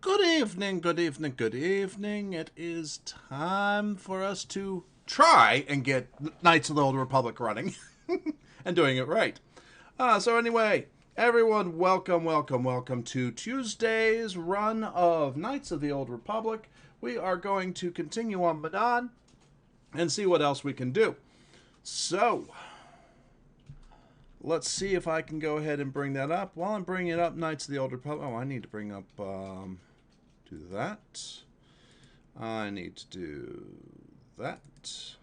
Good evening, good evening, good evening. It is time for us to try and get Knights of the Old Republic running and doing it right. So anyway, everyone, welcome to Tuesday's run of Knights of the Old Republic. We are going to continue on Manaan and see what else we can do. So, let's see if I can go ahead and bring that up. While I'm bringing up Knights of the Old Republic, I need to bring up... do that. I need to do that.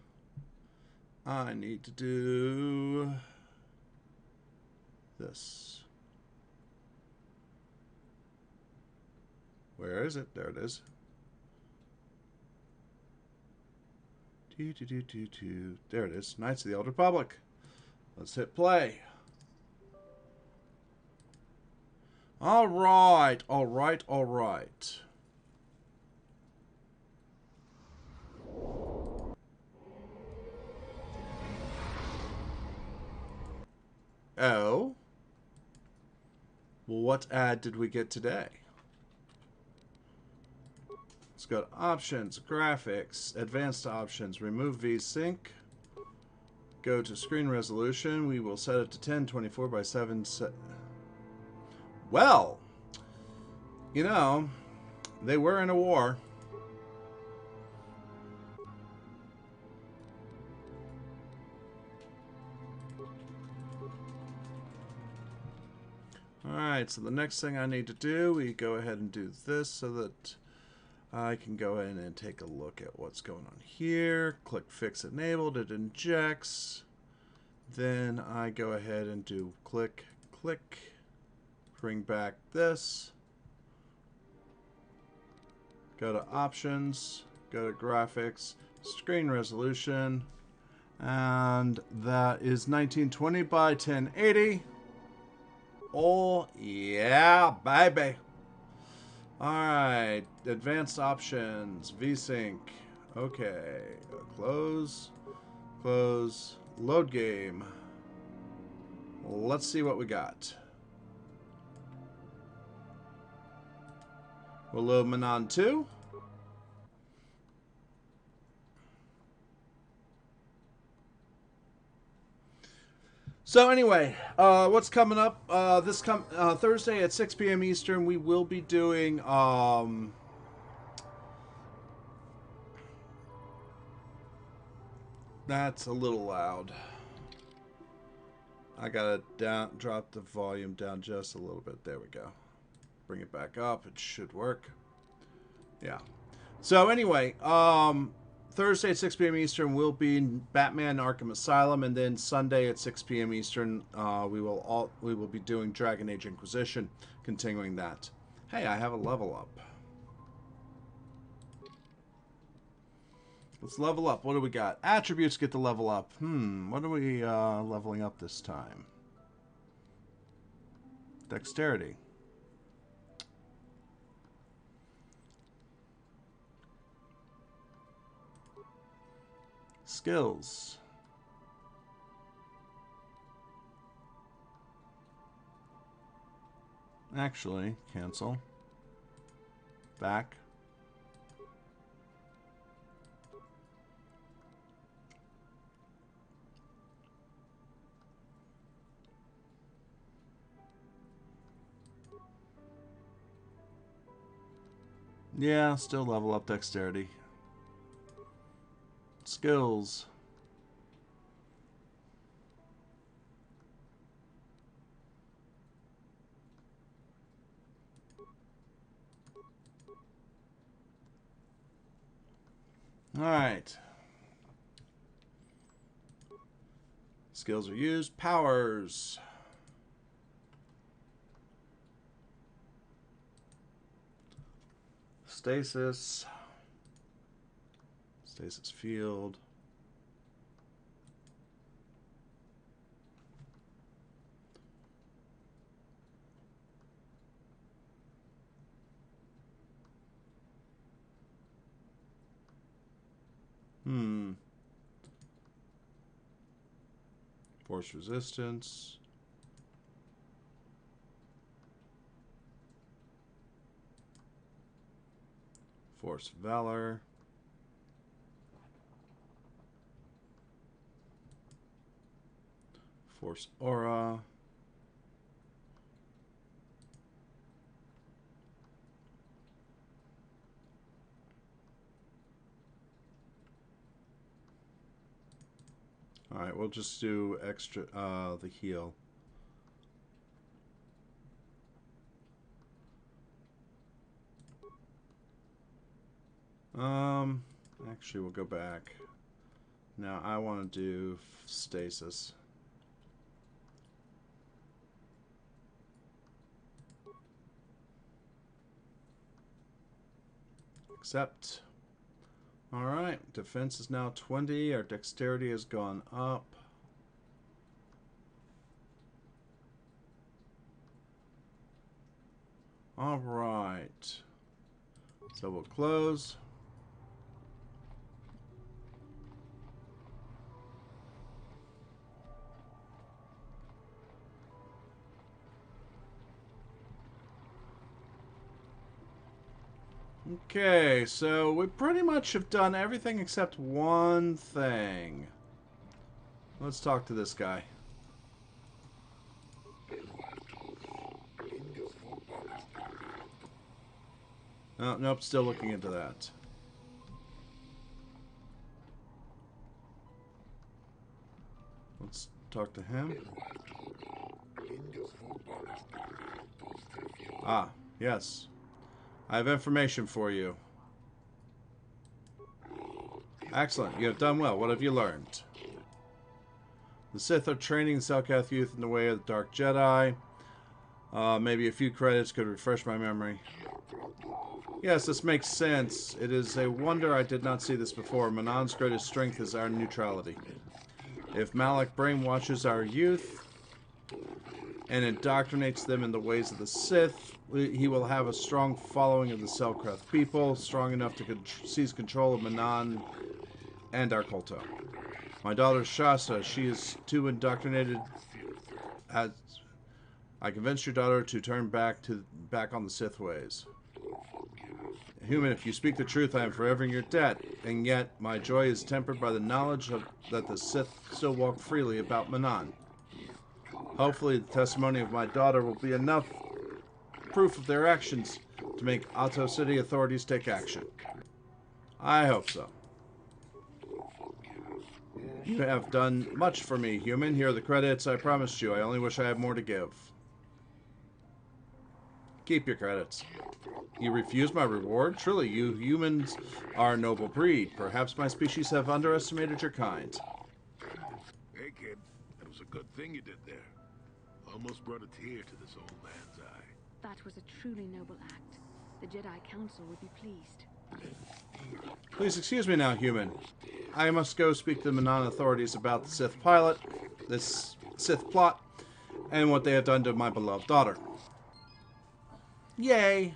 I need to do this. Where is it? There it is. There it is. Knights of the Old Republic. Let's hit play. All right. Oh. Well, what ad did we get today? Let's go to options, graphics, advanced options, remove VSync. Go to screen resolution. We will set it to 1024 by 7. Well, you know, they were in a war. Alright, so the next thing I need to do, we go ahead and do this so that I can go in and take a look at what's going on here. Click Fix Enabled, it injects. Then I go ahead and do click, bring back this. Go to Options, go to Graphics, Screen Resolution, and that is 1920 by 1080. Oh, yeah, baby. Alright, advanced options, VSync. Okay, close, load game. Let's see what we got. We'll load Manaan 2. So anyway, what's coming up? This Thursday at 6 p.m. Eastern, we will be doing that's a little loud. I gotta drop the volume down just a little bit. There we go. Bring it back up. It should work. Yeah. So anyway, Thursday at 6 p.m. Eastern will be Batman Arkham Asylum, and then Sunday at 6 p.m. Eastern, we will be doing Dragon Age Inquisition, continuing that. Hey, I have a level up. Let's level up. What do we got? Attributes get to level up. What are we leveling up this time? Dexterity. Skills. Actually, cancel. Back. Yeah, still level up dexterity. Skills. Alright. Skills are used. Powers. Stasis. Stasis field. Force resistance. Force Valor. Force Aura. Alright, we'll just do extra, the heal. Actually, we'll go back. Now, I want to do stasis. Accept. Alright, defense is now 20. Our dexterity has gone up. Alright. So we'll close. Okay, so we pretty much have done everything except one thing. Let's talk to this guy. Oh, nope, still looking into that. Let's talk to him. Ah, yes. I have information for you. Excellent. You have done well. What have you learned? The Sith are training the Selkath youth in the way of the Dark Jedi. Maybe a few credits could refresh my memory. Yes, this makes sense. It is a wonder I did not see this before. Manaan's greatest strength is our neutrality. If Malak brainwashes our youth and indoctrinates them in the ways of the Sith, he will have a strong following of the Selkath people, strong enough to seize control of Manaan and our Kolto. My daughter Shasta, she is too indoctrinated. I convinced your daughter to turn back on the Sith ways. Human, if you speak the truth, I am forever in your debt, and yet my joy is tempered by the knowledge that the Sith still walk freely about Manaan. Hopefully the testimony of my daughter will be enough proof of their actions to make Otto City authorities take action. I hope so. You have done much for me, human. Here are the credits I promised you. I only wish I had more to give. Keep your credits. You refuse my reward? Truly, you humans are a noble breed. Perhaps my species have underestimated your kind. Hey, kid. That was a good thing you did there. Almost brought a tear to this old man's eye. That was a truly noble act. The Jedi Council would be pleased. Please excuse me now, human. I must go speak to the Manaan authorities about the Sith pilot, this Sith plot, and what they have done to my beloved daughter. Yay!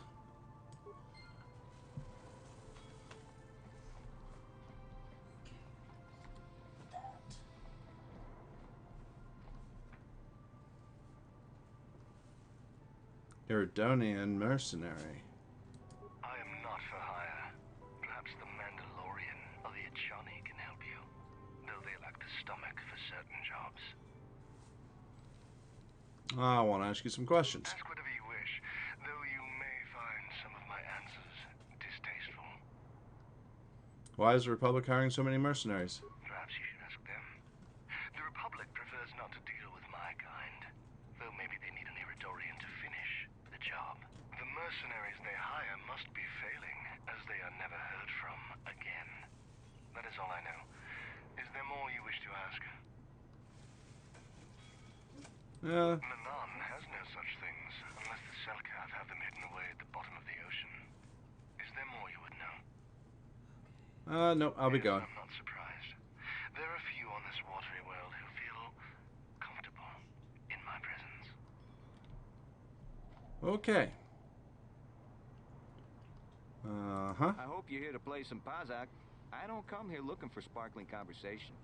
Iridonian mercenary. I am not for hire. Perhaps the Mandalorian or the Achani can help you, though they lack the stomach for certain jobs. I want to ask you some questions. Ask whatever you wish, though you may find some of my answers distasteful. Why is the Republic hiring so many mercenaries? Perhaps you should ask them. The Republic prefers not to deal with my kind, though maybe they need an Iridorian to finish the job. The mercenaries they hire must be failing, as they are never heard from again. That is all I know. Is there more you wish to ask? Manaan has no such things, unless the Selkath have them hidden away at the bottom of the ocean. Is there more you would know? No, I'll be going. I'm not surprised. There are few on this watery world who feel comfortable in my presence. Okay. Uh-huh. I hope you're here to play some Pazak. I don't come here looking for sparkling conversation.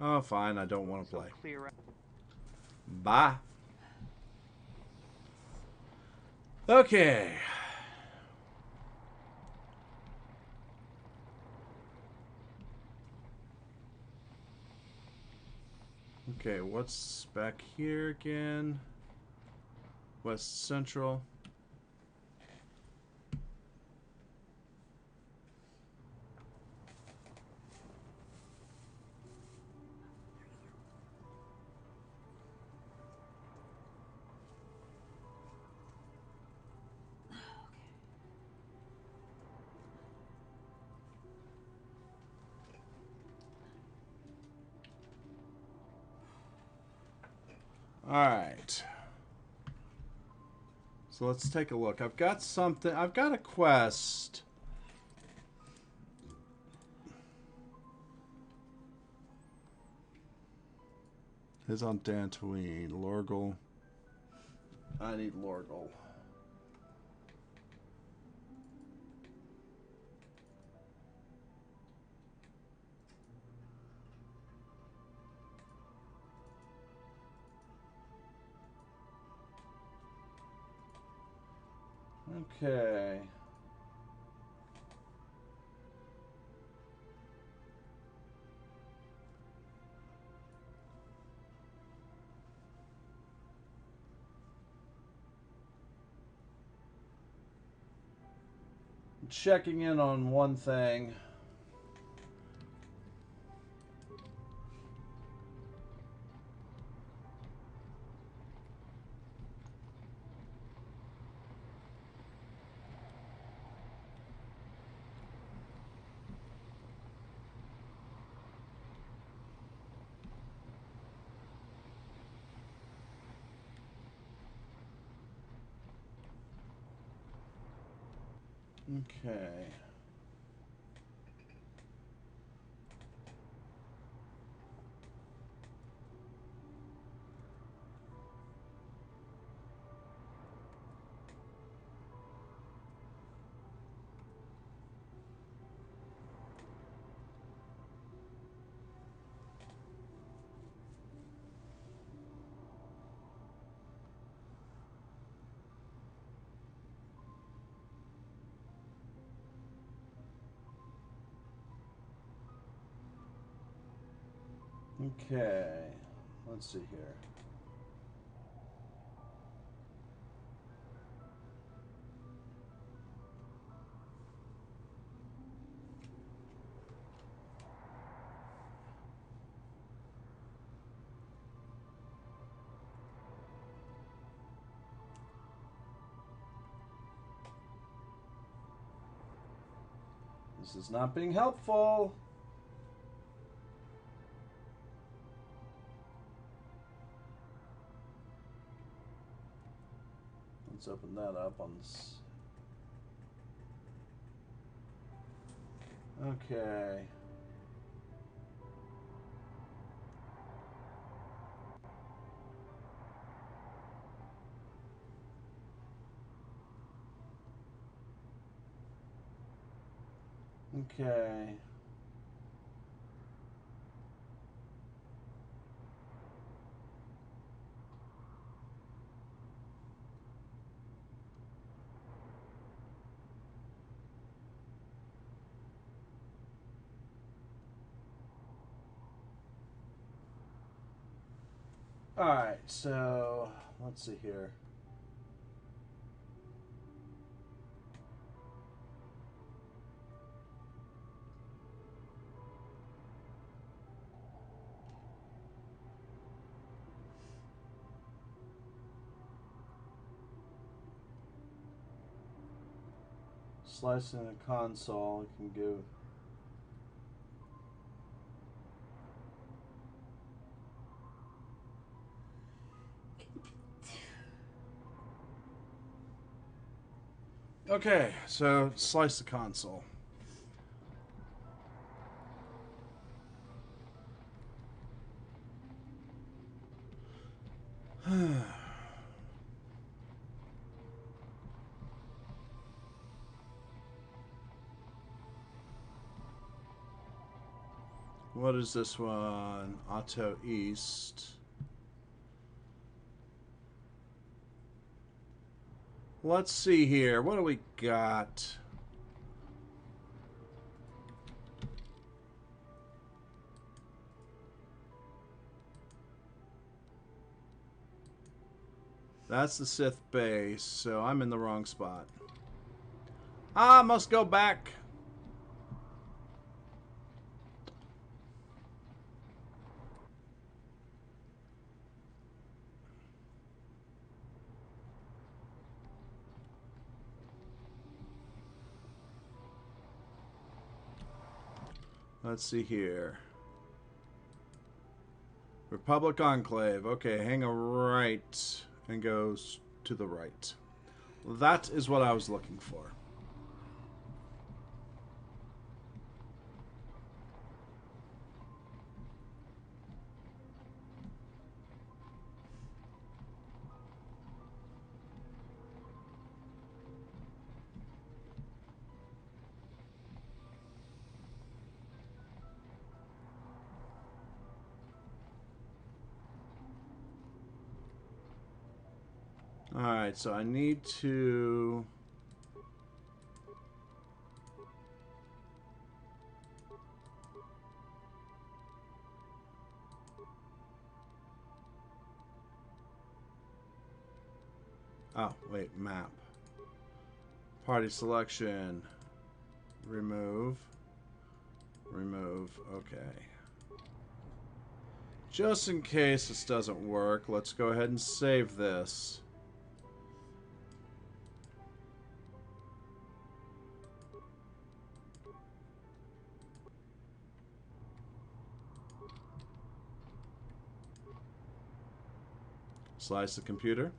Oh, fine. I don't want to So play. clear out. Bye. Okay. Okay, what's back here again? West Central. Alright. So let's take a look. I've got something. I've got a quest. Is on Dantooine. Lorgle. I need Lorgle. Okay. Checking in on one thing. Okay. Okay. Let's see here. This is not being helpful. Let's open that up on this. Okay. Okay. Alright, so let's see here. Slicing the console can give. Okay, so slice the console. What is this one? Auto East. Let's see here. What do we got? That's the Sith base, so I'm in the wrong spot. I must go back. Let's see here. Republic Enclave. Okay, hang a right and goes to the right. That is what I was looking for. Alright, so I need to... Oh, wait, map. Party selection. Remove. Remove. Okay. Just in case this doesn't work, let's go ahead and save this. Slice the computer.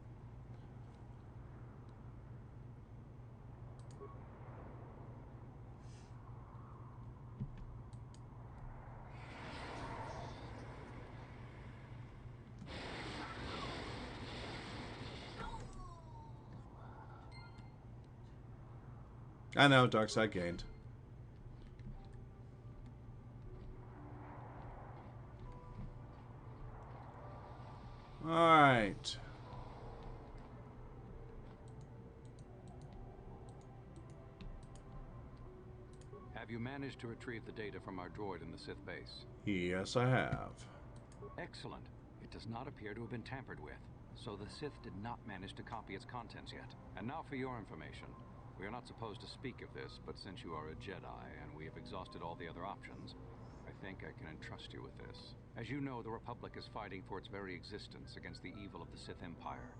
I know, dark side gained. Alright. Have you managed to retrieve the data from our droid in the Sith base? Yes, I have. Excellent. It does not appear to have been tampered with, so the Sith did not manage to copy its contents yet. And now for your information. We are not supposed to speak of this, but since you are a Jedi and we have exhausted all the other options, I think I can entrust you with this. As you know, the Republic is fighting for its very existence against the evil of the Sith Empire.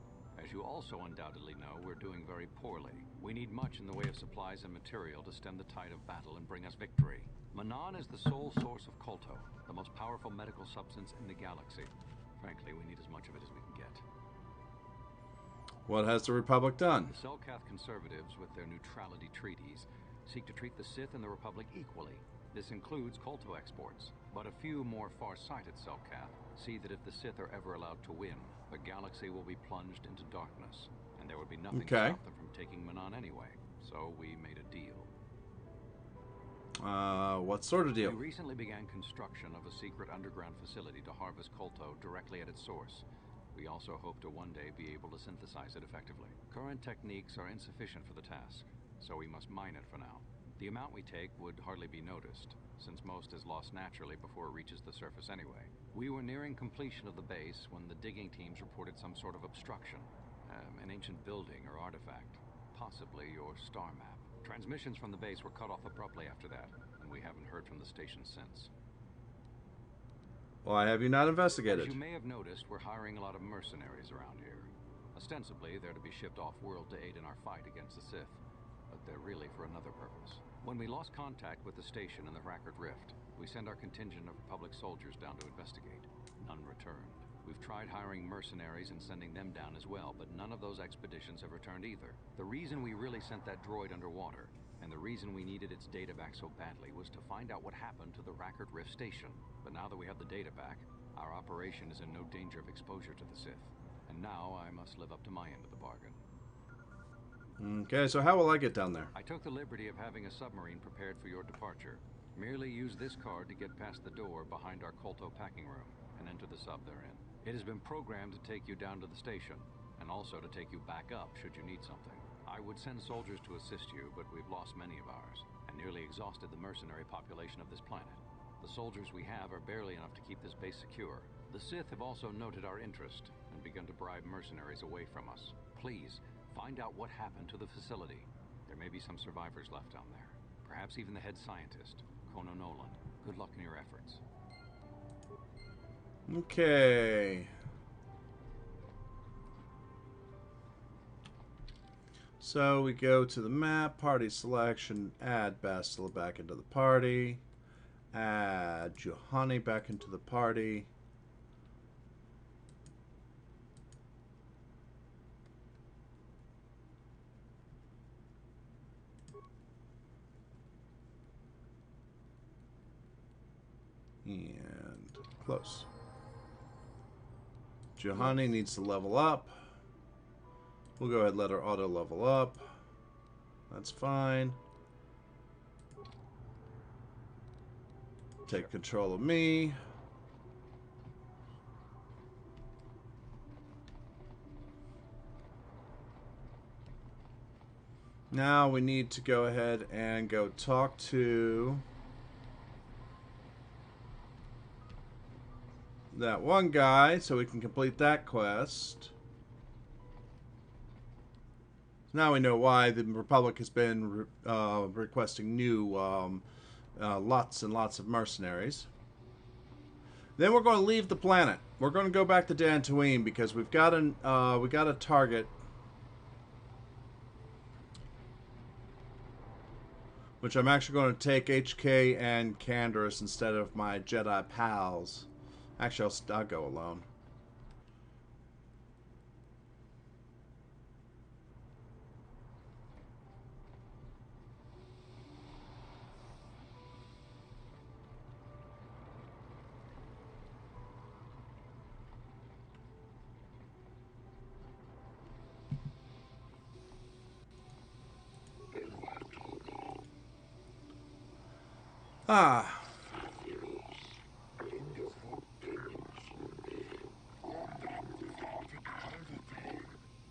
As you also undoubtedly know, we're doing very poorly. We need much in the way of supplies and material to stem the tide of battle and bring us victory. Manaan is the sole source of Kolto, the most powerful medical substance in the galaxy. Frankly, we need as much of it as we can get. What has the Republic done? The Selkath conservatives, with their neutrality treaties, seek to treat the Sith and the Republic equally. This includes Kolto exports, but a few more far-sighted Selkath see that if the Sith are ever allowed to win, the galaxy will be plunged into darkness, and there would be nothing to stop them from taking Manaan anyway. So we made a deal. What sort of deal? We recently began construction of a secret underground facility to harvest Kolto directly at its source. We also hope to one day be able to synthesize it effectively. Current techniques are insufficient for the task, so we must mine it for now. The amount we take would hardly be noticed, since most is lost naturally before it reaches the surface anyway. We were nearing completion of the base when the digging teams reported some sort of obstruction. An ancient building or artifact, possibly your star map. Transmissions from the base were cut off abruptly after that, and we haven't heard from the station since. Why have you not investigated? As you may have noticed, we're hiring a lot of mercenaries around here. Ostensibly, they're to be shipped off-world to aid in our fight against the Sith, but they're really for another purpose. When we lost contact with the station in the Rackard Rift, we sent our contingent of Republic soldiers down to investigate. None returned. We've tried hiring mercenaries and sending them down as well, but none of those expeditions have returned either. The reason we really sent that droid underwater, and the reason we needed its data back so badly, was to find out what happened to the Rackard Rift station. But now that we have the data back, our operation is in no danger of exposure to the Sith. And now I must live up to my end of the bargain. Okay, so how will I get down there? I took the liberty of having a submarine prepared for your departure. Merely use this card to get past the door behind our Kolto packing room and enter the sub they're in. It has been programmed to take you down to the station, and also to take you back up should you need something. I would send soldiers to assist you, but we've lost many of ours, and nearly exhausted the mercenary population of this planet. The soldiers we have are barely enough to keep this base secure. The Sith have also noted our interest, and begin to bribe mercenaries away from us. Please, find out what happened to the facility. There may be some survivors left down there. Perhaps even the head scientist, Kono Nolan. Good luck in your efforts. Okay. So we go to the map, party selection, add Bastila back into the party, add Johanny back into the party. And close. Johanny needs to level up. We'll go ahead and let her auto level up. That's fine. Take control of me. Now we need to go ahead and go talk to that one guy so we can complete that quest. Now we know why the Republic has been requesting new lots and lots of mercenaries. Then we're going to leave the planet. We're going to go back to Dantooine because we got a target, which I'm actually going to take HK and Canderous instead of my Jedi pals. Actually, I'll go alone. Ah.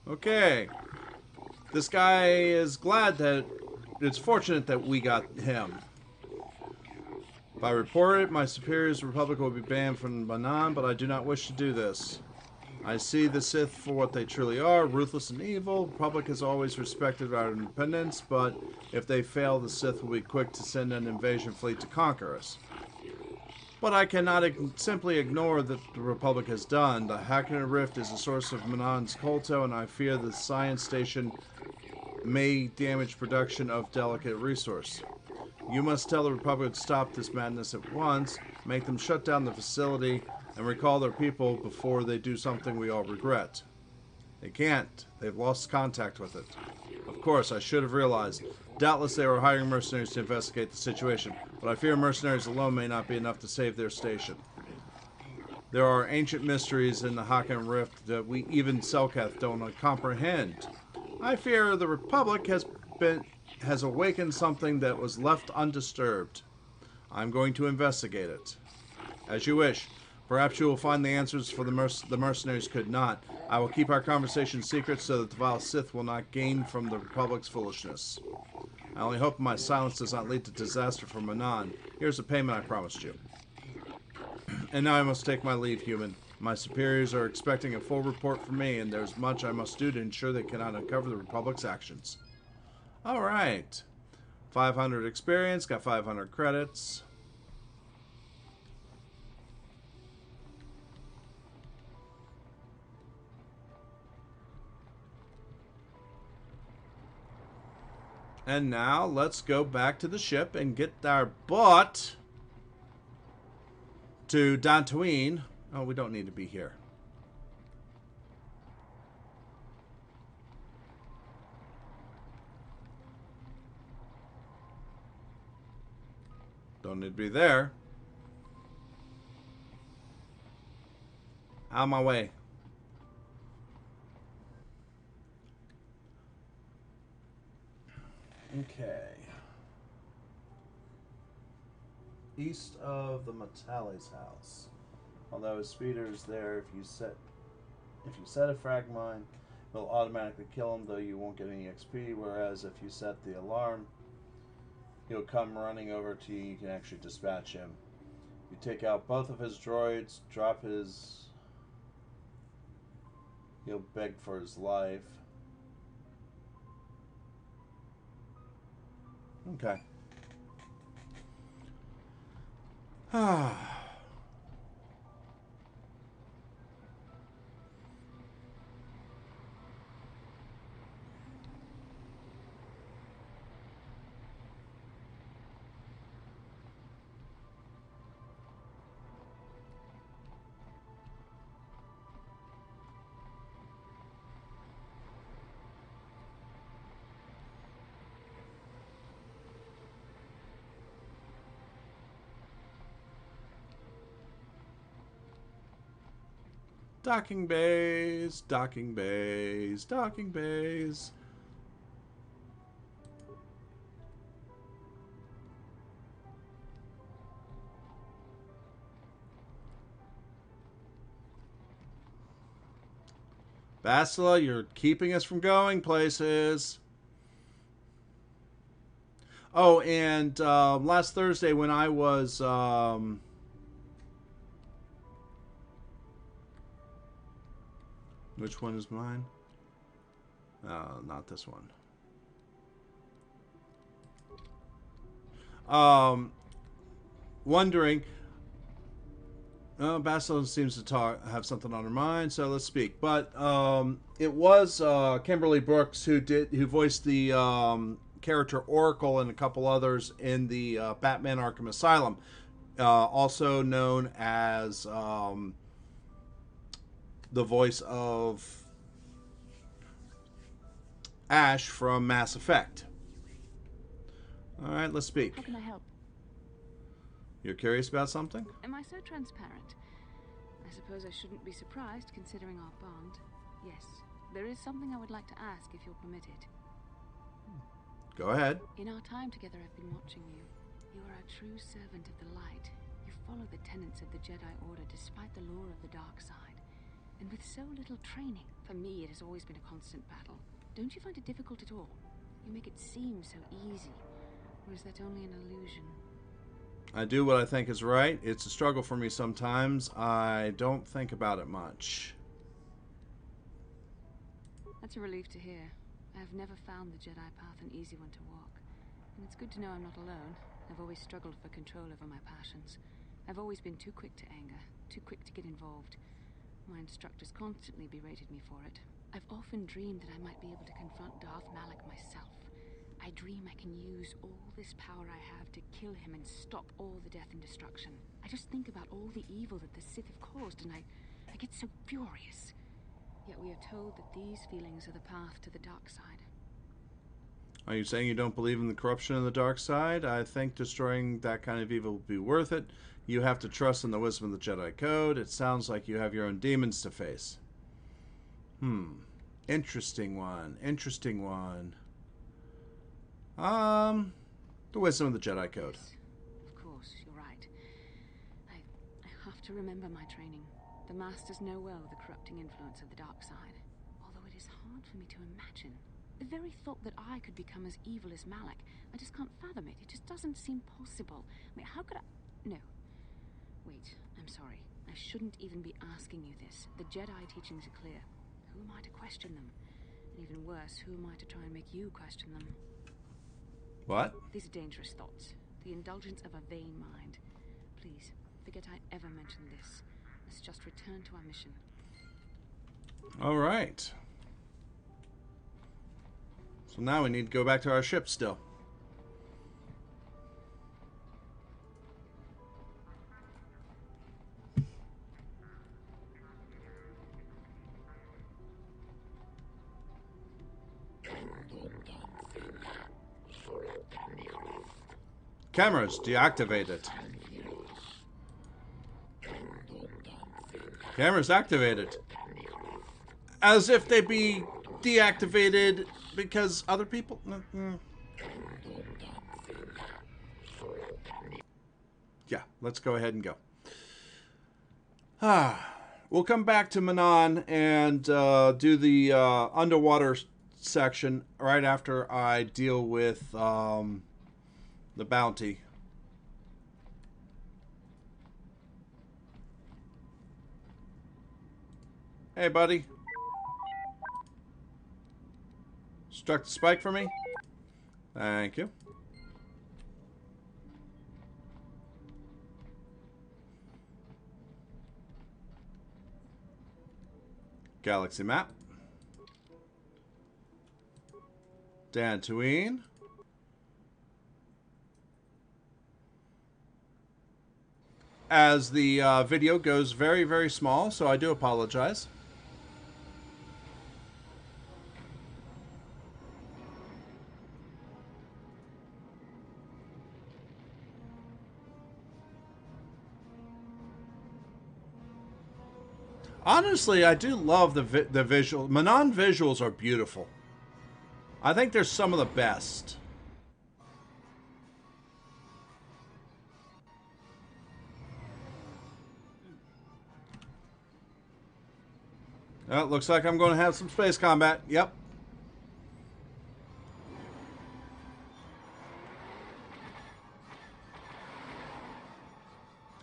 Okay. This guy is glad that it's fortunate that we got him. If I report it, my superiors, the Republic, will be banned from Manaan, but I do not wish to do this. I see the Sith for what they truly are, ruthless and evil. The Republic has always respected our independence, but if they fail, the Sith will be quick to send an invasion fleet to conquer us. But I cannot simply ignore what the Republic has done. The Hackner Rift is a source of Manaan's colto, and I fear the science station may damage production of delicate resource. You must tell the Republic to stop this madness at once, make them shut down the facility, and recall their people before they do something we all regret. They can't. They've lost contact with it. Of course, I should have realized. Doubtless they were hiring mercenaries to investigate the situation, but I fear mercenaries alone may not be enough to save their station. There are ancient mysteries in the Hakan Rift that we even Selkath don't comprehend. I fear the Republic has awakened something that was left undisturbed. I'm going to investigate it. As you wish. Perhaps you will find the answers for the mercenaries could not. I will keep our conversation secret so that the vile Sith will not gain from the Republic's foolishness. I only hope my silence does not lead to disaster for Manaan. Here's the payment I promised you. And now I must take my leave, human. My superiors are expecting a full report from me, and there's much I must do to ensure they cannot uncover the Republic's actions. Alright. 500 experience, got 500 credits. And now, let's go back to the ship and get our butt to Dantooine. Oh, we don't need to be here. Don't need to be there. Out of my way. Okay. East of the Matale's house. Although his speeder is there, if you set a frag mine, it'll automatically kill him, though you won't get any XP. Whereas if you set the alarm, he'll come running over to you. You can actually dispatch him. You take out both of his droids, drop his He'll beg for his life. Okay. Docking bays, docking bays, docking bays. Bastila, you're keeping us from going places. Oh, and last Thursday when I was... which one is mine? Not this one. Wondering... Bastila seems to have something on her mind, so let's speak. But it was Kimberly Brooks who voiced the character Oracle and a couple others in the Batman Arkham Asylum, also known as the voice of Ash from Mass Effect. All right, let's speak. How can I help? You're curious about something? Am I so transparent? I suppose I shouldn't be surprised considering our bond. Yes, there is something I would like to ask if you'll permit it. Go ahead. In our time together, I've been watching you. You are a true servant of the light. You follow the tenets of the Jedi Order despite the lure of the dark side. And with so little training, for me it has always been a constant battle. Don't you find it difficult at all? You make it seem so easy. Or is that only an illusion? I do what I think is right. It's a struggle for me sometimes. I don't think about it much. That's a relief to hear. I have never found the Jedi path an easy one to walk. And it's good to know I'm not alone. I've always struggled for control over my passions. I've always been too quick to anger, too quick to get involved. My instructors constantly berated me for it. I've often dreamed that I might be able to confront Darth Malak myself. I dream I can use all this power I have to kill him and stop all the death and destruction. I just think about all the evil that the Sith have caused, and I get so furious. Yet we are told that these feelings are the path to the dark side. Are you saying you don't believe in the corruption of the dark side? I think destroying that kind of evil would be worth it. You have to trust in the wisdom of the Jedi Code. It sounds like you have your own demons to face. Interesting one. Interesting one. The wisdom of the Jedi Code. Yes, of course, you're right. I have to remember my training. The Masters know well the corrupting influence of the dark side. Although it is hard for me to imagine. The very thought that I could become as evil as Malak, I just can't fathom it. It just doesn't seem possible. I mean, how could I... No. Wait, I'm sorry. I shouldn't even be asking you this. The Jedi teachings are clear. Who am I to question them? And even worse, who am I to try and make you question them? What? These are dangerous thoughts. The indulgence of a vain mind. Please, forget I ever mentioned this. Let's just return to our mission. All right. So now we need to go back to our ship still. Cameras deactivated. Cameras activated. As if they be deactivated because other people... Yeah, let's go ahead and go. We'll come back to Manaan and do the underwater section right after I deal with the bounty. Hey, buddy. Struck the spike for me. Thank you. Galaxy map. Dantooine. As the video goes very, very small, so I do apologize. Honestly, I do love the visual. Manaan visuals are beautiful. I think they're some of the best. Well, looks like I'm going to have some space combat. Yep.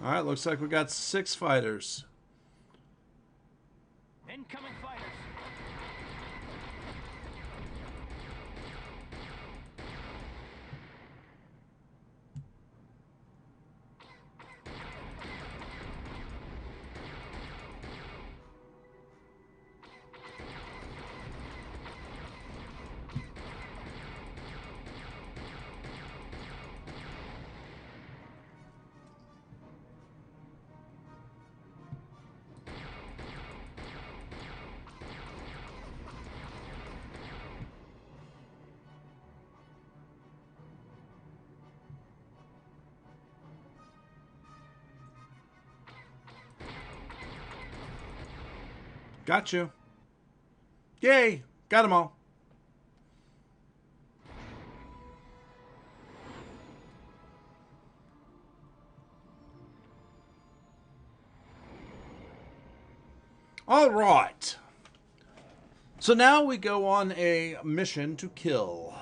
All right, looks like we got 6 fighters. Incoming fighters. Got you. Yay! Got them all. All right. So now we go on a mission to kill.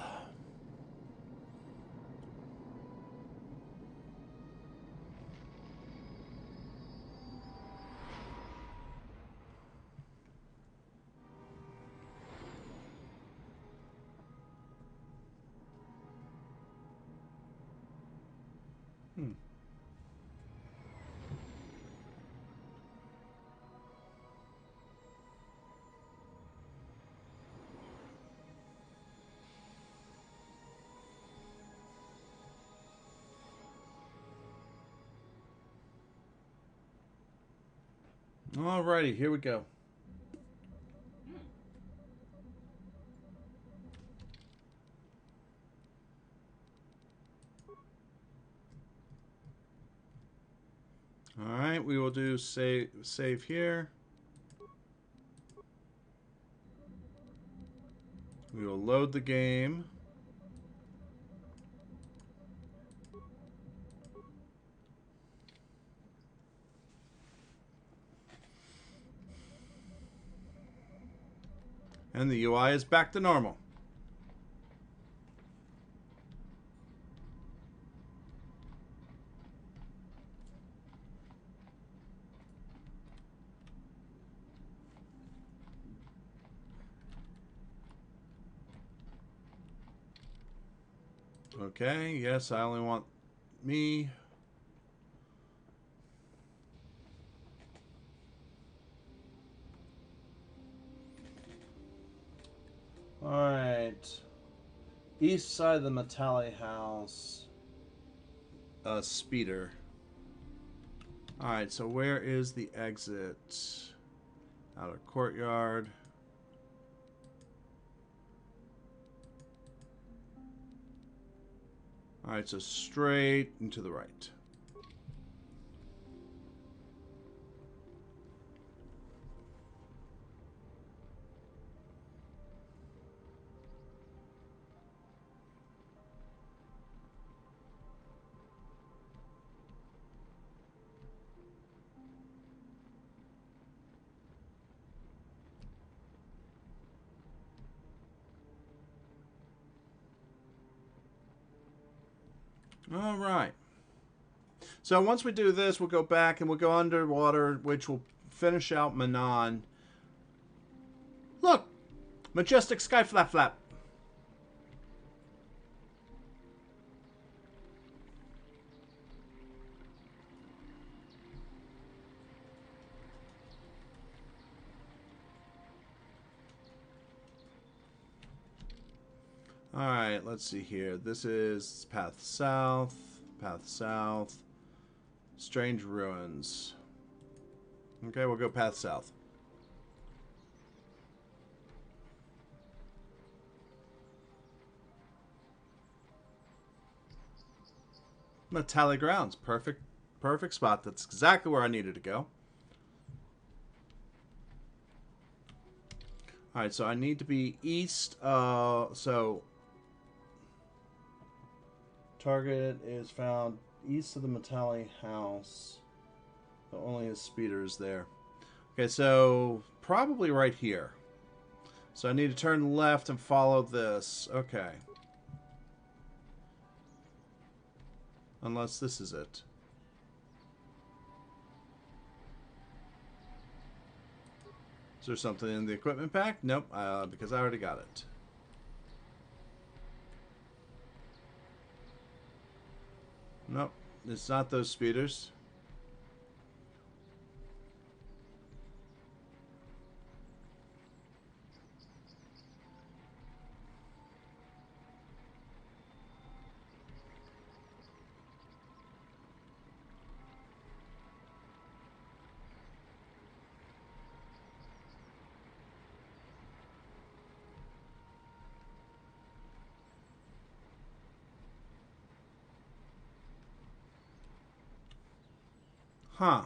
Alrighty, here we go. Alright, we will do save here. We will load the game. And the UI is back to normal. Okay, yes, I only want me. Alright. East side of the Matali house. Speeder. Alright, so where is the exit? Outer courtyard. Alright, so straight and to the right. All right. So once we do this, we'll go back and we'll go underwater, which will finish out Manaan. Look! Majestic sky flap flap. Alright, let's see here. This is path south. Path south. Strange ruins. Okay, we'll go path south. Metallic grounds. Perfect spot. That's exactly where I needed to go. Alright, so I need to be east. So target is found east of the Metallic house. But only his speeder is there. Okay, so probably right here. So I need to turn left and follow this. Okay. Unless this is it. Is there something in the equipment pack? Nope, because I already got it. Nope, it's not those speeders. Huh.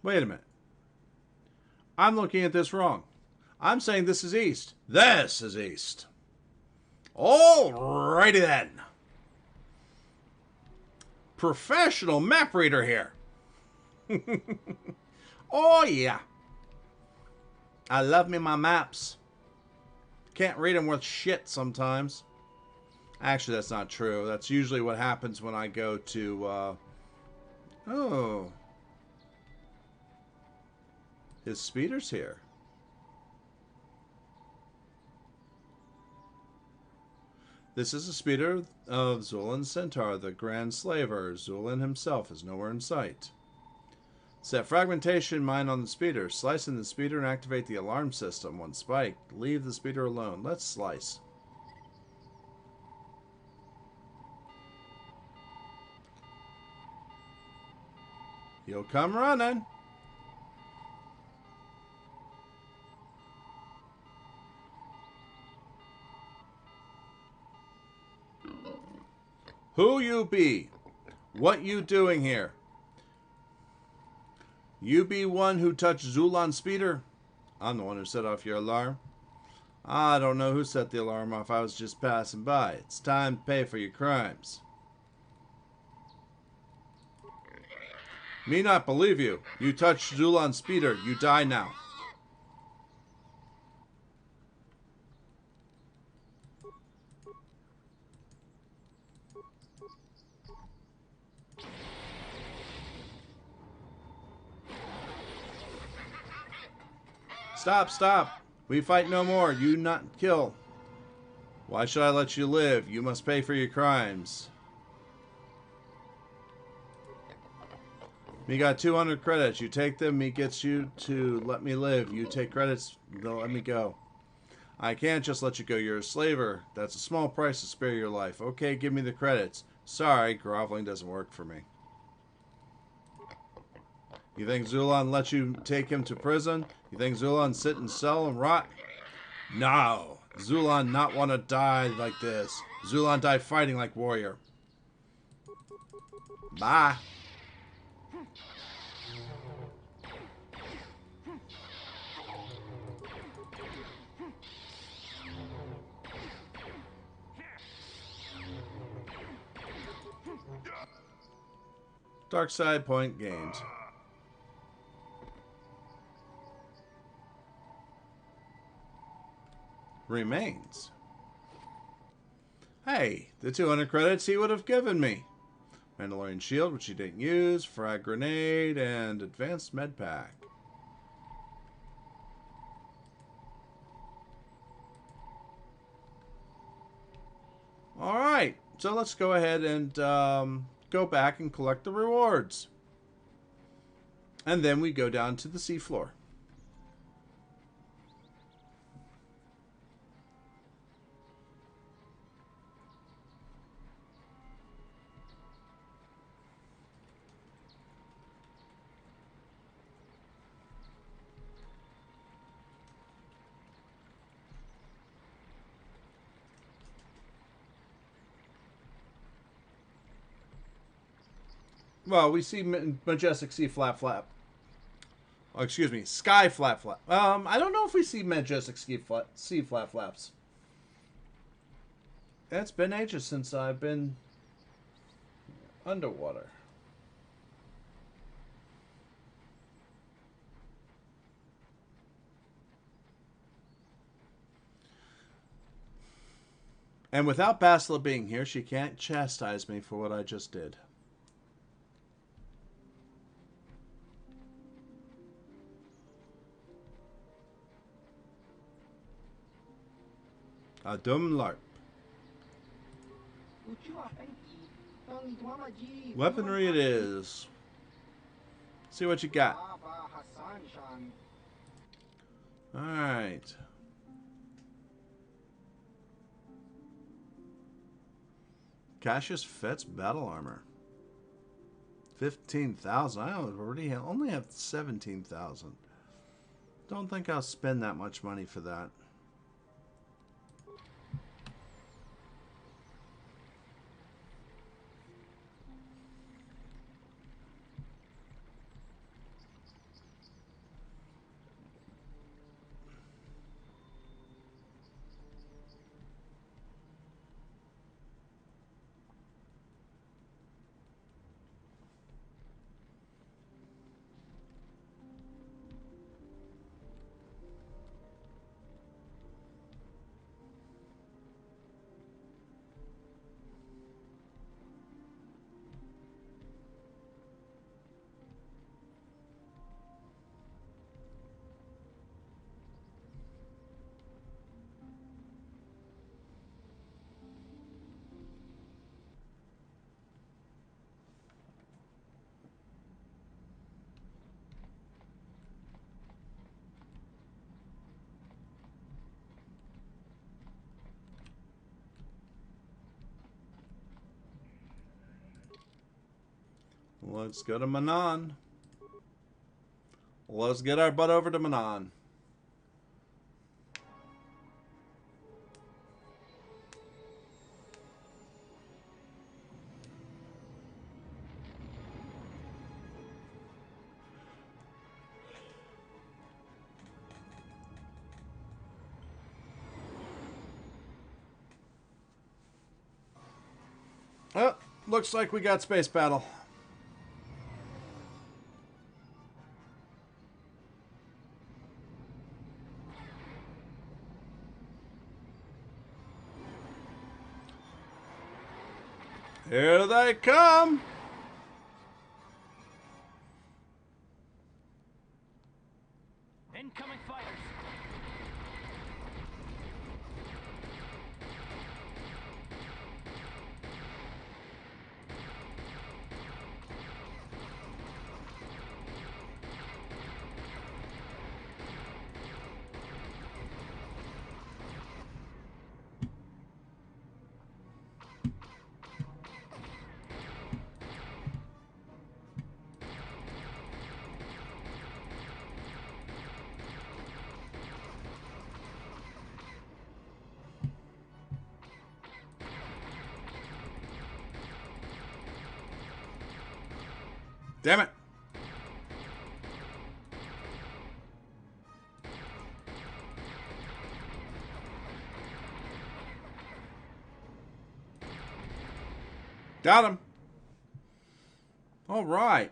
Wait a minute. I'm looking at this wrong. I'm saying this is east. This is east. Alrighty then. Professional map reader here. Oh yeah. I love me my maps. Can't read them worth shit sometimes. Actually, that's not true. That's usually what happens when I go to, oh. His speeder's here. This is a speeder of Zulan's Centaur, the Grand Slaver. Zulan himself is nowhere in sight. Set fragmentation mine on the speeder. Slice in the speeder and activate the alarm system. Once spiked, leave the speeder alone. Let's slice. He'll come running. Who you be? What you doing here? You be one who touched Zulan's speeder? I'm the one who set off your alarm. I don't know who set the alarm off. I was just passing by. It's time to pay for your crimes. Me not believe you. You touched Zulan's speeder. You die now. Stop, stop. We fight no more. You not kill. Why should I let you live? You must pay for your crimes. Me got 200 credits. You take them. Me gets you to let me live. You take credits. They'll let me go. I can't just let you go. You're a slaver. That's a small price to spare your life. Okay, give me the credits. Sorry, groveling doesn't work for me. You think Zulan let you take him to prison? You think Zulan sit in cell and rot? No. Zulan not want to die like this. Zulan die fighting like warrior. Bye. Dark side point gained. Remains. Hey, the 200 credits he would have given me. Mandalorian shield, which he didn't use, frag grenade, and advanced med pack. Alright, so let's go ahead and go back and collect the rewards. And then we go down to the seafloor. Well, we see Majestic Sea Flap Flap. Oh, excuse me, Sky Flap Flap. I don't know if we see Majestic Sea Flap Flaps. It's been ages since I've been underwater. And without Bastila being here, she can't chastise me for what I just did. A dumb larp. Weaponry it is. See what you got. Alright. Cassius Fett's battle armor. 15,000. I only have 17,000. Don't think I'll spend that much money for that. Let's go to Manaan. Let's get our butt over to Manaan. Oh, looks like we got space battle. Here they come. Incoming fighters. Damn it. Got him. All right.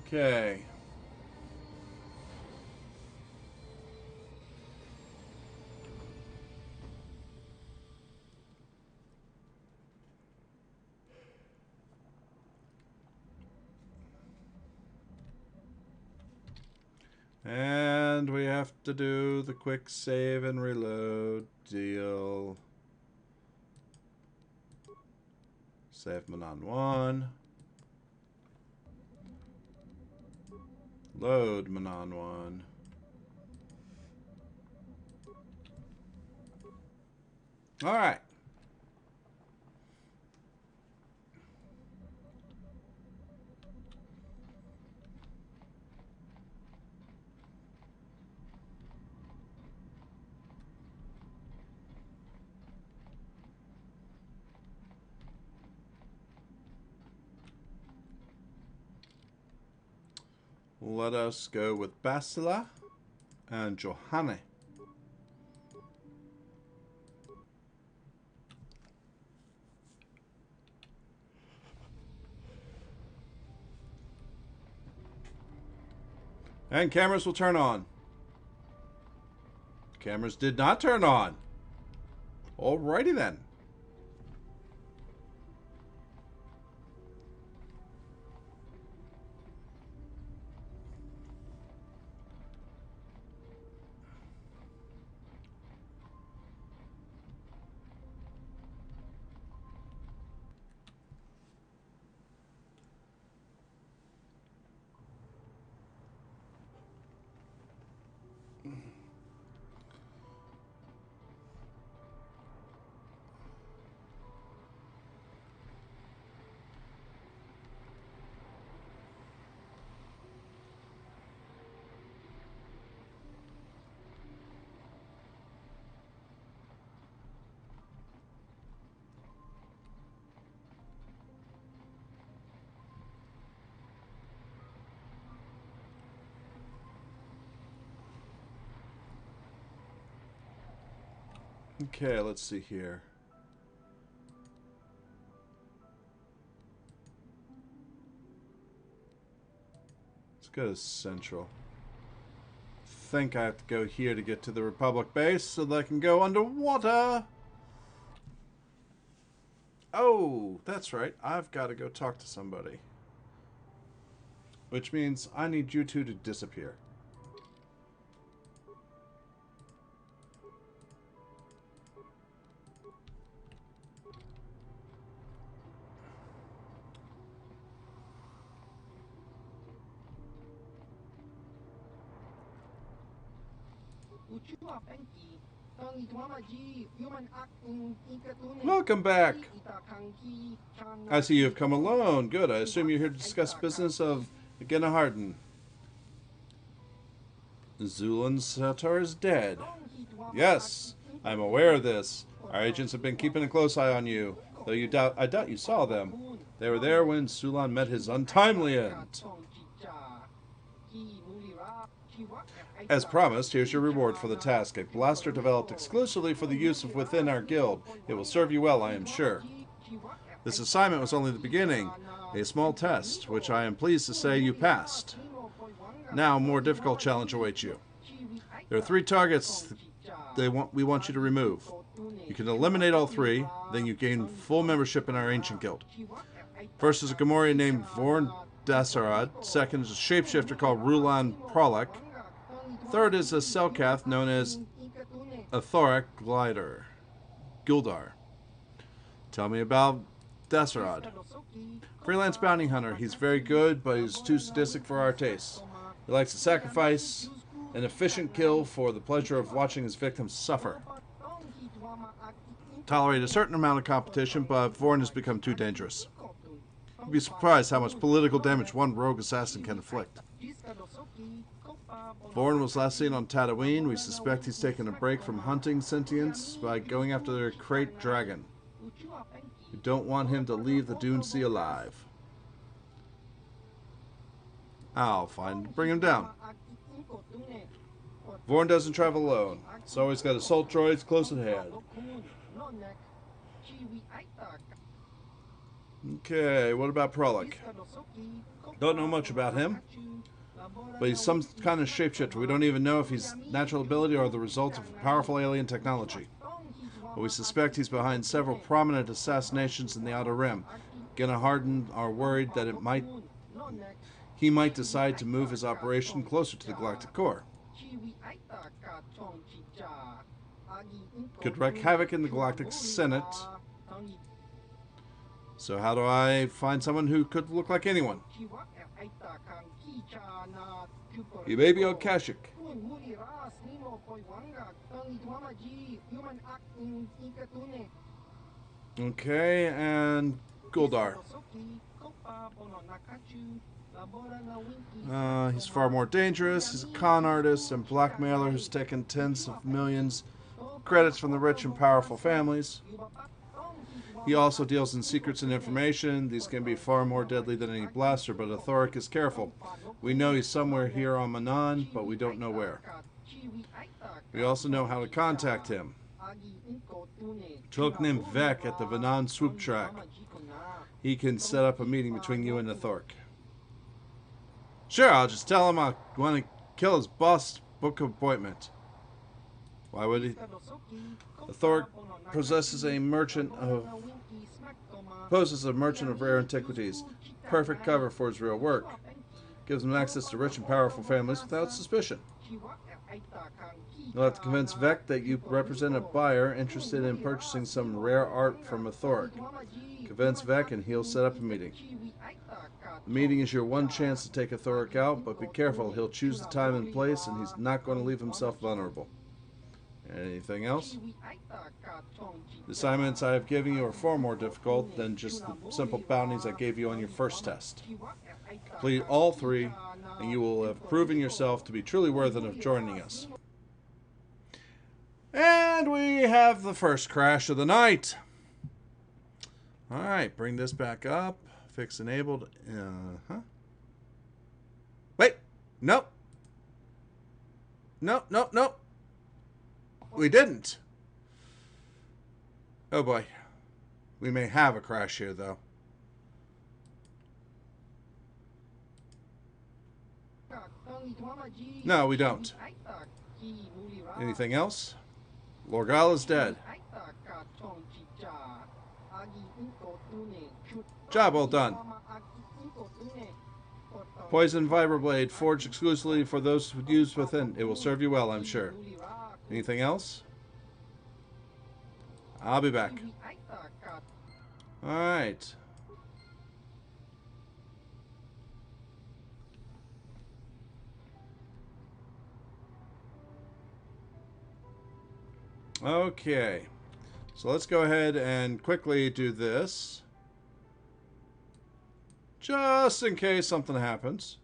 Okay. And we have to do the quick save and reload deal. Save Manaan 1. Load Manaan 1. Alright. Let us go with Basila and Johanne. And cameras will turn on. Cameras did not turn on. Alrighty then. Okay, let's see here. Let's go to Central. I think I have to go here to get to the Republic base so that I can go underwater. Oh, that's right. I've got to go talk to somebody. Which means I need you two to disappear. Welcome back. I see you have come alone. Good. I assume you're here to discuss business of Gennaharden. Zulan Sator is dead. Yes, I'm aware of this. Our agents have been keeping a close eye on you, though I doubt you saw them. They were there when Sulan met his untimely end. As promised, here's your reward for the task. A blaster developed exclusively for the use of within our guild. It will serve you well, I am sure. This assignment was only the beginning, a small test, which I am pleased to say you passed. Now, a more difficult challenge awaits you. There are 3 targets we want you to remove. You can eliminate all 3, then you gain full membership in our ancient guild. First is a Gamorrean named Vorn Dasarad. Second is a shapeshifter called Rulan Prolek. Third is a Selkath known as a Thorak Gildar. Tell me about Dasarad. Freelance bounty hunter. He's very good, but he's too sadistic for our tastes. He likes to sacrifice an efficient kill for the pleasure of watching his victims suffer. Tolerate a certain amount of competition, but Vorn has become too dangerous. You'd be surprised how much political damage one rogue assassin can inflict. Vorn was last seen on Tatooine. We suspect he's taken a break from hunting sentients by going after their crate dragon. We don't want him to leave the Dune Sea alive. I'll bring him down. Vorn doesn't travel alone. He's always got assault droids close at hand. Okay, what about Prolek? Don't know much about him, but he's some kind of shapeshifter. We don't even know if he's natural ability or the result of powerful alien technology. But we suspect he's behind several prominent assassinations in the Outer Rim. Gennaharden are worried that he might decide to move his operation closer to the galactic core. Could wreak havoc in the Galactic Senate. So how do I find someone who could look like anyone? He may be on Kashyyyk. Okay, and Guldar. He's far more dangerous. He's a con artist and blackmailer who's taken tens of millions credits from the rich and powerful families. He also deals in secrets and information. These can be far more deadly than any blaster, but Athoric is careful. We know he's somewhere here on Manaan, but we don't know where. We also know how to contact him. Took named Vec at the Manaan swoop track. He can set up a meeting between you and Athoric. Sure, I'll just tell him I want to kill his boss, book appointment. Why would he? Athoric poses a merchant of rare antiquities. Perfect cover for his real work. Gives him access to rich and powerful families without suspicion. You'll have to convince Vec that you represent a buyer interested in purchasing some rare art from Athoric. Convince Vec and he'll set up a meeting. The meeting is your one chance to take Athoric out, but be careful, he'll choose the time and place and he's not going to leave himself vulnerable. Anything else? The assignments I have given you are far more difficult than just the simple bounties I gave you on your first test. Complete all 3, and you will have proven yourself to be truly worthy of joining us. And we have the first crash of the night. Alright, bring this back up. Fix enabled. Wait! Nope! Nope, nope, nope! We didn't. Oh boy. We may have a crash here, though. No, we don't. Anything else? Lorgal is dead. Job well done. Poison Vibroblade, forged exclusively for those who use within. It will serve you well, I'm sure. Anything else? I'll be back. Alright. Okay. So let's go ahead and quickly do this. Just in case something happens.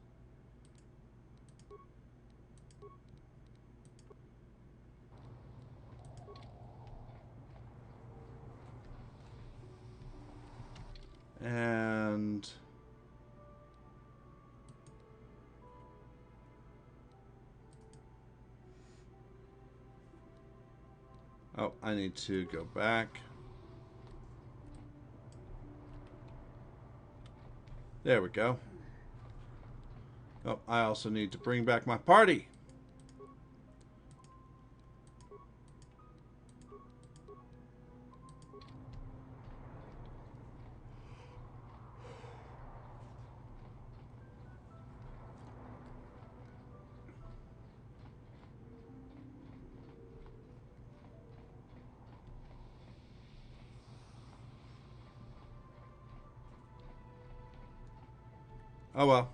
And oh, I need to go back. There we go. Oh, I also need to bring back my party. Oh well.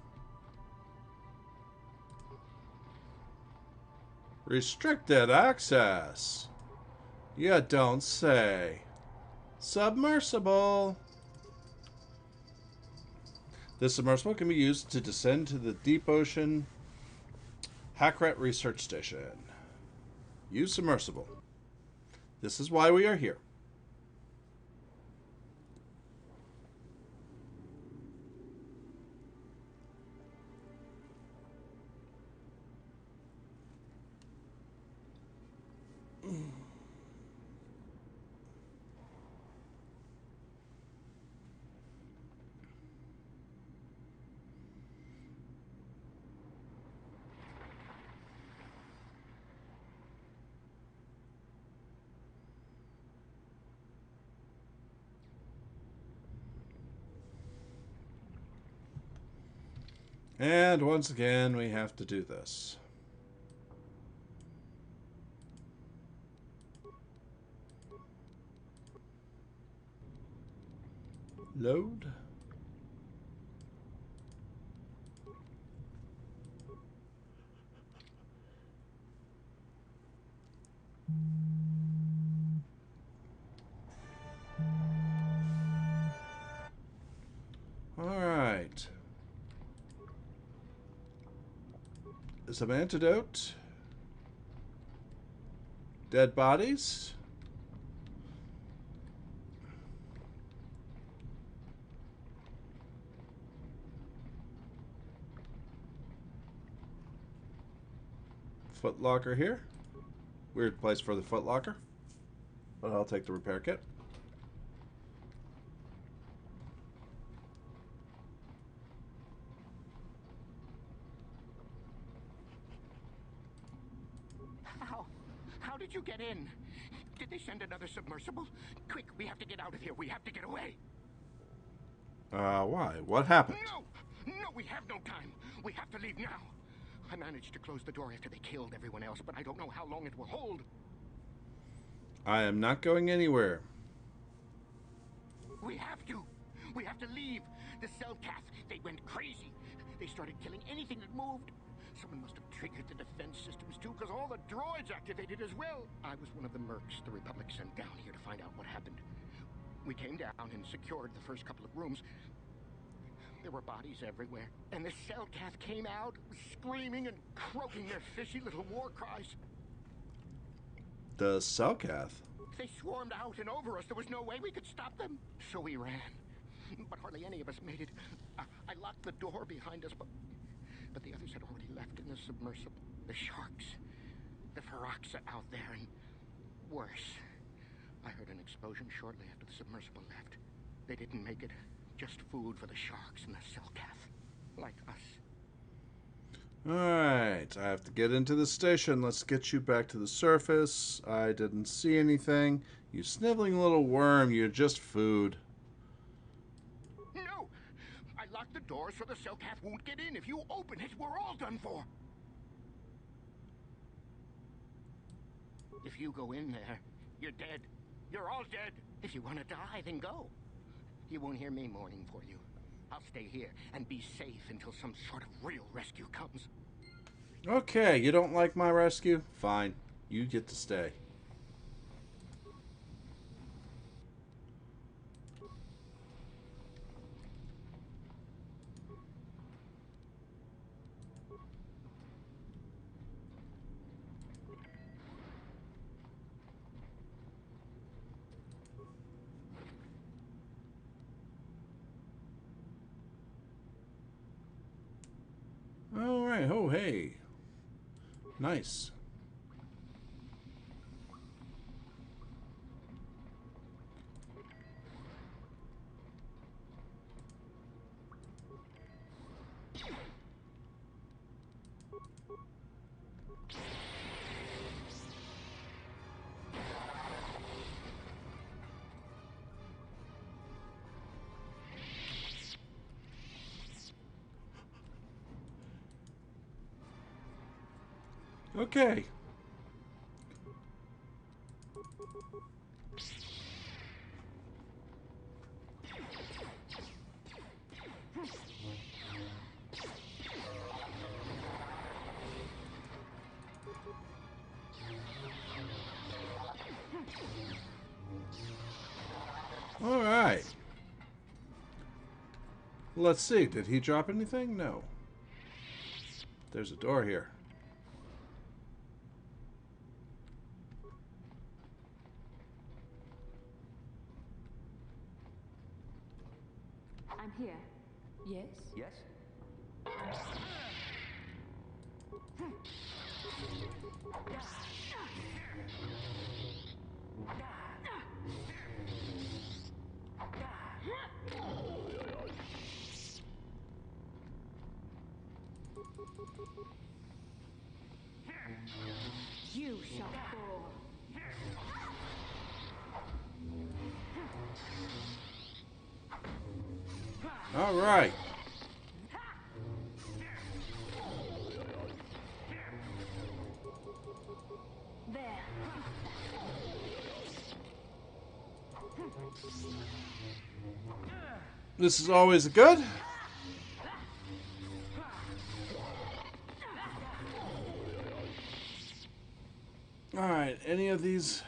Restricted access. You don't say. Submersible. This submersible can be used to descend to the deep ocean Hackret Research Station. Use submersible. This is why we are here. And once again, we have to do this. Load. All right. Some antidote. Dead bodies. Footlocker here. Weird place for the footlocker. But I'll take the repair kit. How did you get in? Did they send another submersible? Quick, we have to get out of here. We have to get away. Why? What happened? No, we have no time. We have to leave now. I managed to close the door after they killed everyone else, but I don't know how long it will hold. I am not going anywhere. We have to. We have to leave. The Cellcath, they went crazy. They started killing anything that moved. Someone must have triggered the defense systems too, because all the droids activated as well. I was one of the mercs the Republic sent down here to find out what happened. We came down and secured the first couple of rooms. There were bodies everywhere, and the Cellcath came out, screaming and croaking their fishy little war cries. The Cellcath? They swarmed out and over us. There was no way we could stop them. So we ran. But hardly any of us made it. I locked the door behind us, but the others had already left in the submersible. The sharks. The Ferox are out there, and worse. I heard an explosion shortly after the submersible left. They didn't make it. Just food for the sharks and the Cellcath. Like us. Alright, I have to get into the station. Let's get you back to the surface. I didn't see anything. You sniveling little worm, you're just food. No! I locked the door so the Cellcath won't get in. If you open it, we're all done for. If you go in there, you're dead. You're all dead. If you want to die, then go. You won't hear me mourning for you. I'll stay here and be safe until some sort of real rescue comes. Okay, you don't like my rescue? Fine. You get to stay. Alright, oh hey. Nice. Okay. Alright. Let's see, did he drop anything? No. There's a door here. I'm here. Yes? Yes? You shall fall. Alright. This is always good. Alright, any of these...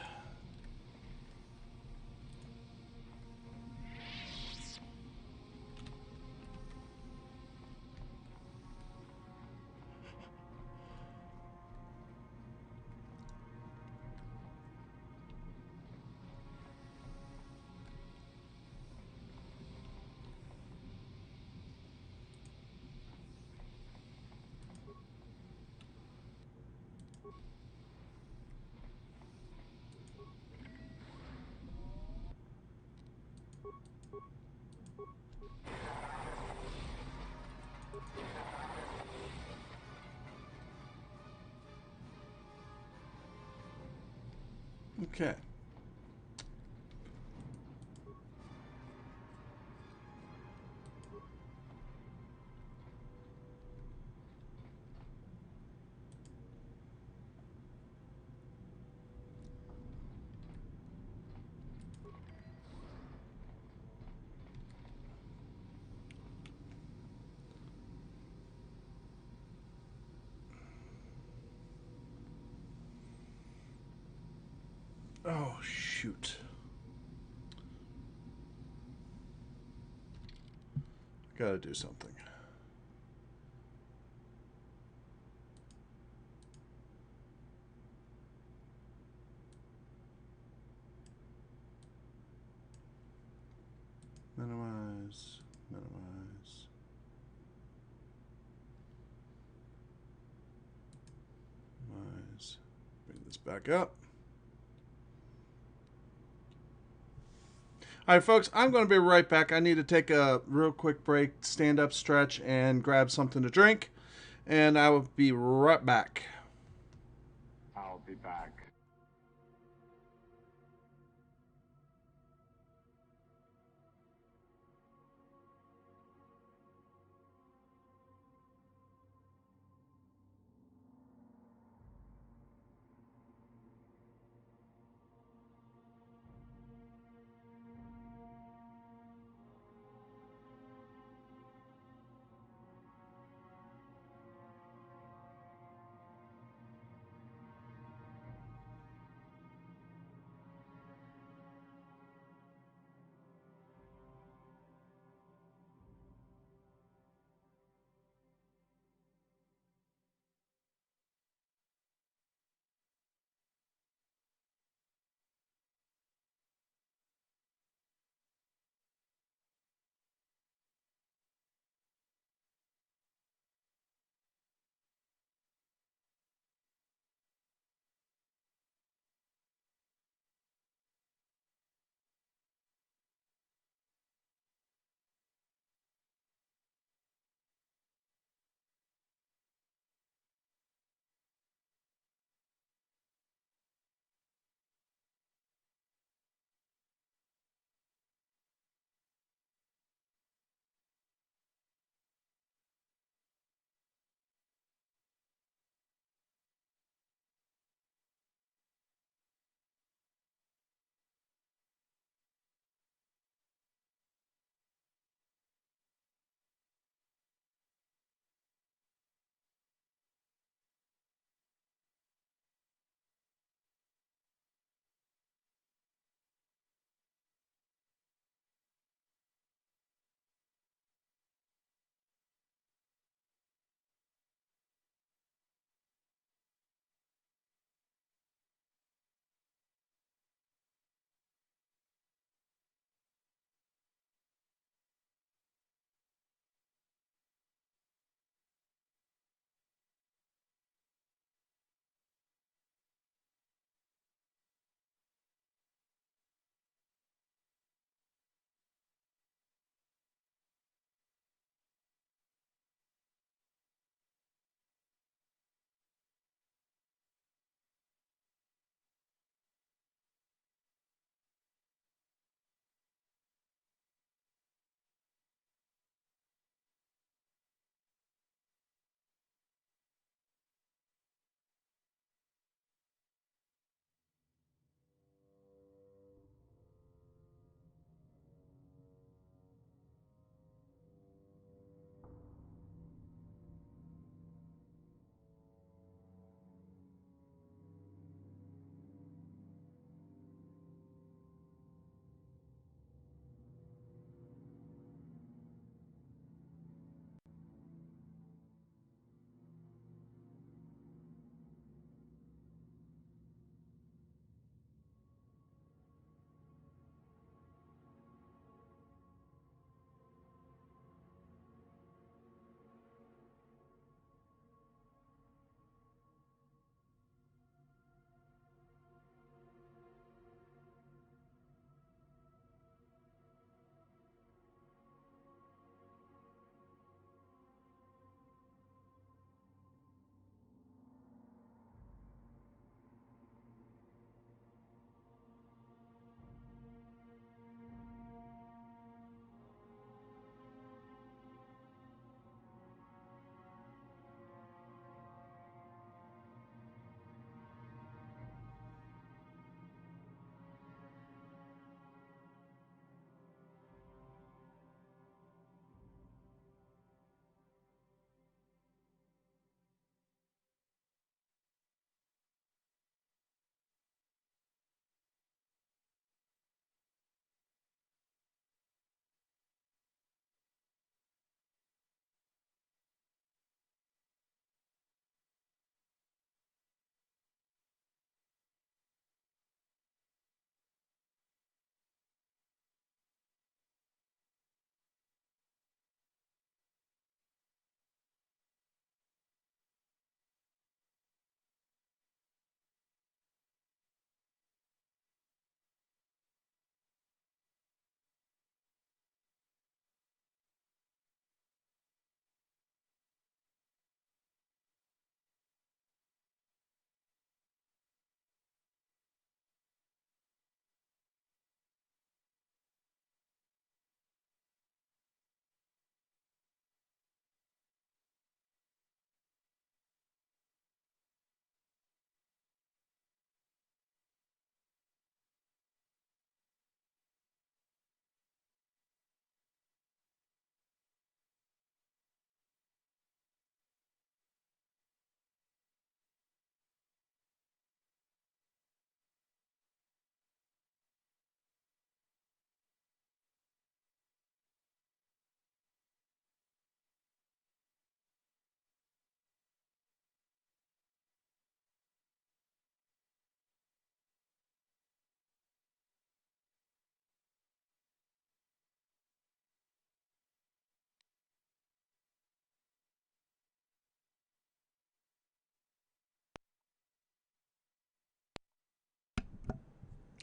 Okay. Oh, shoot. Gotta do something. Minimize, minimize. Minimize. Bring this back up. All right, folks, I'm going to be right back. I need to take a real quick break, stand up, stretch, and grab something to drink. And I will be right back. I'll be back.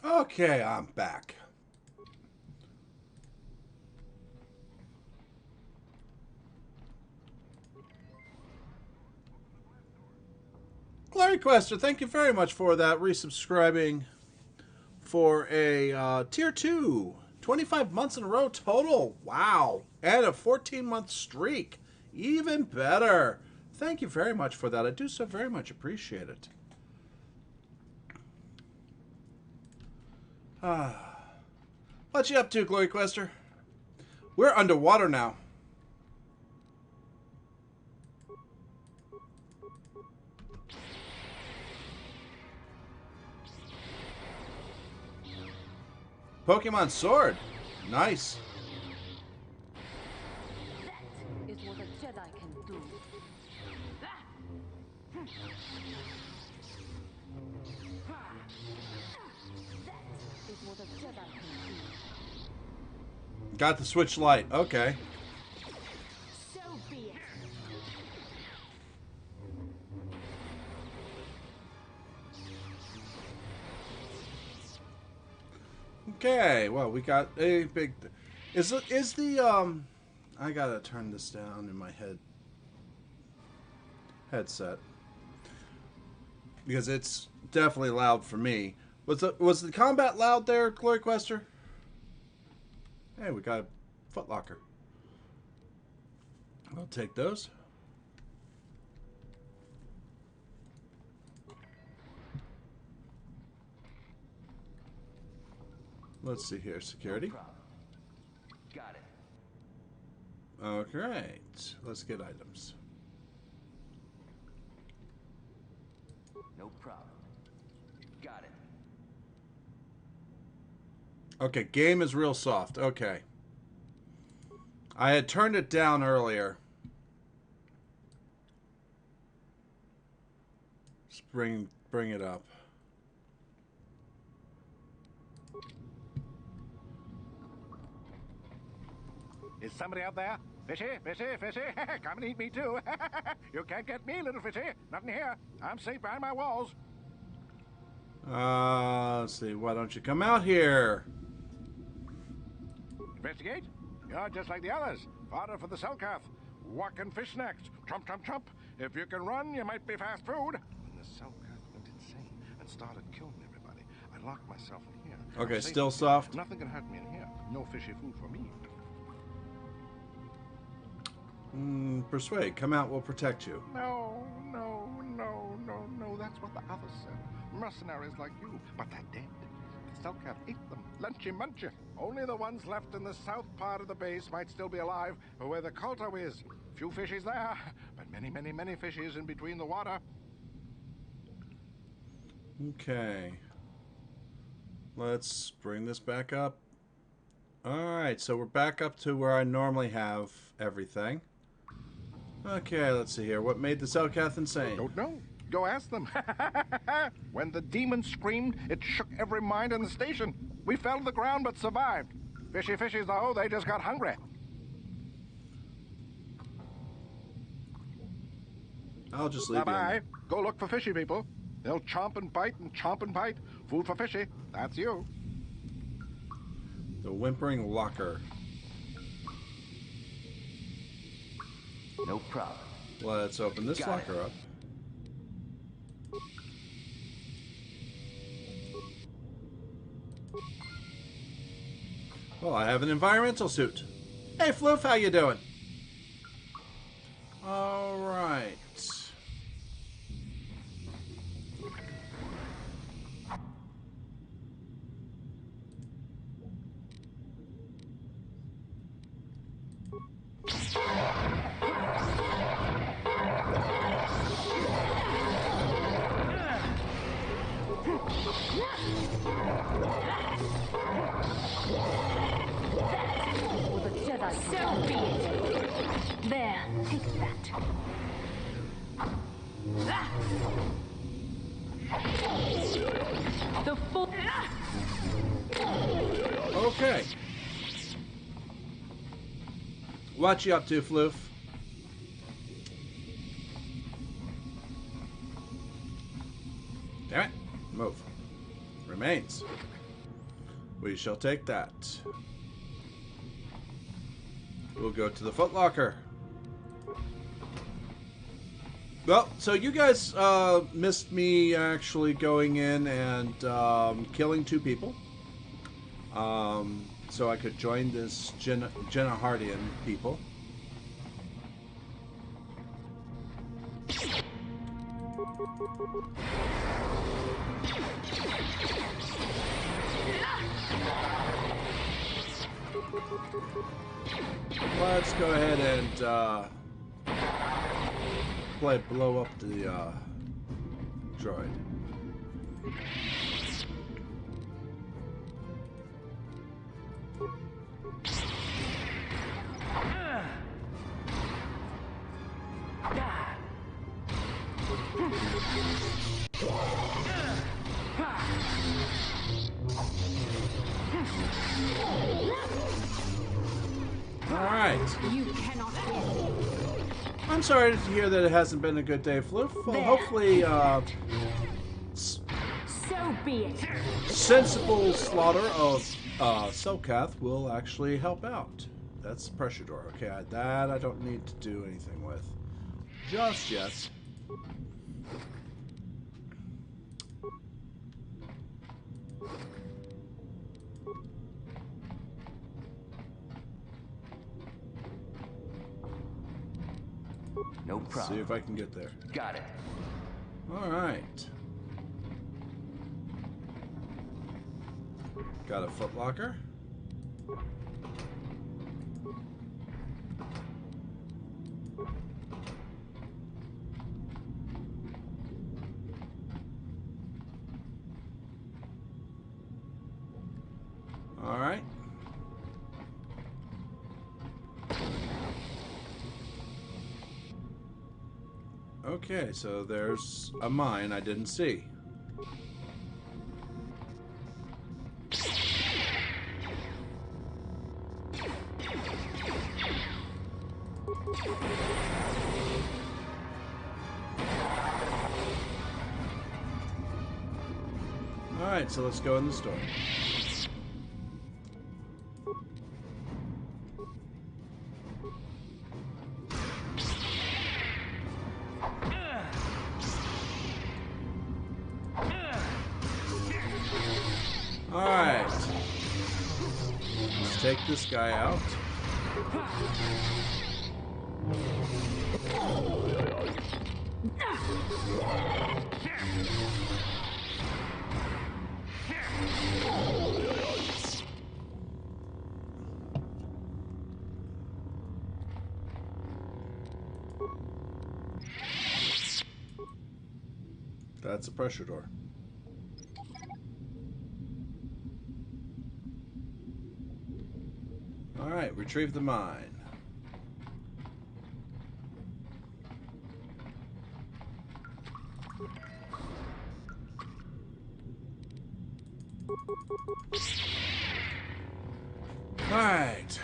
Okay, I'm back. Glory Quester, thank you very much for that. Resubscribing for a tier 2. 25 months in a row total. Wow. And a 14-month streak. Even better. Thank you very much for that. I do so very much appreciate it. What you up to, Glory Quester? We're underwater now. Pokemon Sword. Nice. That is what a Jedi can do. That is what a Jedi can do. Got the switch light. Okay. So be it. Okay, well, we got a big... Is the I gotta turn this down in my headset. Because it's definitely loud for me. Was the combat loud there, Glory Quester? Hey, we got a footlocker. I'll take those. Let's see here. Security. No problem. Got it. Okay. Let's get items. No problem. Got it. Okay, game is real soft. Okay. I had turned it down earlier. Just bring it up. Is somebody out there? Fishy, fishy, fishy. Come and eat me too. You can't get me, little fishy. Not in here. I'm safe behind my walls. Let's see. Why don't you come out here? Investigate? You're just like the others. Fodder for the Selkath. Walking fish snacks. Trump, trump, trump. If you can run, you might be fast food. When the Selkath went insane and started killing everybody, I locked myself in here. Okay, I'm safe still in here. soft. Nothing can hurt me in here. No fishy food for me. Persuade. Come out. We'll protect you. No, no, no, no, no. That's what the others said. Mercenaries like you, but they're dead. The Selkath ate them. Lunchy munchy. Only the ones left in the south part of the base might still be alive, where the Colto is. Few fishies there, but many, many, many fishies in between the water. Okay. Let's bring this back up. Alright, so we're back up to where I normally have everything. Okay, let's see here. What made the Selkath insane? Don't know. Go ask them. When the demon screamed, it shook every mind in the station. We fell to the ground but survived. Fishy fishies, though, they just got hungry. I'll just leave you. Bye-bye. Go look for fishy people. They'll chomp and bite and chomp and bite. Food for fishy. That's you. The Whimpering Locker. No problem. Let's open this Got it. locker up. Well, I have an environmental suit. Hey, Floof, how you doing? All right. With a Jedi. So be it. There, take that. The full. Okay. What you up to, Floof? Damn it. Move. Remains. We shall take that. We'll go to the Foot Locker. Well, so you guys missed me actually going in and killing 2 people. So I could join this Jenna Hardian people. Let's go ahead and blow up the droid. Alright. You cannot win. I'm sorry to hear that it hasn't been a good day, Floof. Well, hopefully, So be it. sensible slaughter of Selkath will actually help out. That's the pressure door. Okay, that I don't need to do anything with. Just yet. No problem. See if I can get there. Got it. Alright. Got a footlocker. Alright. Okay, so there's a mine I didn't see. Alright, so let's go in the store. Alright. Let's take this guy out. That's a pressure door. Alright, retrieve the mine. Alright.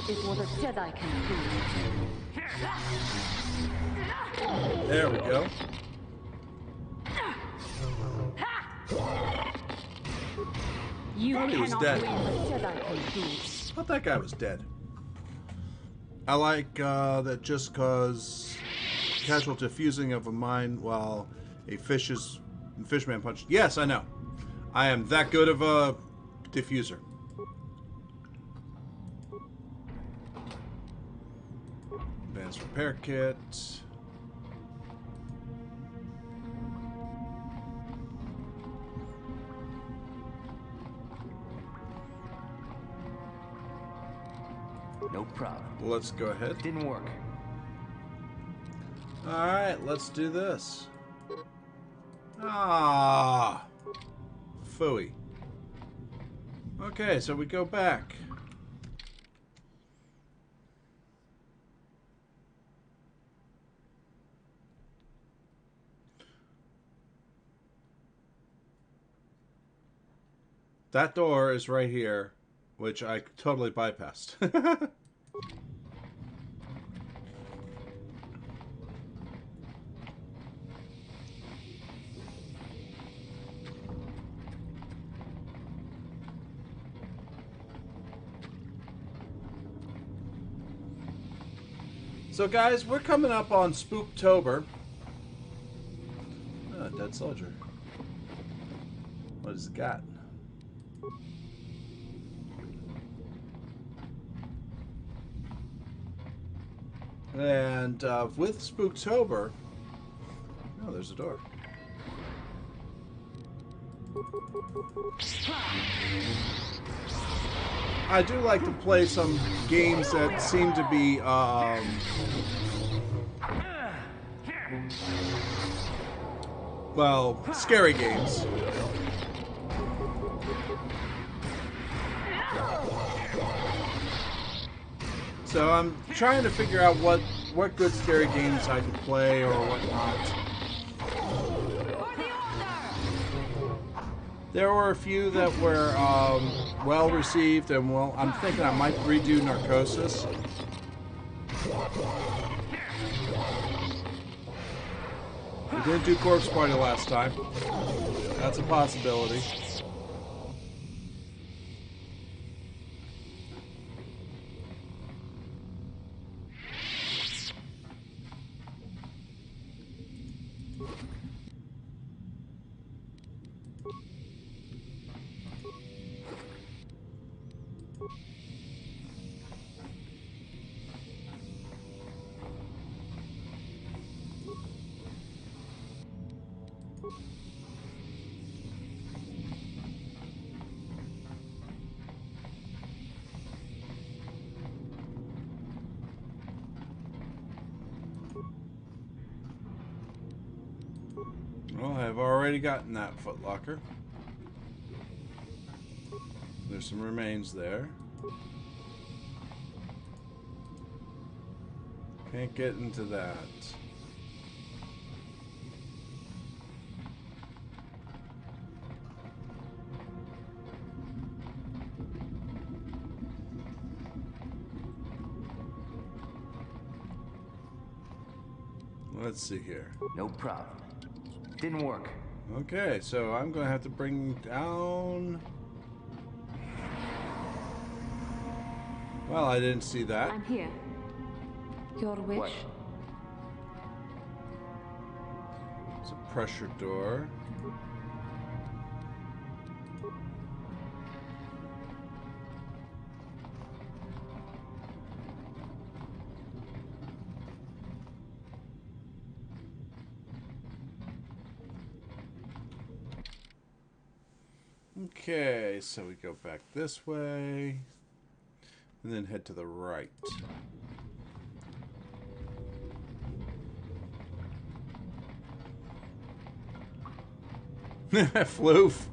Is what a Jedi can do. There we go. You Thought he was cannot dead. win what Jedi can do. Thought that guy was dead. I like that just cause casual defusing of a mine while a fishman punched. Yes, I know. I am that good of a diffuser. Advanced repair kit. No problem. Let's go ahead. Didn't work. Alright, let's do this. Ah, phooey. Okay, so we go back. That door is right here, which I totally bypassed. So guys, we're coming up on Spooktober. Oh, a dead soldier. What has it got? And with Spooktober... Oh, there's a door. I do like to play some games that seem to be, well, scary games. So I'm trying to figure out what good scary games I can play or whatnot. There were a few that were well received, and well, I'm thinking I might redo Narcosis. We didn't do Corpse Party last time. That's a possibility. Well, I've already gotten that footlocker. There's some remains there. Can't get into that. Let's see here. No problem. Didn't work. Okay, so I'm going to have to bring down... Well, I didn't see that. I'm here. Your wish? What? It's a pressure door. Okay, so we go back this way, and then head to the right. Floof.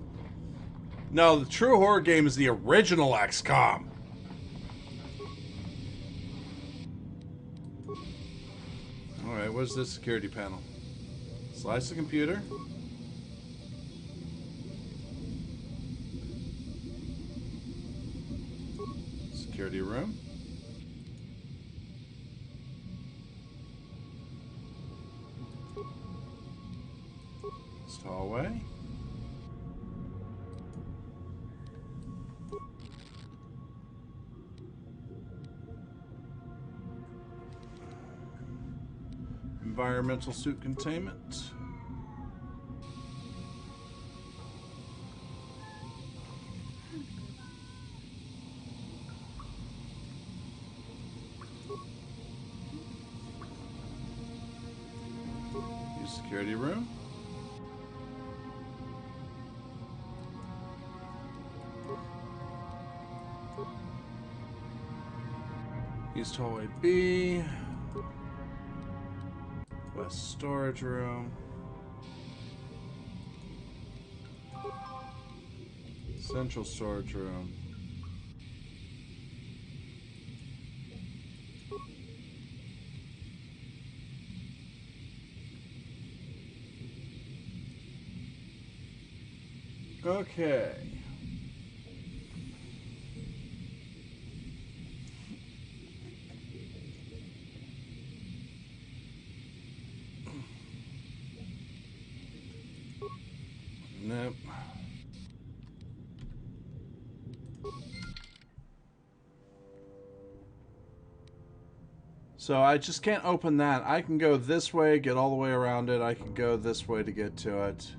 No, the true horror game is the original XCOM. Alright, what's this security panel? Slice the computer. Security room. This hallway. Environmental suit containment. Security room. East hallway B. West storage room. Central storage room. Okay. So I just can't open that. I can go this way, get all the way around it. I can go this way to get to it.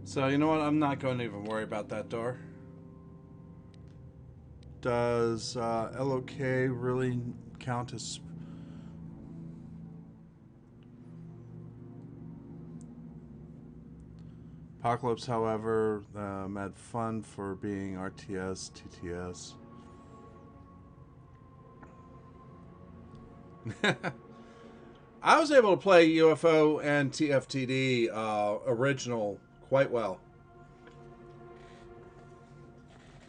So you know what? I'm not going to even worry about that door. Does LOK really count as... Apocalypse, however, had fun for being RTS, TTS. I was able to play UFO and TFTD original quite well.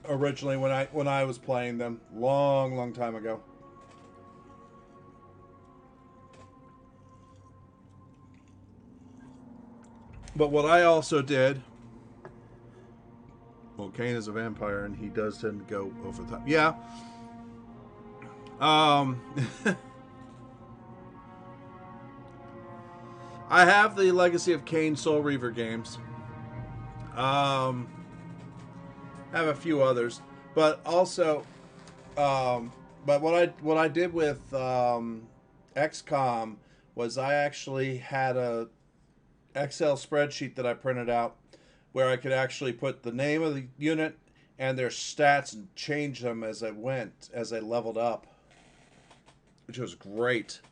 Originally, when I was playing them, long time ago. But what I also did, well, Kane is a vampire, and he does tend to go over the top. Yeah. I have the Legacy of Kain Soul Reaver games. Have a few others, but also, but what I did with XCOM was I actually had a Excel spreadsheet that I printed out where I could actually put the name of the unit and their stats and change them as I went, as I leveled up, which was great.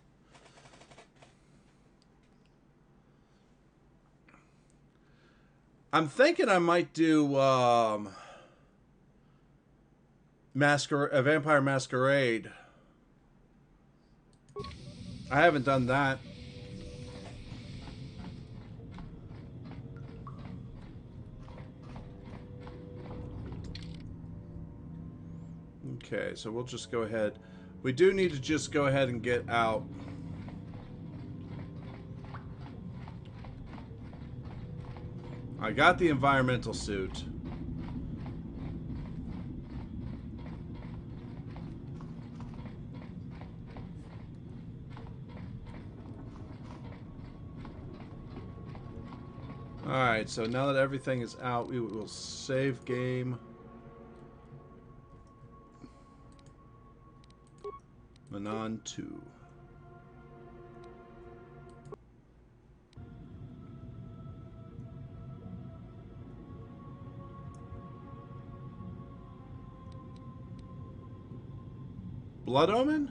I'm thinking I might do a Vampire Masquerade. I haven't done that. Okay, so we'll just go ahead. We do need to just go ahead and get out. I got the environmental suit. Alright, so now that everything is out, we will save game. Manaan 2. Blood Omen?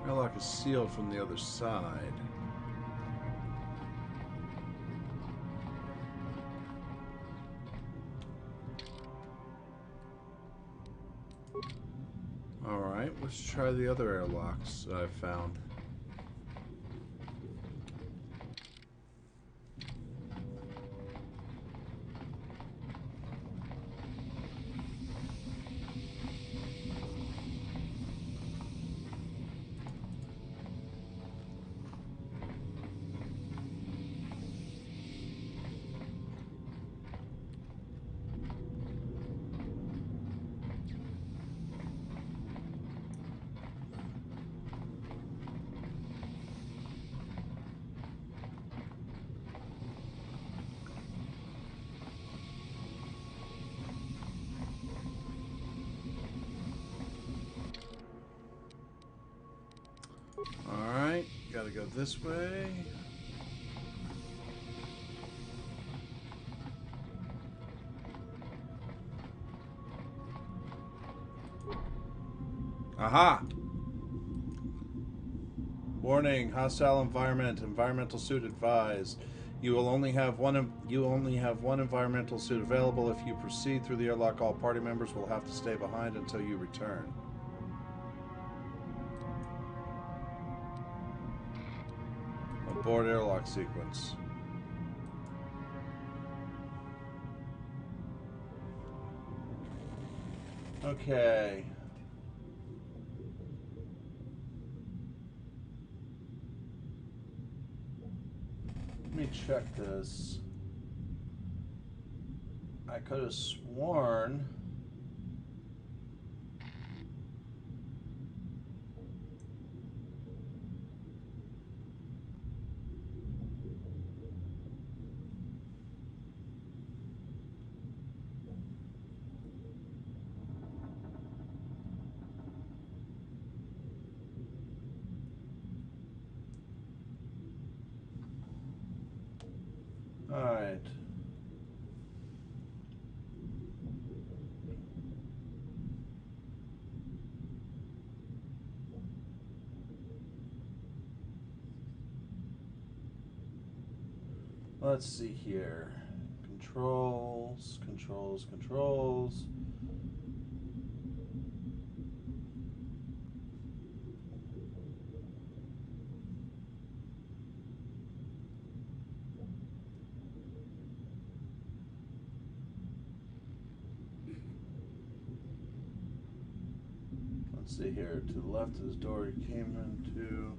Airlock is sealed from the other side. Alright, let's try the other airlocks that I've found. Alright, gotta go this way. Aha! Warning, hostile environment, environmental suit advised. You only have one environmental suit available. If you proceed through the airlock, all party members will have to stay behind until you return. Abort airlock sequence. Okay. Let me check this. I could have sworn Let's see here. Controls, controls, controls. Let's see here. To the left of this door you came into.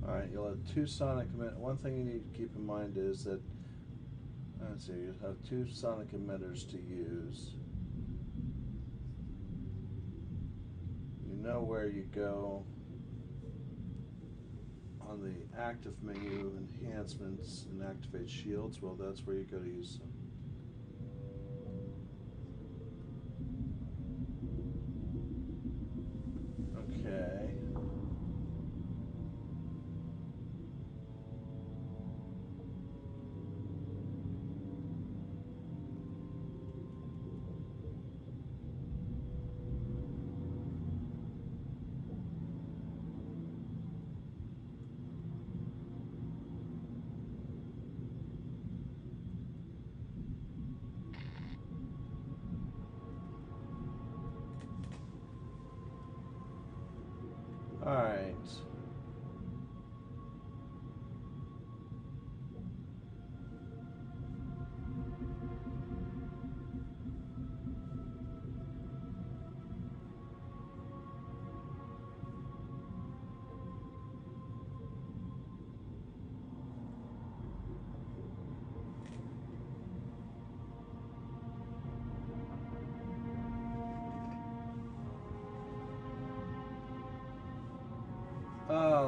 Alright, you'll have two sonic emitters. One thing you need to keep in mind is that, let's see, you have two sonic emitters to use. You know where you go on the active menu, enhancements, and activate shields. Well, that's where you go to use them. Okay. Alright.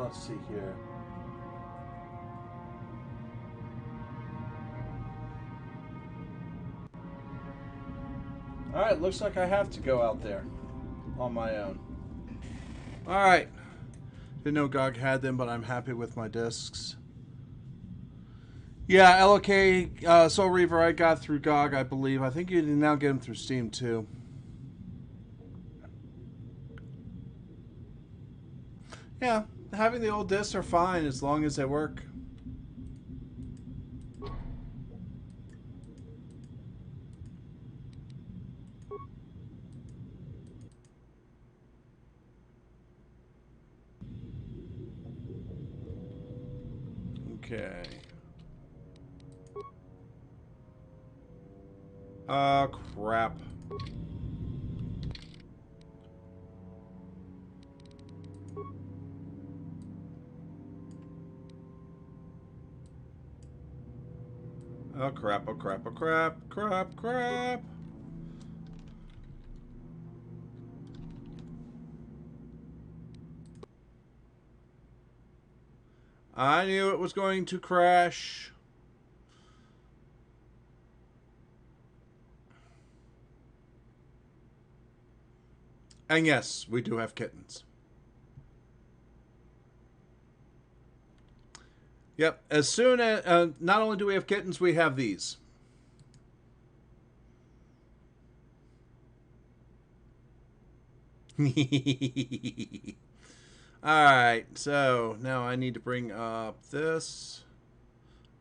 Let's see here. Alright, looks like I have to go out there on my own. Alright. Didn't know GOG had them, but I'm happy with my discs. Yeah, LOK, Soul Reaver I got through GOG, I believe. I think you can now get them through Steam, too. Yeah, having the old discs are fine as long as they work. Okay. Crap. Oh crap, oh crap, oh crap, crap, crap. I knew it was going to crash. And yes, we do have kittens. Yep, as soon as, not only do we have kittens, we have these. Alright, so now I need to bring up this.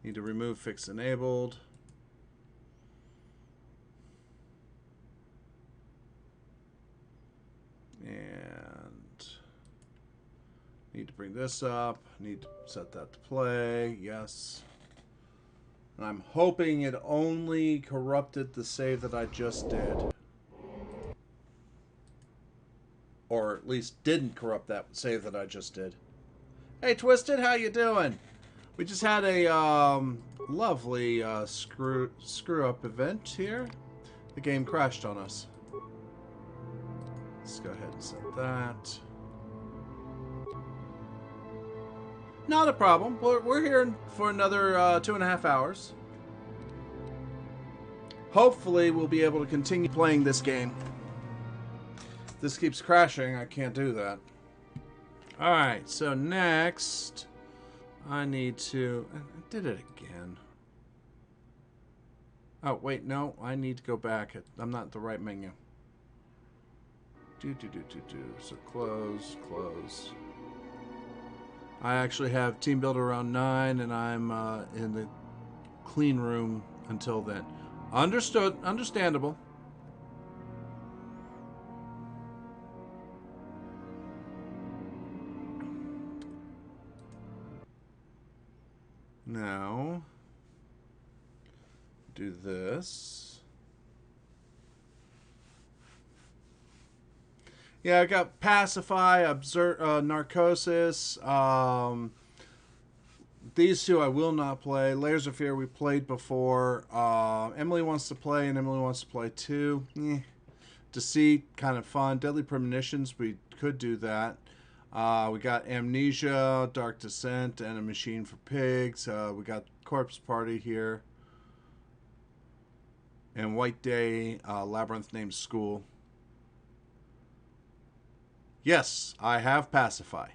Need to remove fix enabled. And need to bring this up. Need to set that to play. Yes. And I'm hoping it only corrupted the save that I just did. Or at least didn't corrupt that save that I just did. Hey, Twisted, how you doing? We just had a lovely screw-up event here. The game crashed on us. Let's go ahead and set that. Not a problem. We're here for another 2.5 hours. hopefully we'll be able to continue playing this game. If this keeps crashing, I can't do that. Alright, so next I need to... I did it again. Oh, wait, no. I need to go back. I'm not at the right menu. So close, close. I actually have Team Builder around 9, and I'm in the clean room until then. Understood. Understandable. Now, do this. Yeah, I got Pacify, Narcosis. These two I will not play. Layers of Fear we played before. Emily wants to play, and Emily wants to play too. Deceit, kind of fun. Deadly Premonitions, we could do that. We got Amnesia, Dark Descent, and A Machine for Pigs. We got Corpse Party here. And White Day, Labyrinth Named School. Yes, I have Pacify.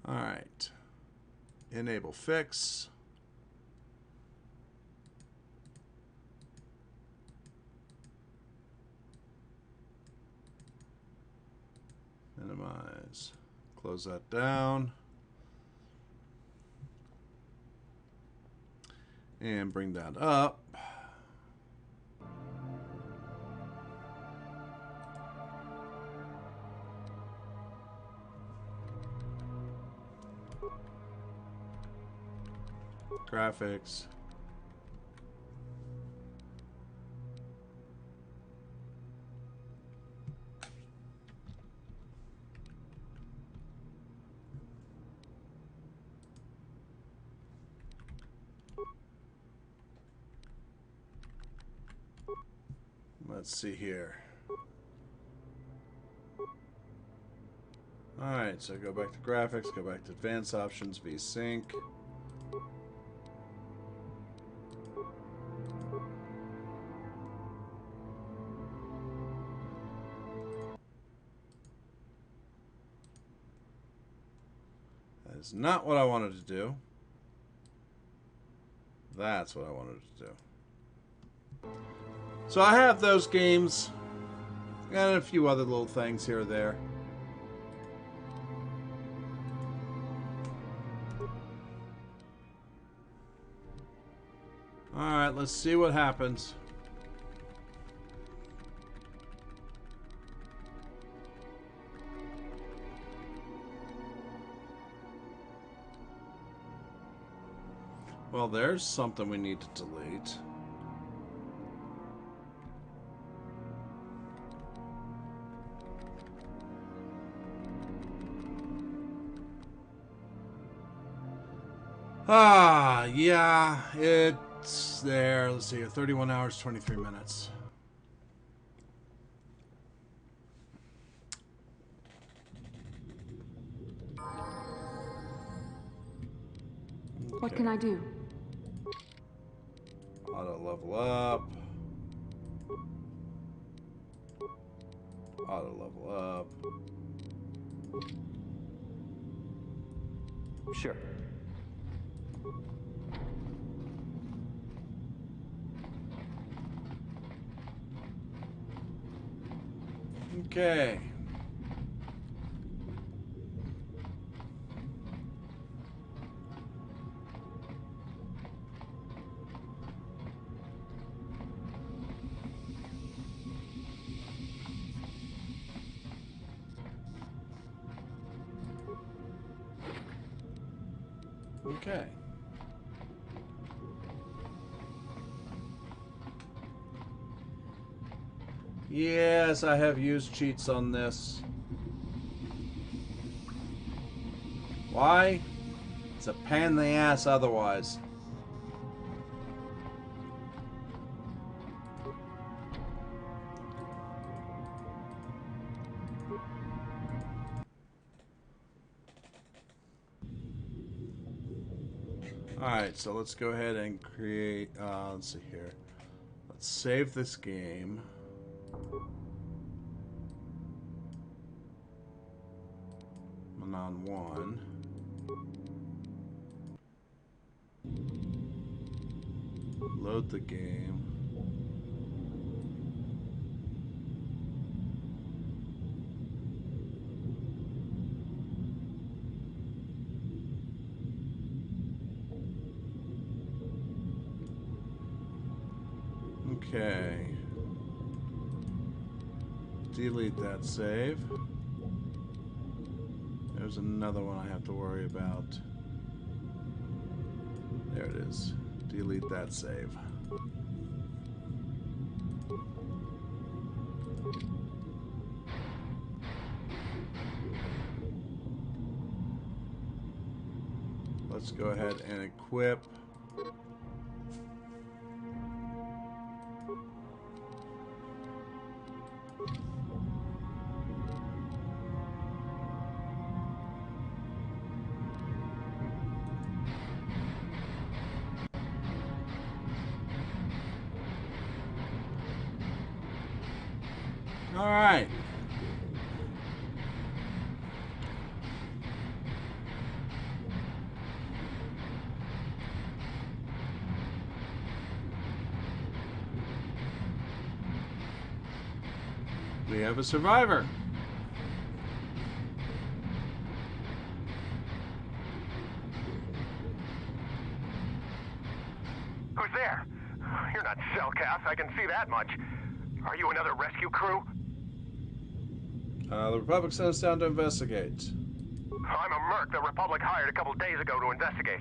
Alright. Enable fix. Minimize. Close that down. And bring that up. Graphics. Let's see here. Alright, so go back to graphics, go back to advanced options, VSync. That is not what I wanted to do. That's what I wanted to do. So I have those games and a few other little things here or there. Alright, let's see what happens. Well, there's something we need to delete. Yeah, it's there. Let's see here. 31 hours, 23 minutes. What can I do? Auto level up. Auto level up. Sure. Okay. Okay. Yes, I have used cheats on this. Why? It's a pain in the ass otherwise. Alright, so let's go ahead and create, let's see here. Let's save this game. Manaan 1. Load the game. Okay. Delete that save. There's another one I have to worry about. There it is. Delete that save. Let's go ahead and equip. All right. We have a survivor. Who's there? You're not Cellcath, I can see that much. Are you another rescue crew? The Republic sent us down to investigate. I'm a merc the Republic hired a couple days ago to investigate.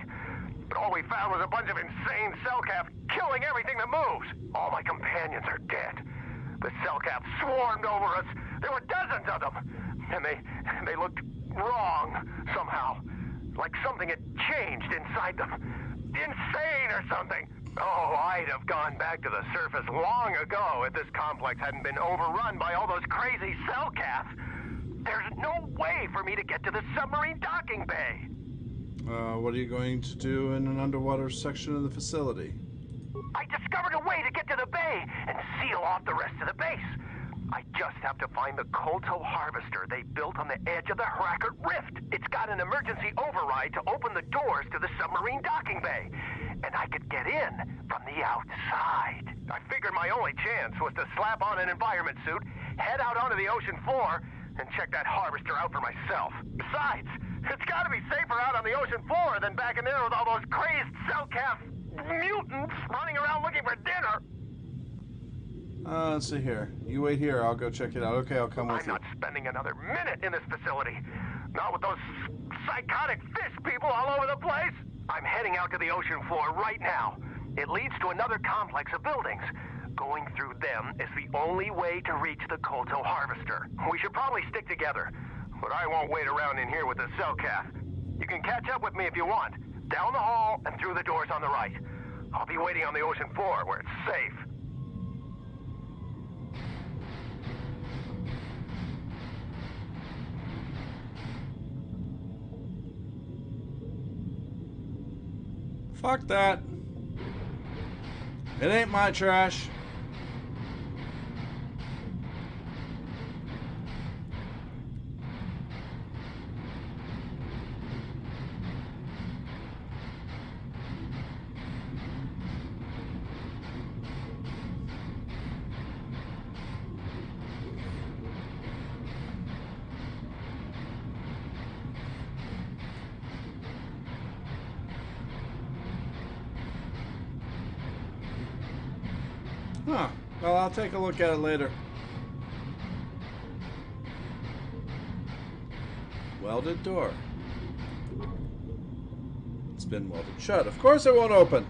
But all we found was a bunch of insane Cellcath killing everything that moves. All my companions are dead. The Cellcath swarmed over us. There were dozens of them. And they looked wrong somehow. Like something had changed inside them. Insane or something. Oh, I'd have gone back to the surface long ago if this complex hadn't been overrun by all those crazy Cellcaths. There's no way for me to get to the submarine docking bay. What are you going to do in an underwater section of the facility? I discovered a way to get to the bay and seal off the rest of the base. I just have to find the Kolto harvester they built on the edge of the Hrackert Rift. It's got an emergency override to open the doors to the submarine docking bay. And I could get in from the outside. I figured my only chance was to slap on an environment suit, head out onto the ocean floor, and check that harvester out for myself. Besides, it's gotta be safer out on the ocean floor than back in there with all those crazed Cellcath mutants running around looking for dinner. Let's see here. You wait here. I'll go check it out. Okay, I'll come with you. I'm not spending another minute in this facility. Not with those psychotic fish people all over the place. I'm heading out to the ocean floor right now. It leads to another complex of buildings. Going through them is the only way to reach the Kolto harvester. We should probably stick together, but I won't wait around in here with the Cellcath. You can catch up with me if you want. Down the hall and through the doors on the right. I'll be waiting on the ocean floor where it's safe. Fuck that. It ain't my trash. Huh. Well, I'll take a look at it later. Welded door. It's been welded shut. Of course it won't open.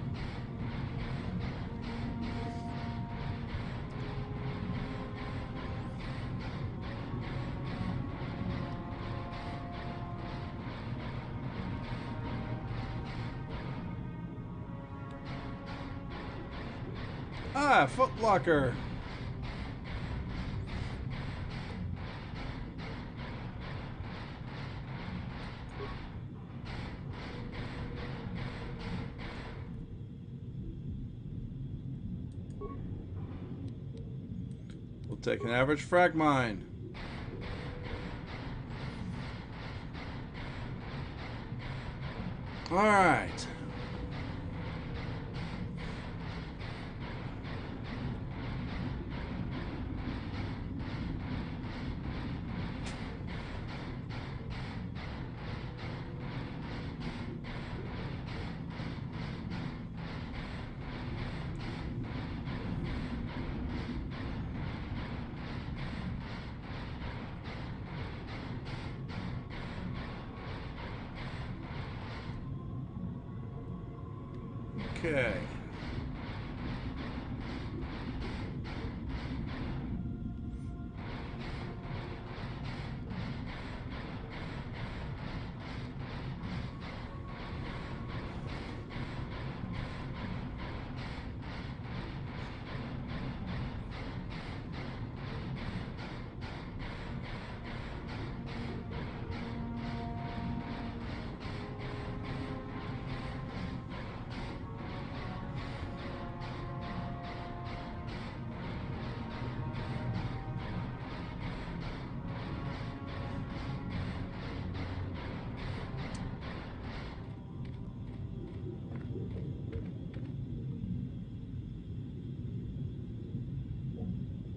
Ah, footlocker. We'll take an average frag mine. Alright. Okay.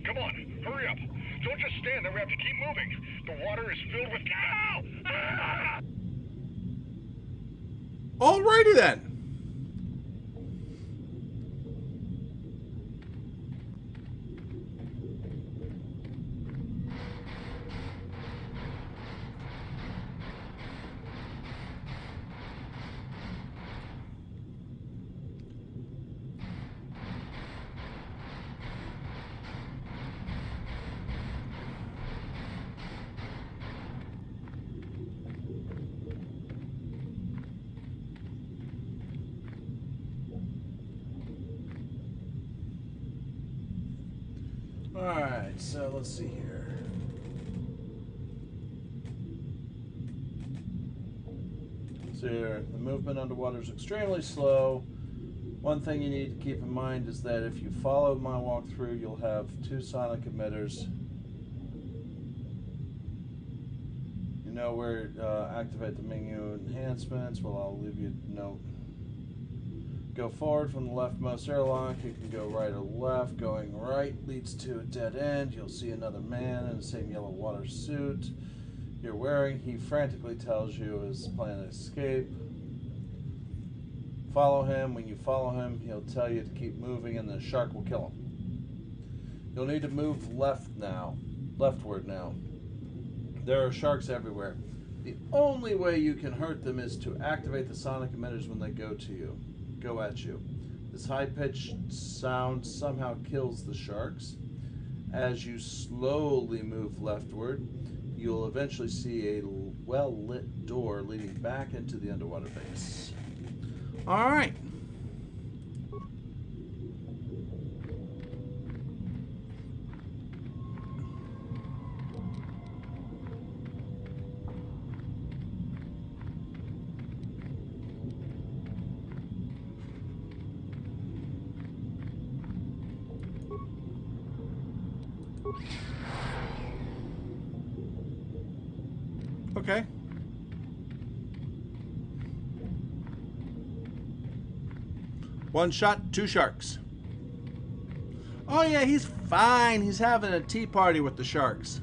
Come on, hurry up. Don't just stand there, we have to keep moving. The water is filled with... Alrighty then. Alright, so let's see here. So here, the movement underwater is extremely slow. One thing you need to keep in mind is that if you follow my walkthrough, you'll have 2 sonic emitters. You know where activate the menu enhancements. Well, I'll leave you a note. Go forward from the leftmost airlock. You can go right or left. Going right leads to a dead end. You'll see another man in the same yellow water suit you're wearing. He frantically tells you his plan to escape. Follow him. When you follow him, he'll tell you to keep moving and the shark will kill him. You'll need to move leftward now. There are sharks everywhere. The only way you can hurt them is to activate the sonic emitters when they go at you. This high-pitched sound somehow kills the sharks. As you slowly move leftward, you'll eventually see a well-lit door leading back into the underwater base. Alright. Okay. One shot, 2 sharks. Oh yeah, he's fine. He's having a tea party with the sharks.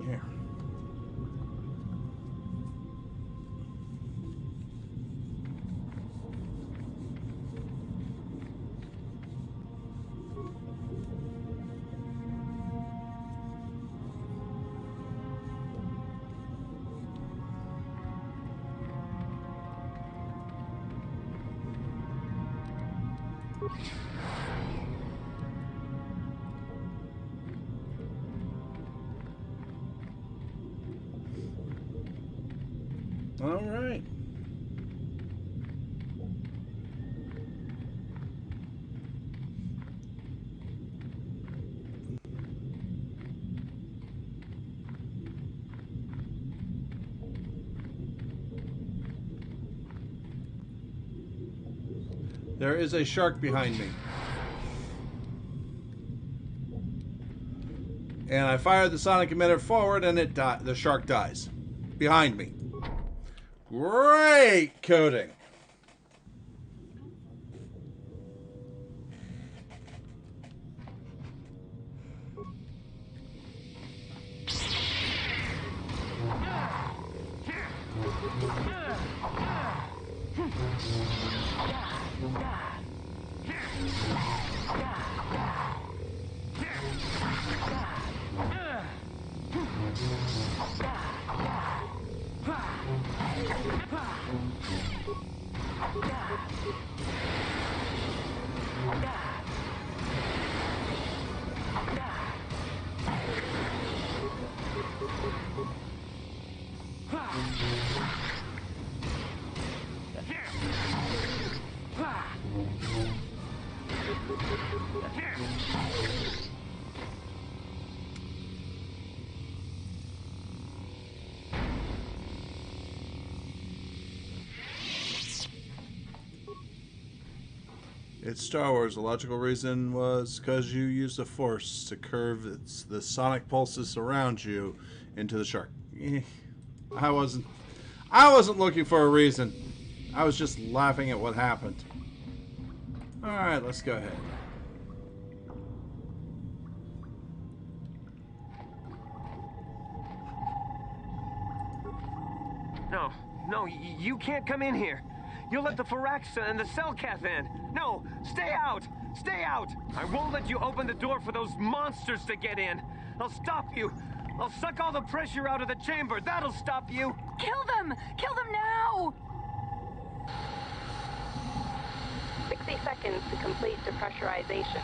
Here. All right. There is a shark behind me. And I fired the sonic emitter forward, and the shark dies. Behind me. Great coding. It's Star Wars. The logical reason was because you used the Force to curve the sonic pulses around you into the shark. I wasn't looking for a reason. I was just laughing at what happened. All right, let's go ahead. No, you can't come in here. You'll let the Firaxa and the Cellcath in. No, stay out! Stay out! I won't let you open the door for those monsters to get in. I'll stop you. I'll suck all the pressure out of the chamber. That'll stop you. Kill them! Kill them now! 60 seconds to complete depressurization.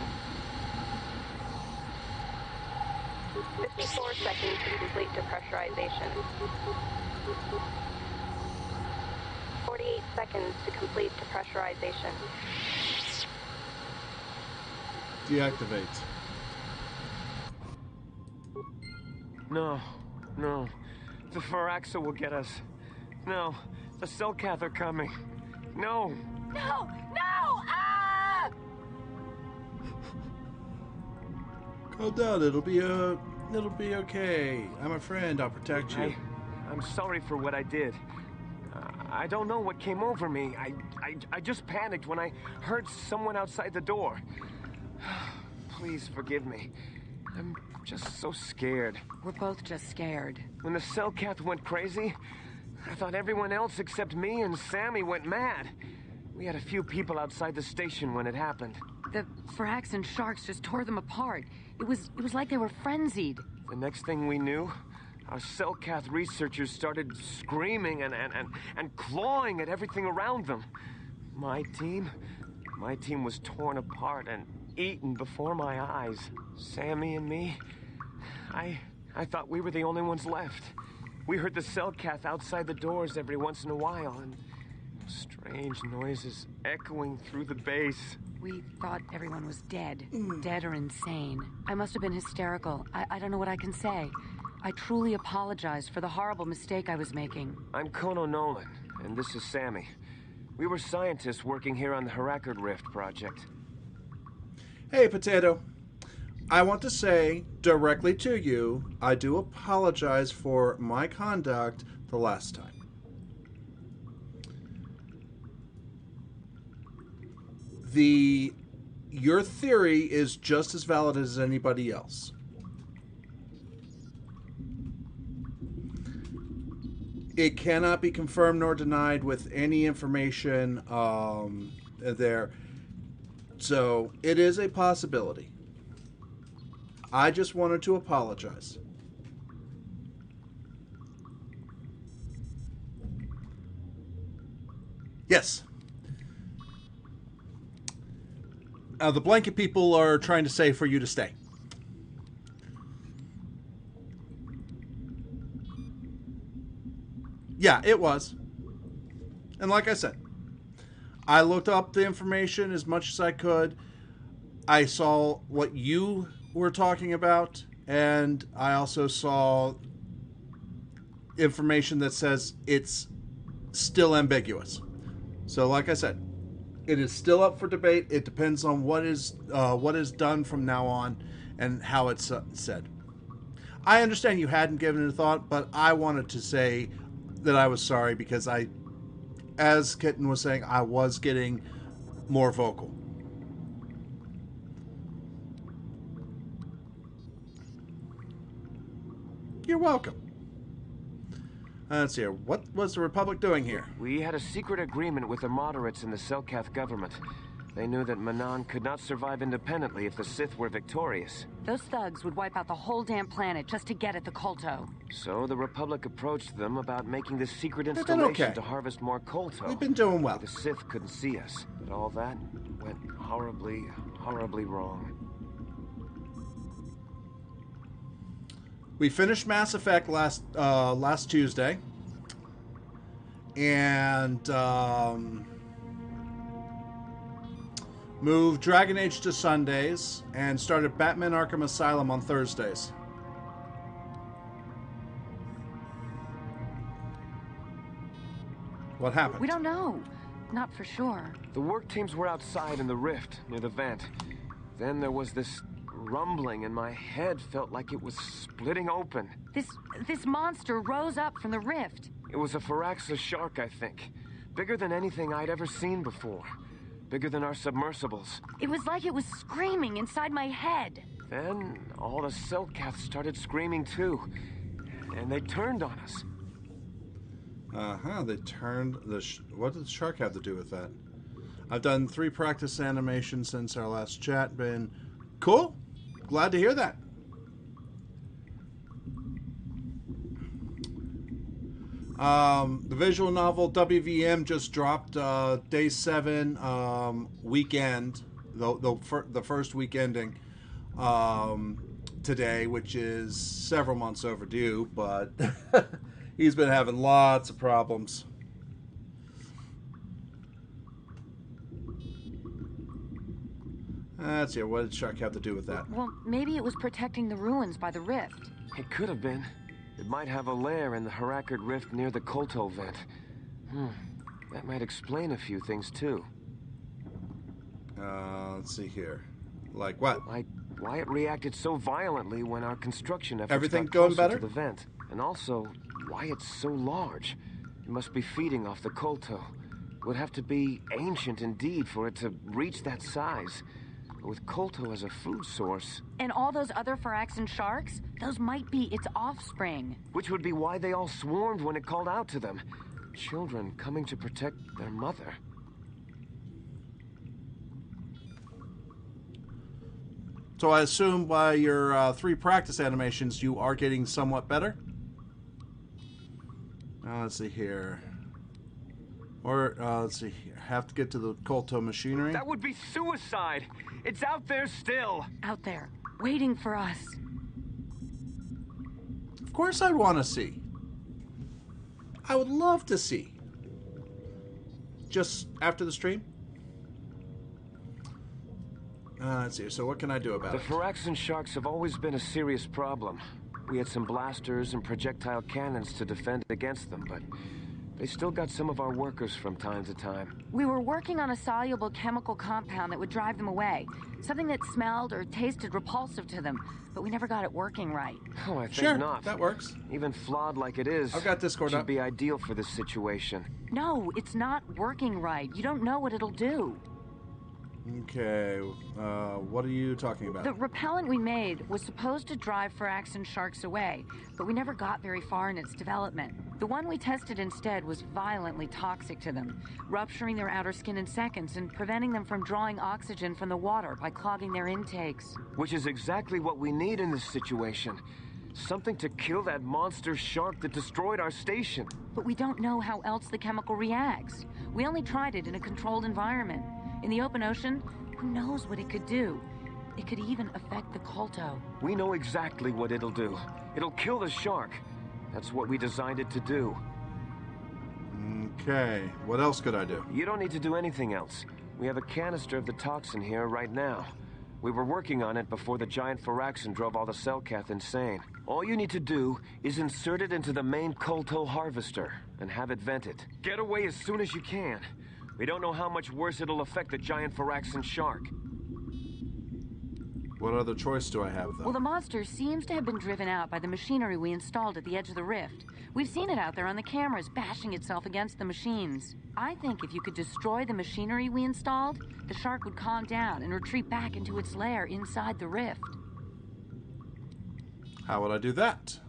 54 seconds to complete depressurization. 48 seconds to complete depressurization. Deactivate. No. The Firaxa will get us. No, the Cellcath are coming. No! No! Ah! Calm down. It'll be okay. I'm a friend. I'll protect you. I'm sorry for what I did. I don't know what came over me. I just panicked when I heard someone outside the door. Please forgive me. I'm just so scared. We're both just scared. When the Cellcath went crazy, I thought everyone else except me and Sammy went mad. We had a few people outside the station when it happened. The Frax and sharks just tore them apart. It was like they were frenzied. The next thing we knew, our Cellcath researchers started screaming and clawing at everything around them. My team was torn apart and eaten before my eyes. Sammy and me, I thought we were the only ones left. We heard the Cellcath outside the doors every once in a while, and strange noises echoing through the base. We thought everyone was dead. Dead or insane. I must have been hysterical. I don't know what I can say. I truly apologize for the horrible mistake I was making. I'm Kono Nolan, and this is Sammy. We were scientists working here on the Harakard Rift project. Hey, Potato. I want to say directly to you, I do apologize for my conduct the last time. Your theory is just as valid as anybody else. It cannot be confirmed nor denied with any information there. So, it is a possibility. I just wanted to apologize. Yes. The blanket people are trying to say for you to stay. Yeah, it was. And like I said, I looked up the information as much as I could. I saw what you were talking about, and I also saw information that says it's still ambiguous. So like I said, It is still up for debate. It depends on what is done from now on and how it's said. I understand you hadn't given it a thought, but I wanted to say that I was sorry because as Kitten was saying, I was getting more vocal. You're welcome. Let's see here. What was the Republic doing here? We had a secret agreement with the moderates in the Selkath government. They knew that Manaan could not survive independently if the Sith were victorious. Those thugs would wipe out the whole damn planet just to get at the Kolto. So the Republic approached them about making this secret They've installation been okay. to harvest more Kolto. We've been doing well. The Sith couldn't see us, but all that went horribly, horribly wrong. We finished Mass Effect last Tuesday, and moved Dragon Age to Sundays, and started Batman Arkham Asylum on Thursdays. What happened? We don't know. Not for sure. The work teams were outside in the rift, near the vent. Then there was this rumbling, and my head felt like it was splitting open. This monster rose up from the rift. It was a Firaxa shark, I think. Bigger than anything I'd ever seen before. Bigger than our submersibles. It was like it was screaming inside my head. Then all the Selkaths started screaming too. And they turned on us. They turned what did the shark have to do with that? I've done 3 practice animations since our last chat. Been cool. Glad to hear that. The visual novel WVM just dropped day 7 weekend, the first week ending today, which is several months overdue, but he's been having lots of problems. Let's see, what did Shark have to do with that? Well, maybe it was protecting the ruins by the rift. It could have been. It might have a lair in the Harakard Rift near the Kolto vent. That might explain a few things, too. Let's see here. Like what? Like why it reacted so violently when our construction efforts Everything got going closer better? to the vent. And also, why it's so large. It must be feeding off the Kolto. It would have to be ancient indeed for it to reach that size. With Kolto as a food source. And all those other Firaxan sharks? Those might be its offspring. Which would be why they all swarmed when it called out to them. Children coming to protect their mother. So I assume by your 3 practice animations, you are getting somewhat better? Let's see here. Or, let's see here. Have to get to the Kolto machinery. That would be suicide! It's out there still! Out there, waiting for us. Of course I'd want to see. I would love to see. Just after the stream? Let's see, so what can I do about it? The Firaxan sharks have always been a serious problem. We had some blasters and projectile cannons to defend against them, but they still got some of our workers from time to time. We were working on a soluble chemical compound that would drive them away. Something that smelled or tasted repulsive to them, but we never got it working right. Oh, I think sure, not. That works. Even flawed like it is, I've got Discord should up. be ideal for this situation. No, it's not working right. You don't know what it'll do. Okay, what are you talking about? The repellent we made was supposed to drive Firaxan sharks away, but we never got very far in its development. The one we tested instead was violently toxic to them, rupturing their outer skin in seconds and preventing them from drawing oxygen from the water by clogging their intakes. Which is exactly what we need in this situation. Something to kill that monster shark that destroyed our station. But we don't know how else the chemical reacts. We only tried it in a controlled environment. In the open ocean, who knows what it could do? It could even affect the Kolto. We know exactly what it'll do. It'll kill the shark. That's what we designed it to do. Okay, what else could I do? You don't need to do anything else. We have a canister of the toxin here right now. We were working on it before the giant Firaxan drove all the Selkath insane. All you need to do is insert it into the main Kolto harvester and have it vented. Get away as soon as you can. We don't know how much worse it'll affect the giant Phyraxan shark. What other choice do I have, though? Well, the monster seems to have been driven out by the machinery we installed at the edge of the rift. We've seen it out there on the cameras, bashing itself against the machines. I think if you could destroy the machinery we installed, the shark would calm down and retreat back into its lair inside the rift. How would I do that?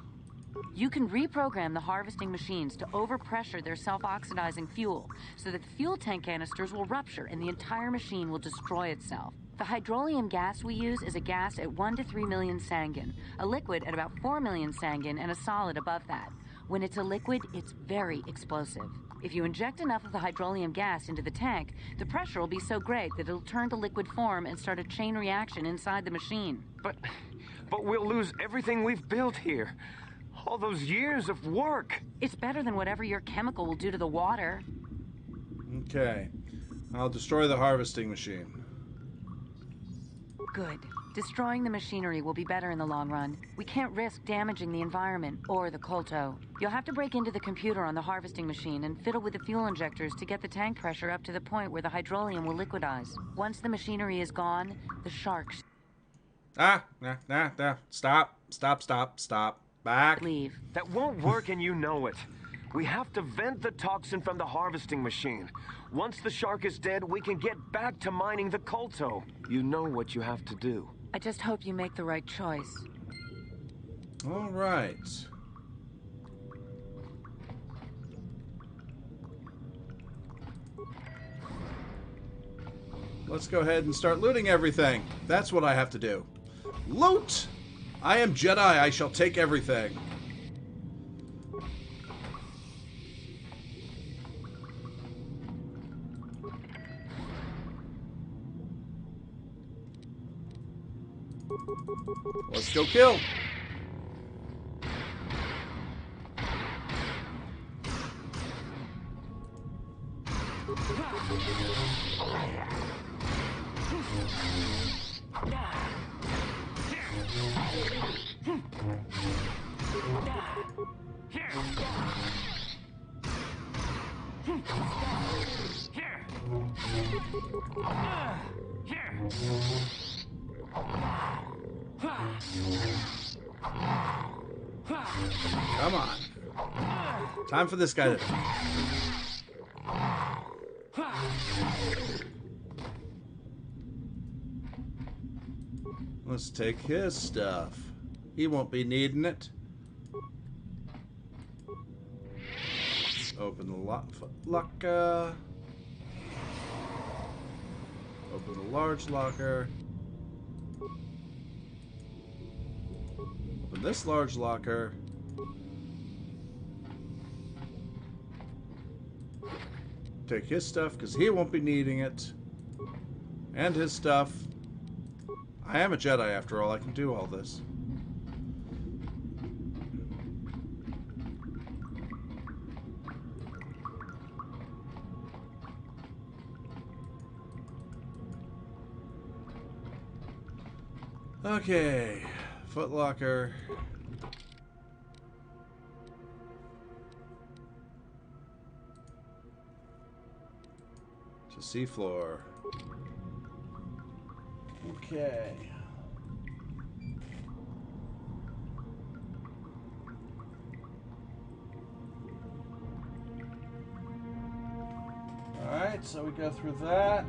You can reprogram the harvesting machines to overpressure their self-oxidizing fuel so that the fuel tank canisters will rupture and the entire machine will destroy itself. The hydrolium gas we use is a gas at 1 to 3 million sangin, a liquid at about 4 million sangin, and a solid above that. When it's a liquid, it's very explosive. If you inject enough of the hydrolium gas into the tank, the pressure will be so great that it'll turn to liquid form and start a chain reaction inside the machine. But we'll lose everything we've built here. All those years of work. It's better than whatever your chemical will do to the water. Okay. I'll destroy the harvesting machine. Good. Destroying the machinery will be better in the long run. We can't risk damaging the environment or the Kolto. You'll have to break into the computer on the harvesting machine and fiddle with the fuel injectors to get the tank pressure up to the point where the hydrolium will liquidize. Once the machinery is gone, the sharks... Stop. Back. Leave. That won't work and you know it. We have to vent the toxin from the harvesting machine. Once the shark is dead, we can get back to mining the Kolto. You know what you have to do. I just hope you make the right choice. All right. Let's go ahead and start looting everything. That's what I have to do. Loot! I am Jedi. I shall take everything. Let's go kill. Come on. Time for this guy to... Let's take his stuff. He won't be needing it. Open the locker. Open the large locker. Open this large locker. Take his stuff because he won't be needing it. And his stuff. I am a Jedi after all. I can do all this. Okay. Footlocker. To seafloor. Okay. Alright, so we go through that.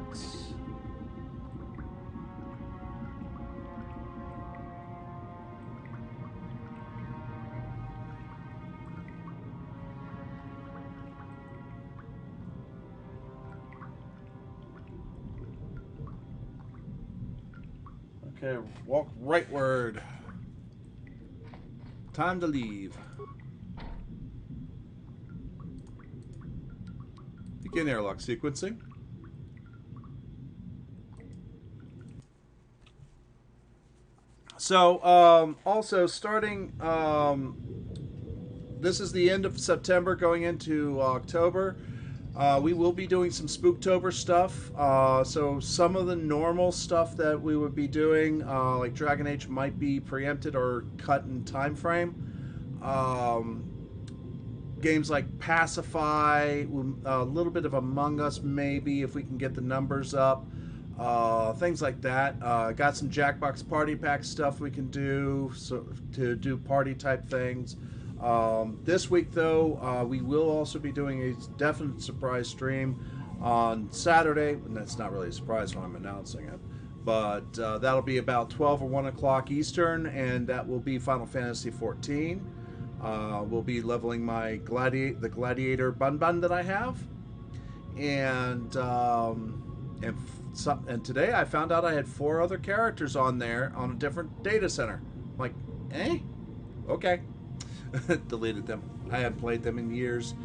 Okay, walk rightward. Time to leave. Begin airlock sequencing. So, also starting, this is the end of September going into October. We will be doing some Spooktober stuff. So some of the normal stuff that we would be doing, like Dragon Age, might be preempted or cut in time frame. games like Pacify, a little bit of Among Us maybe if we can get the numbers up, things like that. Got some Jackbox Party Pack stuff we can do to do party type things. This week though, we will also be doing a definite surprise stream on Saturday, and that's not really a surprise when I'm announcing it. But that'll be about 12 or 1 o'clock Eastern, and that will be Final Fantasy XIV. We'll be leveling my the Gladiator Bun that I have, and today I found out I had 4 other characters on there on a different data center. I'm like, okay, deleted them. I haven't played them in years.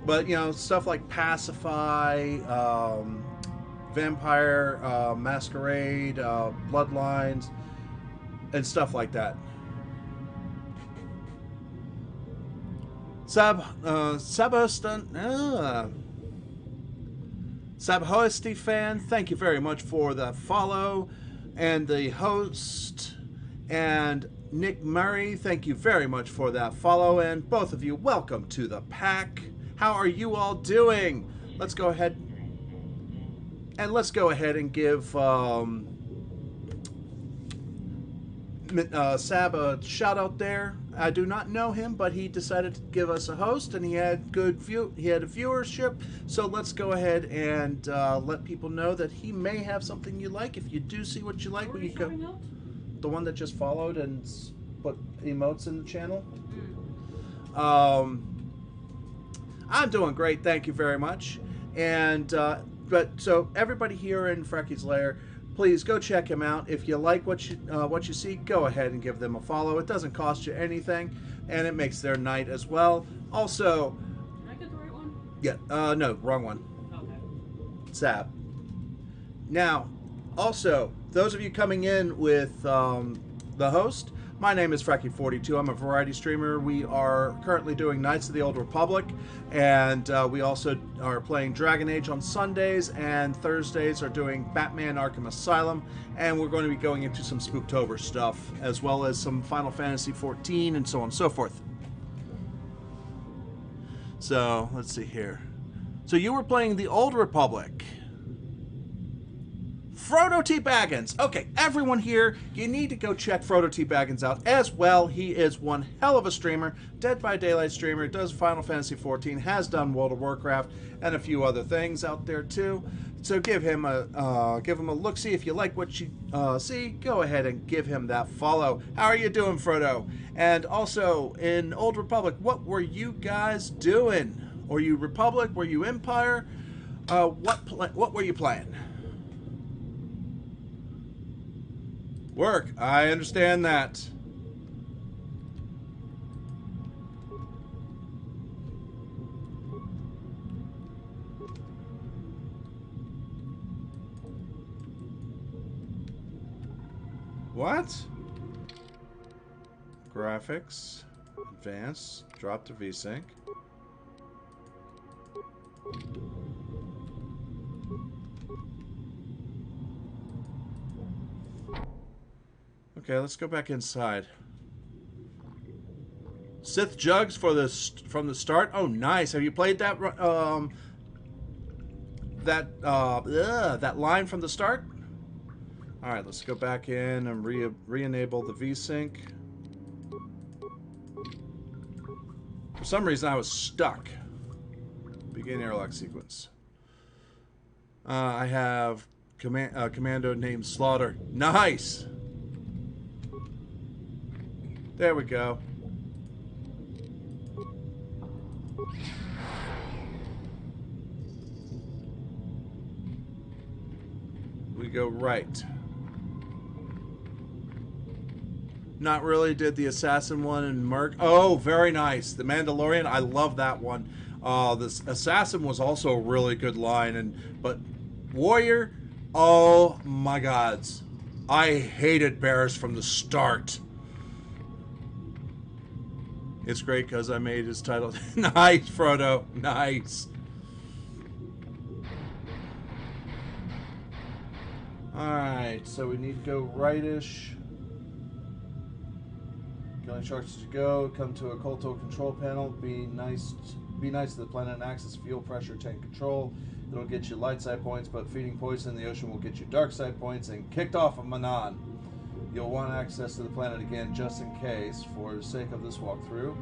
But you know, stuff like Pacify, Vampire Masquerade, Bloodlines, and stuff like that. Sabhoesty fan, thank you very much for the follow, and the host, and Nick Murray, thank you very much for that follow, and both of you, welcome to the pack. How are you all doing? Let's go ahead and give Sab a shout out there. I do not know him, but he decided to give us a host, and he had he had a viewership. So let's go ahead and let people know that he may have something you like. If you do see what you like, when you go, the one that just followed and put emotes in the channel. I'm doing great, thank you very much. And so everybody here in Frecky's Lair, please go check him out. If you like what you see, go ahead and give them a follow. It doesn't cost you anything, and it makes their night as well. Also, did I get the right one? Yeah, no, wrong one. Okay. Sab. Now, also, those of you coming in with the host, my name is Frecky42. I'm a variety streamer. We are currently doing Knights of the Old Republic, and we also are playing Dragon Age on Sundays, and Thursdays are doing Batman Arkham Asylum, and we're going to be going into some Spooktober stuff, as well as some Final Fantasy XIV, and so on and so forth. So, let's see here. So you were playing the Old Republic. Frodo T. Baggins. Okay, everyone here, you need to go check Frodo T. Baggins out as well. He is one hell of a streamer, Dead by Daylight streamer, does Final Fantasy XIV, has done World of Warcraft, and a few other things out there too. So give him a look-see. If you like what you see, go ahead and give him that follow. How are you doing, Frodo? And also, in Old Republic, what were you guys doing? Were you Republic? Were you Empire? What were you playing? Work. I understand that. What? Graphics. Advanced. Drop to VSync. Okay, let's go back inside. Sith Jugs from the start. Oh, nice. Have you played that that line from the start? All right, let's go back in and re-enable the VSync. For some reason, I was stuck. Begin airlock sequence. I have commando named Slaughter. Nice. There we go. We go right. Not really. Did the Assassin one and Merc. Oh, very nice. The Mandalorian. I love that one. This Assassin was also a really good line, but Warrior. Oh my gods, I hated Bears from the start. It's great because I made his title. Nice, Frodo. Nice. Alright, so we need to go rightish. Go killing sharks as you go. Come to a Kolto control panel. Be nice to the planet and access fuel pressure tank control. It'll get you light side points, but feeding poison in the ocean will get you dark side points. And kicked off of Manaan. You'll want access to the planet again just in case. For the sake of this walkthrough,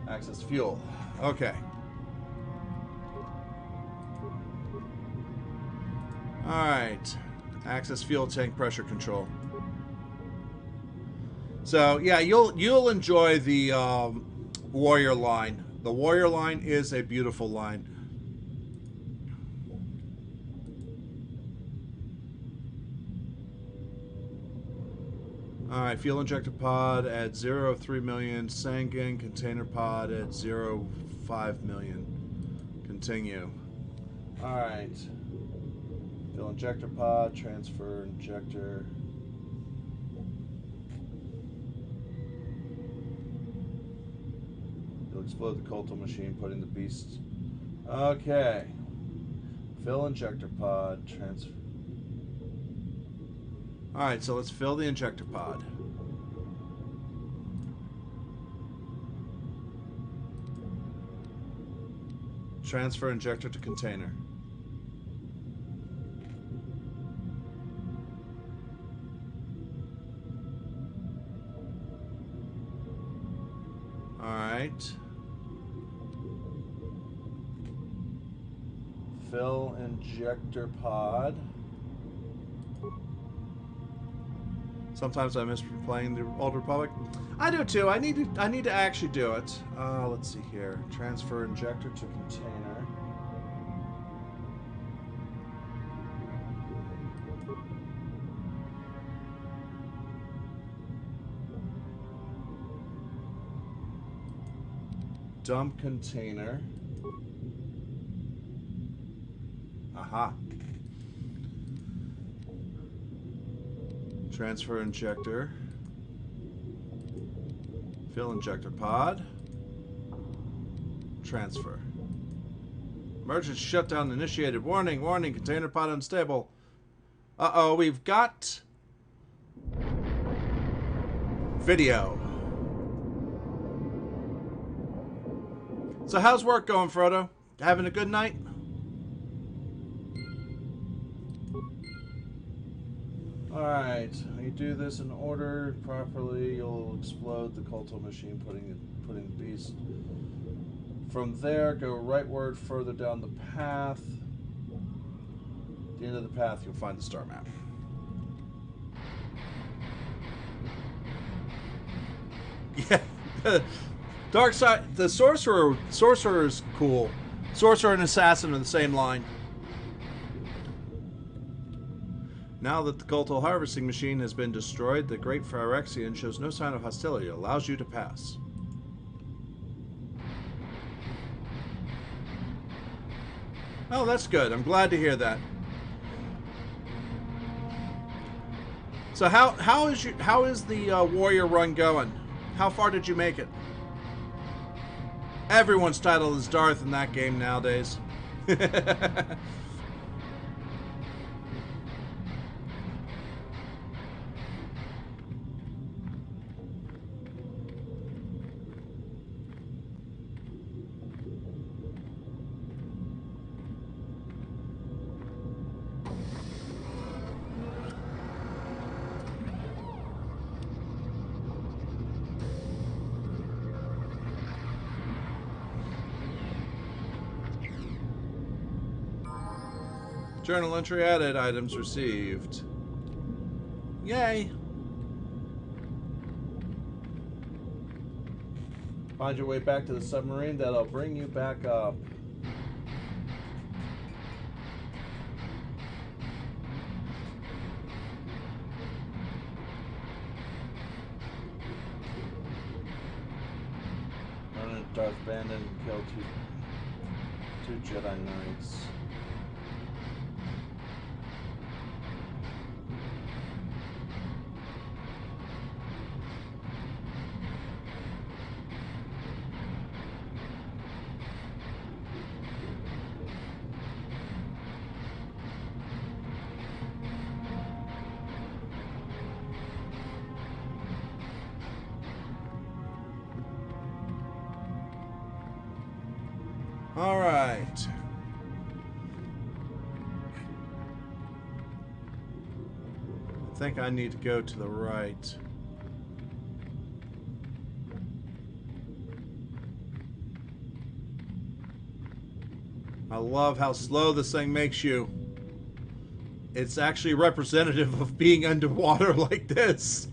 access fuel. Okay. Alright. Access fuel tank pressure control. So yeah, you'll enjoy the warrior line. The warrior line is a beautiful line. Alright, fuel injector pod at 0.3 million. Sanguine container pod at 0.5 million. Continue. Alright. Fuel injector pod, transfer injector. You'll explode the Kolto machine, putting the beast. Okay. Fill injector pod, transfer. Alright, so let's fill the injector pod. Transfer injector to container. Alright. Fill injector pod. Sometimes I miss playing the Old Republic. I do too. I need to actually do it. Let's see here. Transfer injector to container. Dump container. Aha. Transfer injector. Fill injector pod. Transfer. Emergency shutdown initiated. Warning, warning, container pod unstable. Uh-oh, we've got video. So how's work going, Frodo? Having a good night? Alright, you do this in order properly, you'll explode the Kolto machine, putting the beast. From there, go rightward further down the path. At the end of the path, you'll find the star map. Yeah. Dark side. The sorcerer is cool. Sorcerer and assassin are the same line. Now that the Kolto harvesting machine has been destroyed, the Great Phyrexian shows no sign of hostility. It allows you to pass. Oh, that's good. I'm glad to hear that. So how is the warrior run going? How far did you make it? Everyone's title is Darth in that game nowadays. Journal entry added, items received. Yay! Find your way back to the submarine, that'll bring you back up. Run into Darth Bandit and kill two Jedi Knights. All right. I think I need to go to the right. I love how slow this thing makes you. It's actually representative of being underwater like this.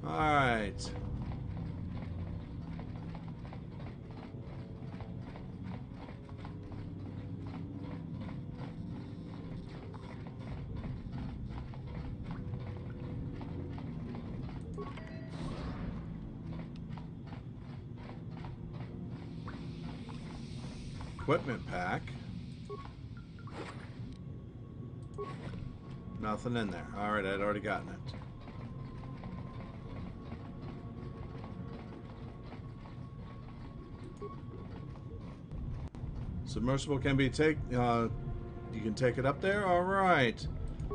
Alright. Equipment pack. Nothing in there. Alright, I'd already gotten it. Submersible can be you can take it up there? Alright.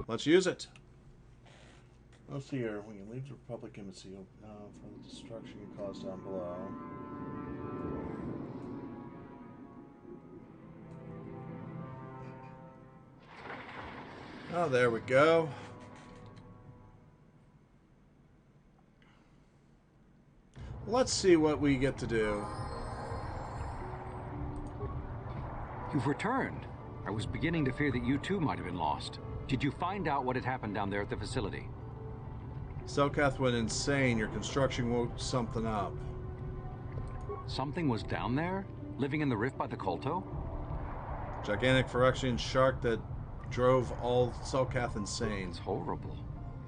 Let's use it. Let's see here. When you leave the Republic Embassy, for the destruction you caused down below. Oh, there we go. Let's see what we get to do. You've returned. I was beginning to fear that you too might have been lost. Did you find out what had happened down there at the facility? Selkath went insane. Your construction woke something up. Something was down there? Living in the rift by the Kolto? Gigantic Phyrexian shark that drove all Selkath insane. It's horrible.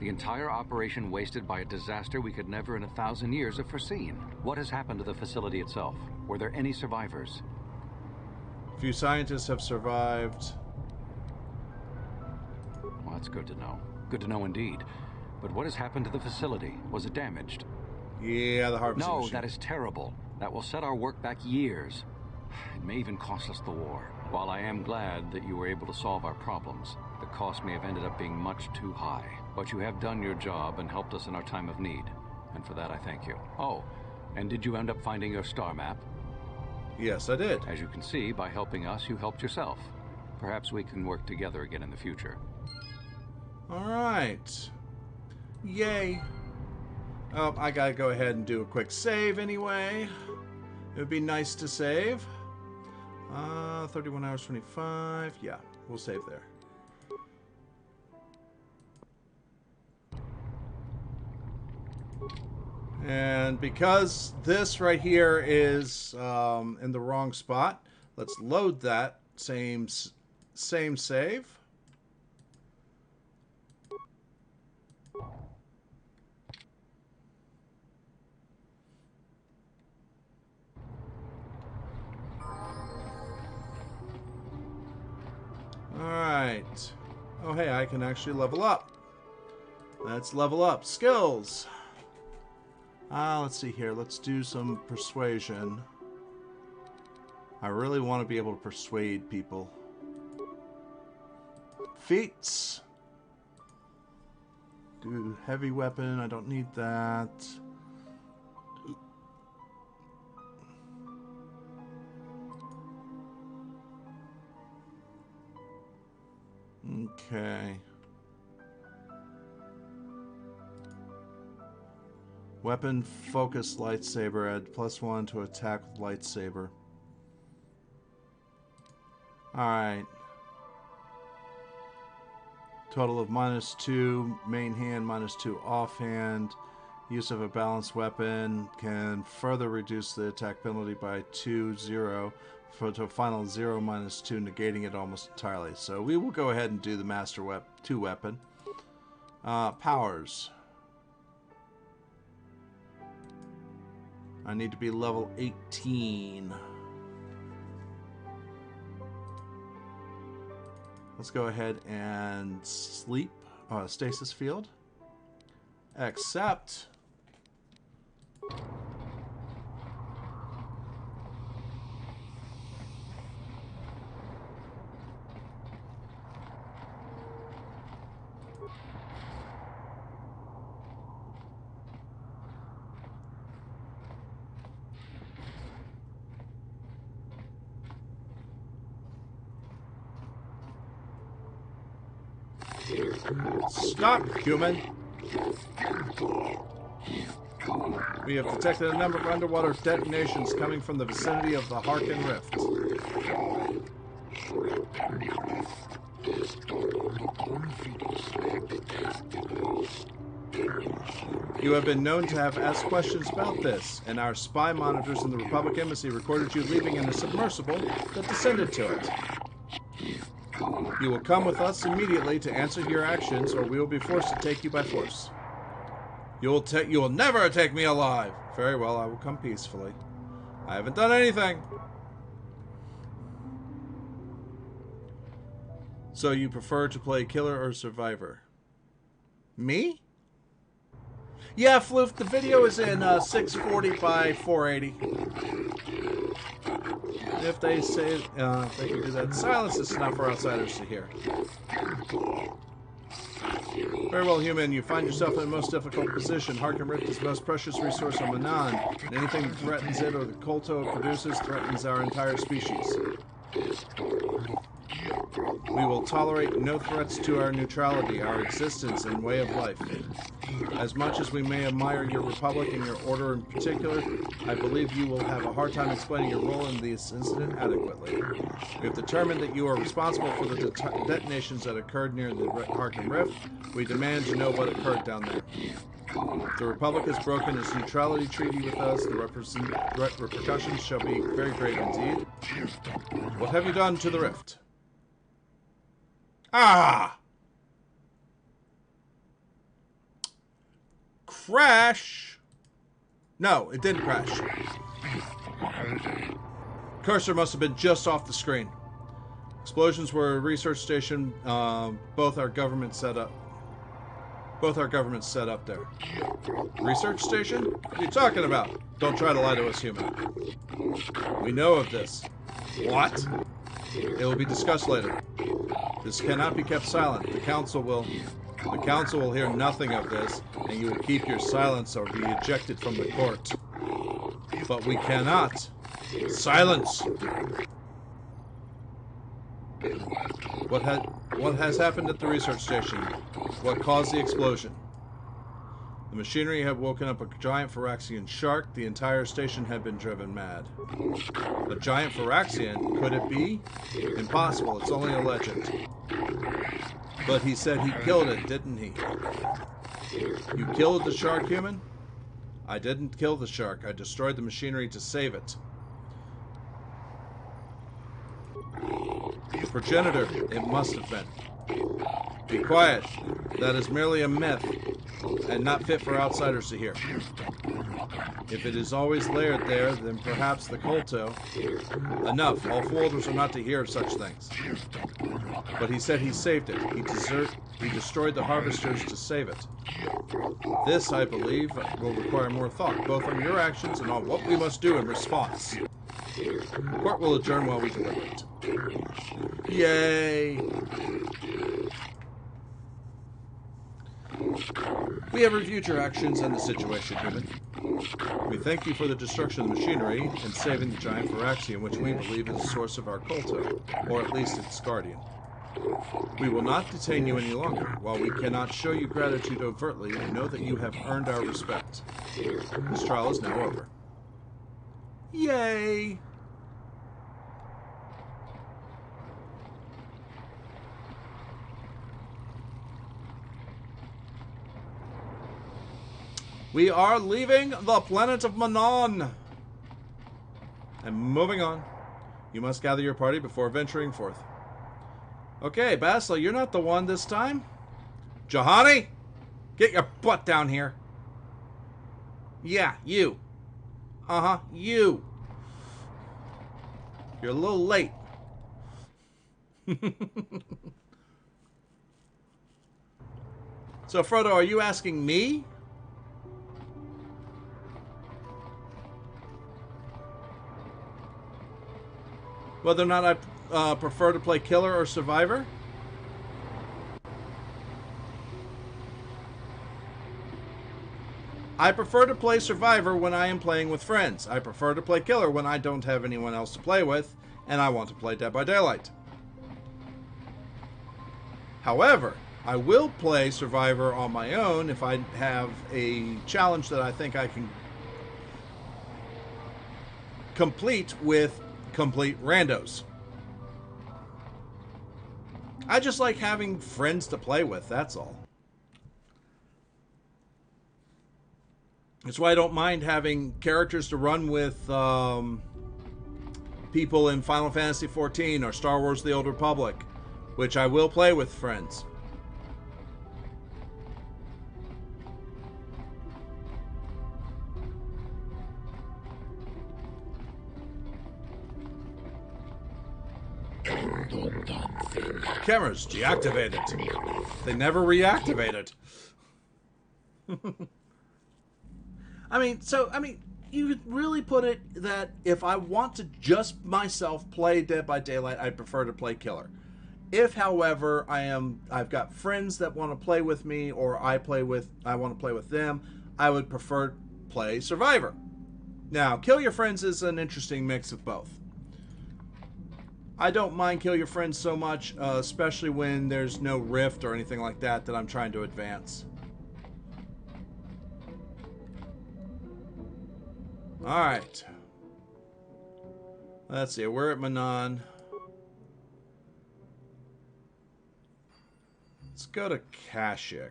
The entire operation wasted by a disaster we could never in 1,000 years have foreseen. What has happened to the facility itself? Were there any survivors? Few scientists have survived. Well, that's good to know. Good to know indeed. But what has happened to the facility? Was it damaged? Yeah, the harvesting No, machine. that is terrible. That will set our work back years. It may even cost us the war. While I am glad that you were able to solve our problems, the cost may have ended up being much too high. But you have done your job and helped us in our time of need. And for that, I thank you. Oh, and did you end up finding your star map? Yes, I did. As you can see, by helping us, you helped yourself. Perhaps we can work together again in the future. Alright. Yay. Oh, I gotta go ahead and do a quick save anyway. It would be nice to save. 31 hours 25. Yeah, we'll save there. And because this right here is in the wrong spot, let's load that same save. Alright. Oh, hey, I can actually level up. Let's level up. Skills. Let's see here. Let's do some persuasion. I really want to be able to persuade people. Feats. Do heavy weapon. I don't need that. Okay. Weapon focus lightsaber. Add +1 to attack with lightsaber. Alright. Total of -2 main hand, -2 offhand. Use of a balanced weapon can further reduce the attack penalty by 2-0 to a final 0 -2, negating it almost entirely. So we will go ahead and do the Master 2 weapon. Powers. I need to be level 18. Let's go ahead and sleep. Stasis field. Accept. Stop, human. We have detected a number of underwater detonations coming from the vicinity of the Harkin Rift. You have been known to have asked questions about this, and our spy monitors in the Republic Embassy recorded you leaving in a submersible that descended to it. You will come with us immediately to answer your actions, or we will be forced to take you by force. You will never take me alive! Very well, I will come peacefully. I haven't done anything! So you prefer to play killer or survivor? Me? Yeah, Floof, the video is in 640 by 480. If they say if they can do that, silence is enough for outsiders to hear. Very well, human. You find yourself in a most difficult position. Harkin Rift is the most precious resource on Manaan, and anything that threatens it or the Kolto it produces threatens our entire species. We will tolerate no threats to our neutrality, our existence, and way of life. As much as we may admire your republic and your order in particular, I believe you will have a hard time explaining your role in this incident adequately. We have determined that you are responsible for the detonations that occurred near the Harkin Rift. We demand to know what occurred down there. The Republic has broken its neutrality treaty with us. The repercussions shall be very grave indeed. What have you done to the Rift? Ah! Crash! No, it didn't crash. Cursor must have been just off the screen. Explosions were a research station. Both our governments set up there. Research station? What are you talking about? Don't try to lie to us, human. We know of this. What? It will be discussed later. This cannot be kept silent. The council will hear nothing of this, and you will keep your silence or be ejected from the court. But we cannot. Silence! What has happened at the research station? What caused the explosion? The machinery had woken up a giant Phyraxian shark. The entire station had been driven mad. A giant Phyraxian? Could it be? Impossible. It's only a legend. But he said he killed it, didn't he? You killed the shark, human? I didn't kill the shark. I destroyed the machinery to save it. Progenitor, it must have been. Be quiet. That is merely a myth, and not fit for outsiders to hear. If it is always layered there, then perhaps the Kolto... Enough. All folders are not to hear of such things. But he said he saved it. He destroyed the harvesters to save it. This, I believe, will require more thought, both on your actions and on what we must do in response. The court will adjourn while we deliberate. Yay! We have reviewed your actions and the situation, human. We thank you for the destruction of the machinery and saving the giant Phyraxian, which we believe is the source of our Kolto, or at least its guardian. We will not detain you any longer. While we cannot show you gratitude overtly, know that you have earned our respect. This trial is now over. Yay! We are leaving the planet of Manaan and moving on. You must gather your party before venturing forth. Okay, Basla, you're not the one this time. Jahani, get your butt down here. Yeah, you. You. You're a little late. So, Frodo, are you asking me? Whether or not I prefer to play killer or survivor? I prefer to play survivor when I am playing with friends. I prefer to play killer when I don't have anyone else to play with, and I want to play Dead by Daylight. However, I will play Survivor on my own if I have a challenge that I think I can complete with complete randos. I just like having friends to play with, that's all. That's why I don't mind having characters to run with people in Final Fantasy XIV or Star Wars The Old Republic, which I will play with friends. Cameras deactivated. They never reactivated. I mean, you could really put it that if I want to just myself play Dead by Daylight, I prefer to play Killer. If, however, I've got friends that want to play with me, or I want to play with them, I would prefer to play Survivor. Now, Kill Your Friends is an interesting mix of both. I don't mind Kill Your Friends so much, especially when there's no rift or anything like that I'm trying to advance. Alright. Let's see, we're at Manaan. Let's go to Kashyyyk.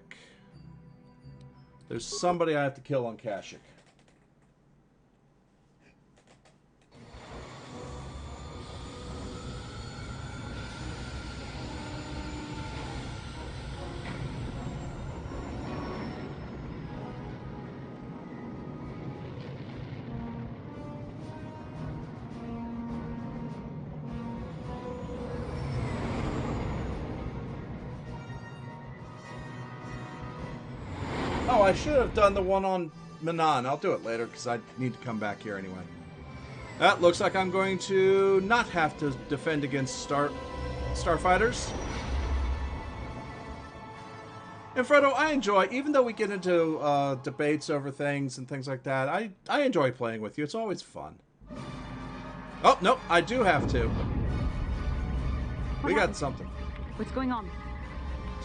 There's somebody I have to kill on Kashyyyk. Oh, I should have done the one on Manaan. I'll do it later because I need to come back here anyway. That looks like I'm going to not have to defend against starfighters. And Frodo, I enjoy, even though we get into debates over things and things like that, I enjoy playing with you. It's always fun. Oh, no, I do have to. We got something. What's going on?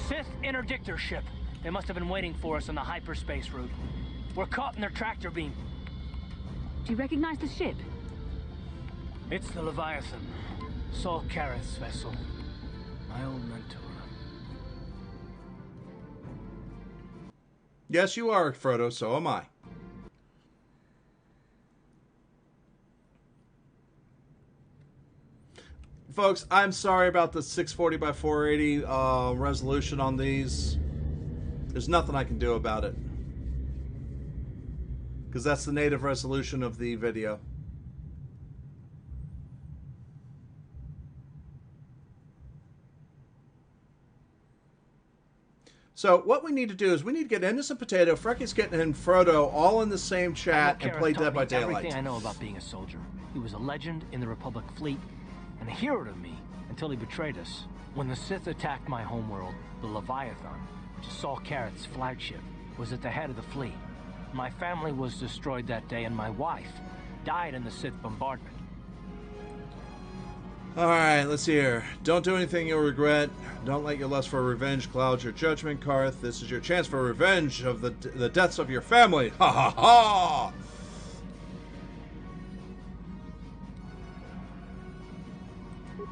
Sith interdictor ship. They must have been waiting for us on the hyperspace route. We're caught in their tractor beam. Do you recognize the ship? It's the Leviathan. Saul Kareth's vessel. My old mentor. Yes, you are, Frodo. So am I. Folks, I'm sorry about the 640 by 480 resolution on these. There's nothing I can do about it. Because that's the native resolution of the video. So what we need to do is we need to get Innocent Potato, Frecky's Kitten, and Frodo all in the same chat and play Dead by Daylight. Everything I know about being a soldier. He was a legend in the Republic fleet and a hero to me until he betrayed us. When the Sith attacked my homeworld, the Leviathan, which is Saul Kareth's flagship, was at the head of the fleet. My family was destroyed that day, and my wife died in the Sith bombardment. Alright, let's see here. Don't do anything you'll regret. Don't let your lust for revenge cloud your judgment, Karth. This is your chance for revenge of the deaths of your family. Ha ha ha!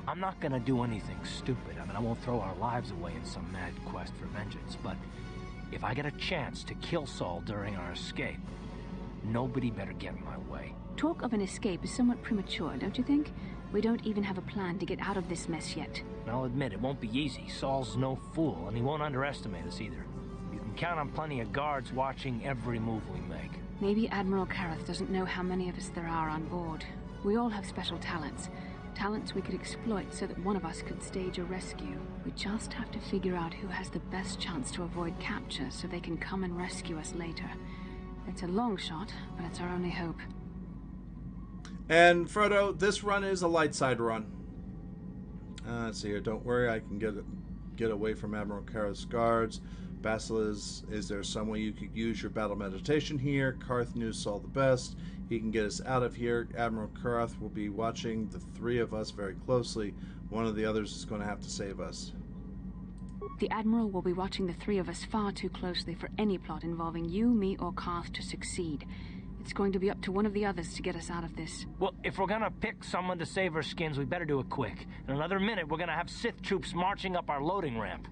I'm not gonna do anything stupid. I mean, I won't throw our lives away in some mad quest for vengeance, but if I get a chance to kill Saul during our escape, nobody better get in my way. Talk of an escape is somewhat premature, don't you think? We don't even have a plan to get out of this mess yet. I'll admit, it won't be easy. Saul's no fool, and he won't underestimate us either. You can count on plenty of guards watching every move we make. Maybe Admiral Kareth doesn't know how many of us there are on board. We all have special talents. Talents we could exploit so that one of us could stage a rescue. We just have to figure out who has the best chance to avoid capture so they can come and rescue us later. It's a long shot, but it's our only hope. And Frodo, this run is a light side run. Let's see here. Don't worry, I can get away from Admiral Kareth's guards. Basilis, is there some way you could use your battle meditation here? Karth knew Saul the best. He can get us out of here. Admiral Karth will be watching the three of us very closely. One of the others is going to have to save us. The Admiral will be watching the three of us far too closely for any plot involving you, me, or Karth to succeed. It's going to be up to one of the others to get us out of this. Well, if we're gonna pick someone to save our skins, we better do it quick. In another minute, we're gonna have Sith troops marching up our loading ramp.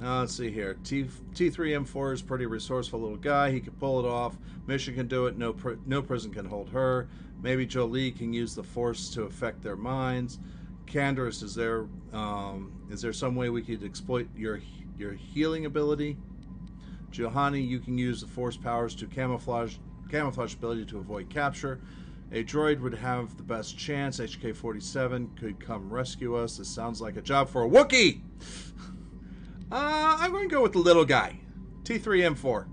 Let's see here. T3M4 is a pretty resourceful little guy. He can pull it off. Mission can do it. No prison can hold her. Maybe Jolie can use the Force to affect their minds. Candace, is there some way we could exploit your healing ability? Johanny, you can use the Force powers to camouflage ability to avoid capture. A droid would have the best chance. HK-47 could come rescue us. This sounds like a job for a Wookiee. I'm going to go with the little guy. T3M4.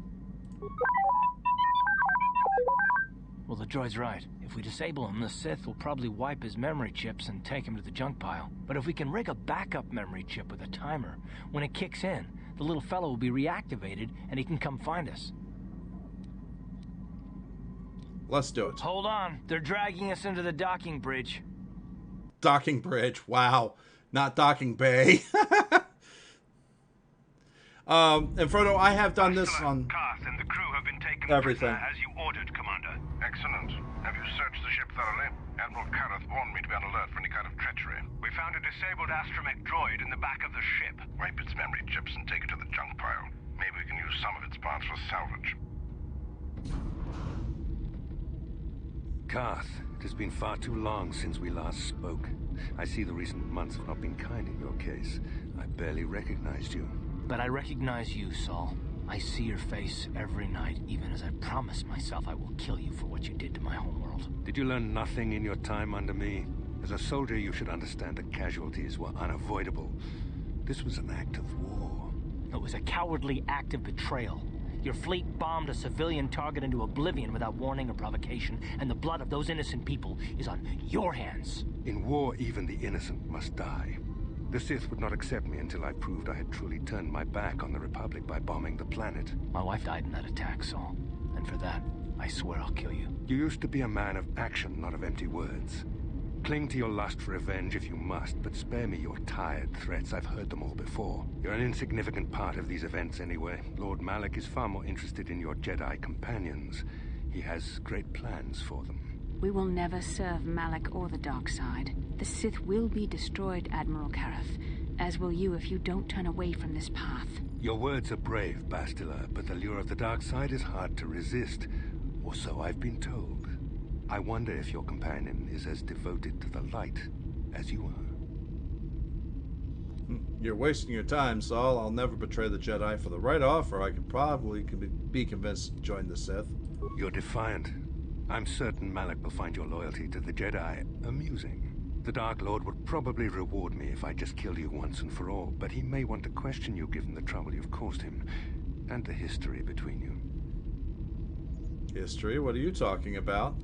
Well, the droid's right. If we disable him, the Sith will probably wipe his memory chips and take him to the junk pile. But if we can rig a backup memory chip with a timer, when it kicks in, the little fellow will be reactivated and he can come find us. Let's do it. Hold on. They're dragging us into the docking bridge. Docking bridge. Wow. Not docking bay. And Frodo, I have done this on Karth and the crew have been taken everything. as you ordered, Commander. Excellent. Have you searched the ship thoroughly? Admiral Karth warned me to be on alert for any kind of treachery. We found a disabled astromech droid in the back of the ship. Wipe its memory chips and take it to the junk pile. Maybe we can use some of its parts for salvage. Karth, it has been far too long since we last spoke. I see the recent months have not been kind in your case. I barely recognized you. But I recognize you, Saul. I see your face every night, even as I promised myself I will kill you for what you did to my homeworld. Did you learn nothing in your time under me? As a soldier, you should understand that casualties were unavoidable. This was an act of war. It was a cowardly act of betrayal. Your fleet bombed a civilian target into oblivion without warning or provocation, and the blood of those innocent people is on your hands. In war, even the innocent must die. The Sith would not accept me until I proved I had truly turned my back on the Republic by bombing the planet. My wife died in that attack, Saul. And for that, I swear I'll kill you. You used to be a man of action, not of empty words. Cling to your lust for revenge if you must, but spare me your tired threats. I've heard them all before. You're an insignificant part of these events anyway. Lord Malak is far more interested in your Jedi companions. He has great plans for them. We will never serve Malak or the dark side. The Sith will be destroyed, Admiral Karth, as will you if you don't turn away from this path. Your words are brave, Bastila, but the lure of the dark side is hard to resist. Or so I've been told. I wonder if your companion is as devoted to the light as you are. You're wasting your time, Saul. I'll never betray the Jedi for the right offer. I could probably be convinced to join the Sith. You're defiant. I'm certain Malak will find your loyalty to the Jedi amusing. The Dark Lord would probably reward me if I just killed you once and for all, but he may want to question you given the trouble you've caused him, and the history between you. History? What are you talking about?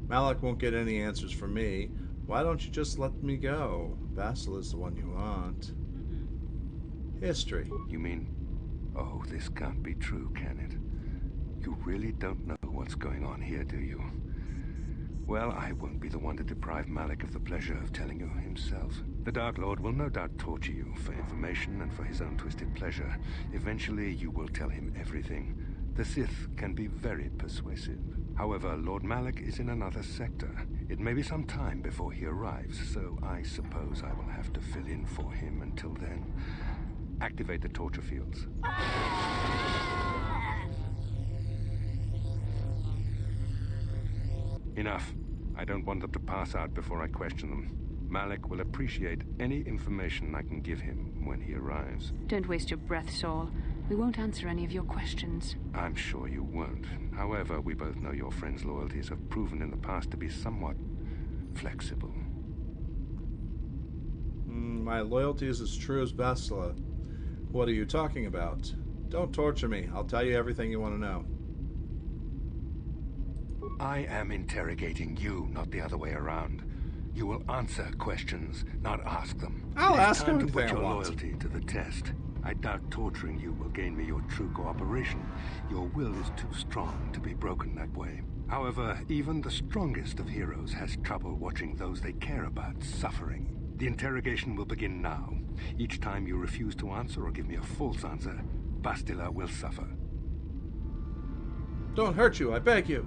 Malak won't get any answers from me. Why don't you just let me go? Bastila is the one you want. History. You mean... Oh, this can't be true, can it? You really don't know what's going on here, do you? Well, I won't be the one to deprive Malak of the pleasure of telling you himself. The Dark Lord will no doubt torture you for information and for his own twisted pleasure. Eventually, you will tell him everything. The Sith can be very persuasive. However, Lord Malak is in another sector. It may be some time before he arrives, so I suppose I will have to fill in for him until then. Activate the torture fields. Enough. I don't want them to pass out before I question them. Malak will appreciate any information I can give him when he arrives. Don't waste your breath, Saul. We won't answer any of your questions. I'm sure you won't. However, we both know your friend's loyalties have proven in the past to be somewhat flexible. My loyalty is as true as Bastila. What are you talking about? Don't torture me. I'll tell you everything you want to know. I am interrogating you, not the other way around. You will answer questions, not ask them. I'll ask them to put your want. loyalty to the test. I doubt torturing you will gain me your true cooperation. Your will is too strong to be broken that way. However, even the strongest of heroes has trouble watching those they care about suffering. The interrogation will begin now. Each time you refuse to answer or give me a false answer, Bastila will suffer. Don't hurt you, I beg you.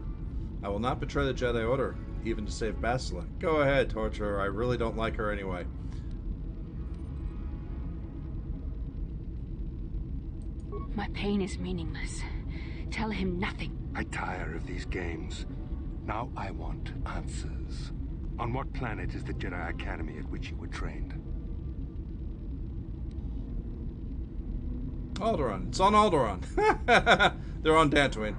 I will not betray the Jedi Order, even to save Bastila. Go ahead, torture her. I really don't like her anyway. My pain is meaningless. Tell him nothing. I tire of these games. Now I want answers. On what planet is the Jedi Academy at which you were trained? Alderaan. It's on Alderaan. They're on Dantooine.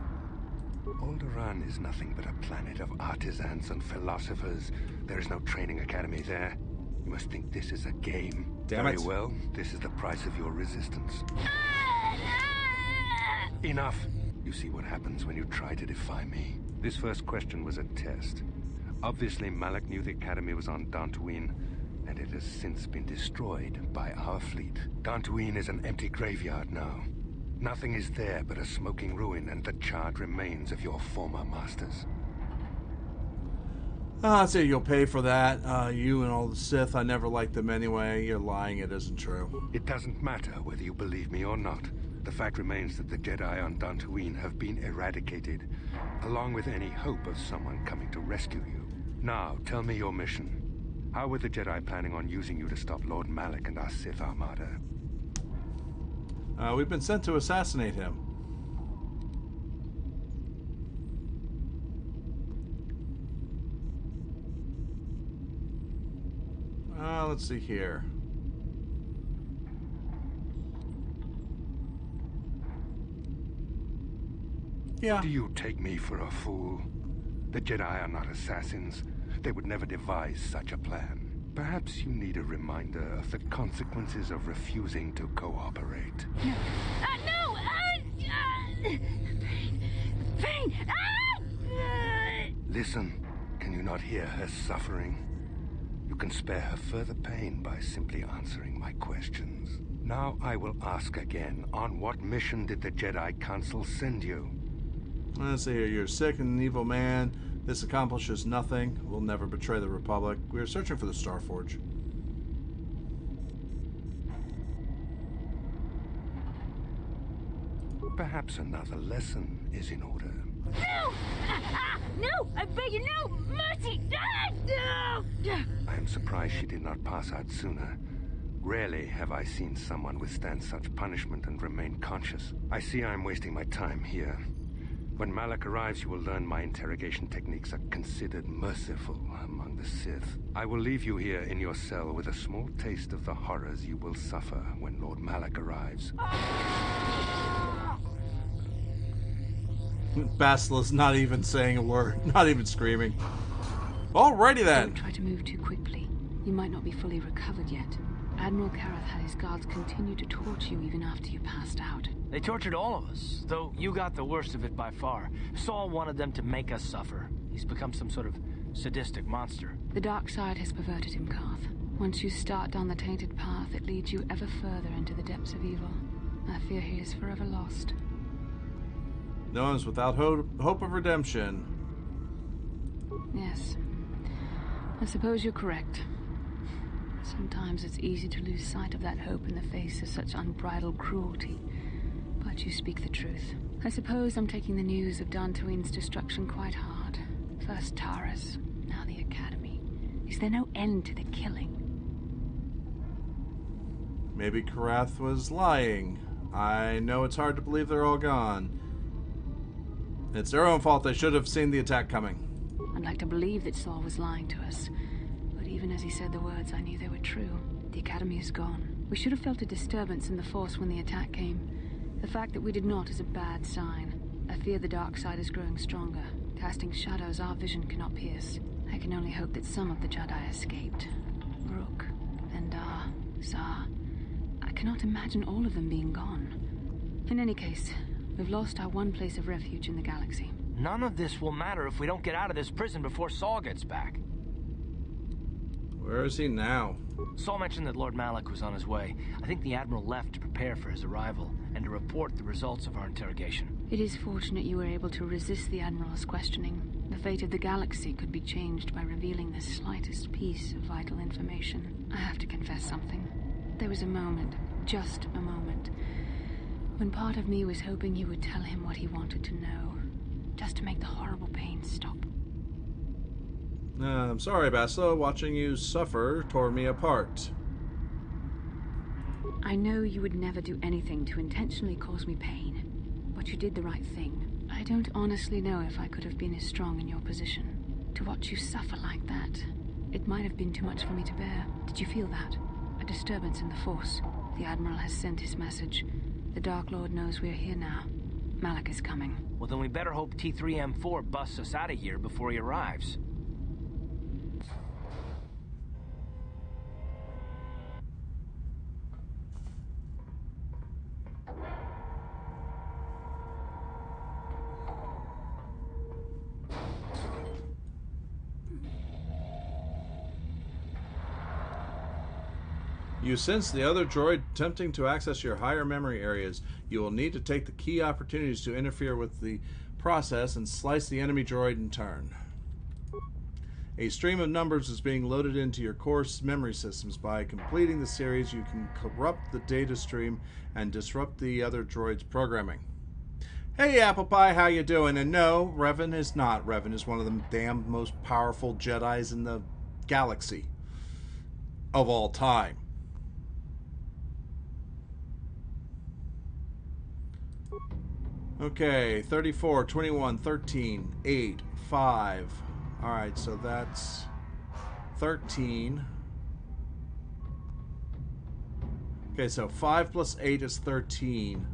Alderaan is nothing but a planet of artisans and philosophers. There is no training academy there. You must think this is a game. Damn it. Very well, this is the price of your resistance. Enough! You see what happens when you try to defy me. This first question was a test. Obviously, Malak knew the Academy was on Dantooine, and it has since been destroyed by our fleet. Dantooine is an empty graveyard now. Nothing is there but a smoking ruin and the charred remains of your former masters. I'd say you'll pay for that. You and all the Sith, I never liked them anyway. You're lying, it isn't true. It doesn't matter whether you believe me or not. The fact remains that the Jedi on Dantooine have been eradicated, along with any hope of someone coming to rescue you. Now, tell me your mission. How were the Jedi planning on using you to stop Lord Malak and our Sith Armada? We've been sent to assassinate him. Let's see here. Yeah. Do you take me for a fool? The Jedi are not assassins. They would never devise such a plan. Perhaps you need a reminder of the consequences of refusing to cooperate. No! Pain! Listen, can you not hear her suffering? You can spare her further pain by simply answering my questions. Now I will ask again, on what mission did the Jedi Council send you? Let's see here. You're a sick and evil man. This accomplishes nothing. We'll never betray the Republic. We are searching for the Starforge. Perhaps another lesson is in order. No! No! I beg you, no! Mercy! No! I am surprised she did not pass out sooner. Rarely have I seen someone withstand such punishment and remain conscious. I see I am wasting my time here. When Malak arrives, you will learn my interrogation techniques are considered merciful among the Sith. I will leave you here in your cell with a small taste of the horrors you will suffer when Lord Malak arrives. Bastila's not even saying a word, not even screaming. Alrighty then. Don't try to move too quickly. You might not be fully recovered yet. Admiral Karath had his guards continue to torture you even after you passed out. They tortured all of us, though you got the worst of it by far. Saul wanted them to make us suffer. He's become some sort of sadistic monster. The dark side has perverted him, Karth. Once you start down the tainted path, it leads you ever further into the depths of evil. I fear he is forever lost. No one's without hope of redemption. Yes. I suppose you're correct. Sometimes it's easy to lose sight of that hope in the face of such unbridled cruelty. But you speak the truth. I suppose I'm taking the news of Dantooine's destruction quite hard. First Taurus, now the Academy. Is there no end to the killing? Maybe Karath was lying. I know it's hard to believe they're all gone. It's their own fault. They should have seen the attack coming. I'd like to believe that Saul was lying to us. But even as he said the words, I knew they were true. The Academy is gone. We should have felt a disturbance in the Force when the attack came. The fact that we did not is a bad sign. I fear the dark side is growing stronger, casting shadows our vision cannot pierce. I can only hope that some of the Jedi escaped. Rook, Vendar, Zar. I cannot imagine all of them being gone. In any case, we've lost our one place of refuge in the galaxy. None of this will matter if we don't get out of this prison before Saul gets back. Where is he now? Saul mentioned that Lord Malak was on his way. I think the Admiral left to prepare for his arrival and to report the results of our interrogation. It is fortunate you were able to resist the Admiral's questioning. The fate of the galaxy could be changed by revealing the slightest piece of vital information. I have to confess something. There was a moment, just a moment, when part of me was hoping you would tell him what he wanted to know, just to make the horrible pain stop. I'm sorry, Bassa. Watching you suffer tore me apart. I know you would never do anything to intentionally cause me pain, but you did the right thing. I don't honestly know if I could have been as strong in your position. To watch you suffer like that, it might have been too much for me to bear. Did you feel that? A disturbance in the Force. The Admiral has sent his message. The Dark Lord knows we're here now. Malik is coming. Well, then we better hope T3M4 busts us out of here before he arrives. You sense the other droid attempting to access your higher memory areas. You will need to take the key opportunities to interfere with the process and slice the enemy droid in turn. A stream of numbers is being loaded into your core memory systems. By completing the series, you can corrupt the data stream and disrupt the other droid's programming. Hey, Apple Pie, how you doing? And no, Revan is not. Revan is one of the damn most powerful Jedis in the galaxy of all time. Okay, 34, 21, 13, 8, 5. Alright, so that's 13. Okay, so 5 plus 8 is 13.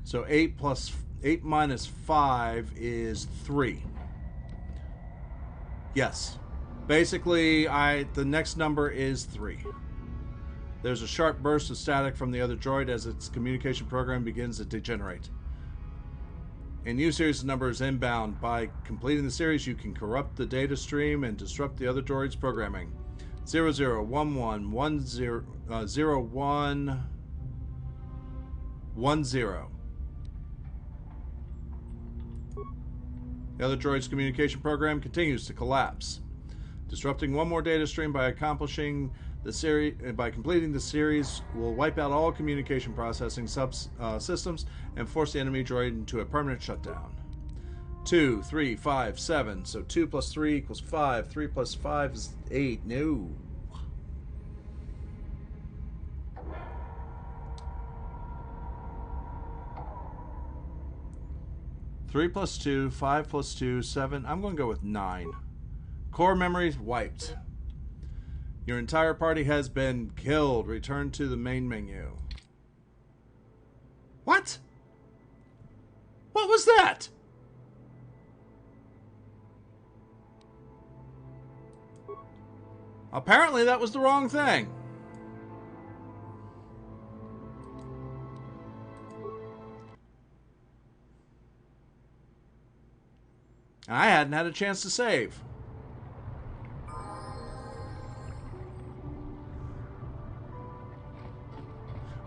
So 8 minus 5 is 3. Yes. Basically, the next number is 3. There's a sharp burst of static from the other droid as its communication program begins to degenerate. A new series of numbers inbound. By completing the series, you can corrupt the data stream and disrupt the other droid's programming. 001110 0110. The other droid's communication program continues to collapse. Disrupting one more data stream by completing the series will wipe out all communication processing systems and force the enemy droid into a permanent shutdown. 2, 3, 5, 7. So 2 plus 3 equals 5. 3 plus 5 is 8. No. Three plus 2, 5 plus 2, 7. I'm going to go with 9. Core memories wiped. Your entire party has been killed. Return to the main menu. What? What was that? Apparently that was the wrong thing. I hadn't had a chance to save.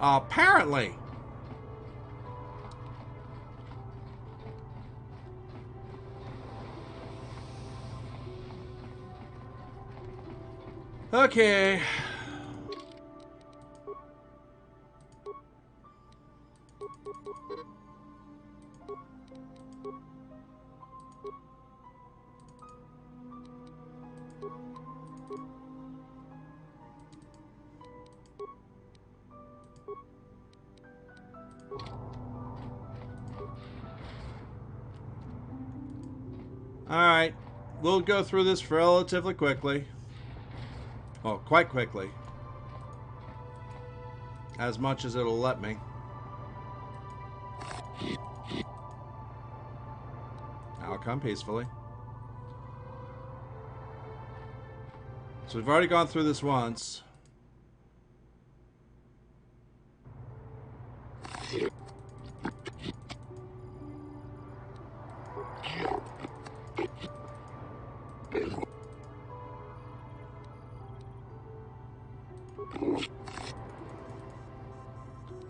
Apparently. Okay. Alright, we'll go through this relatively quickly. Well, quite quickly. As much as it'll let me. I'll come peacefully. So we've already gone through this once.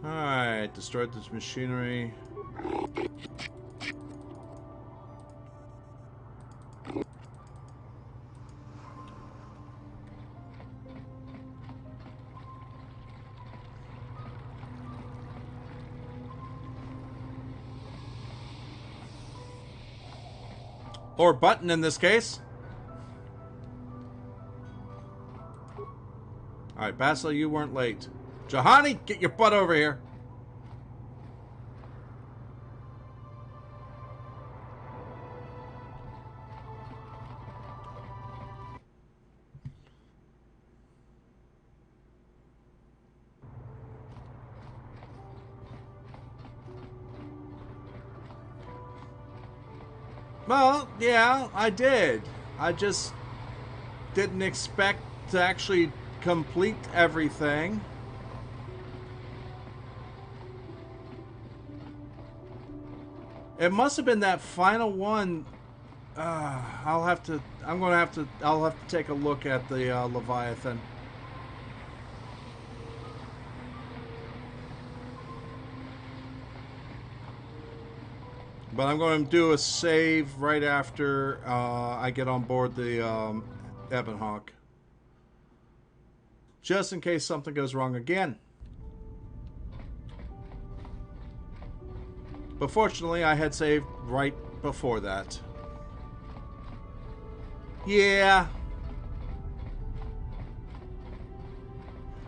Alright, destroyed this machinery. Or button in this case. Alright, Basil, you weren't late. Jahani, get your butt over here. Well, yeah, I did. I just didn't expect to actually complete everything. It must have been that final one. I'll have to take a look at the Leviathan. But I'm going to do a save right after I get on board the Ebonhawk. Just in case something goes wrong again. But fortunately, I had saved right before that. Yeah.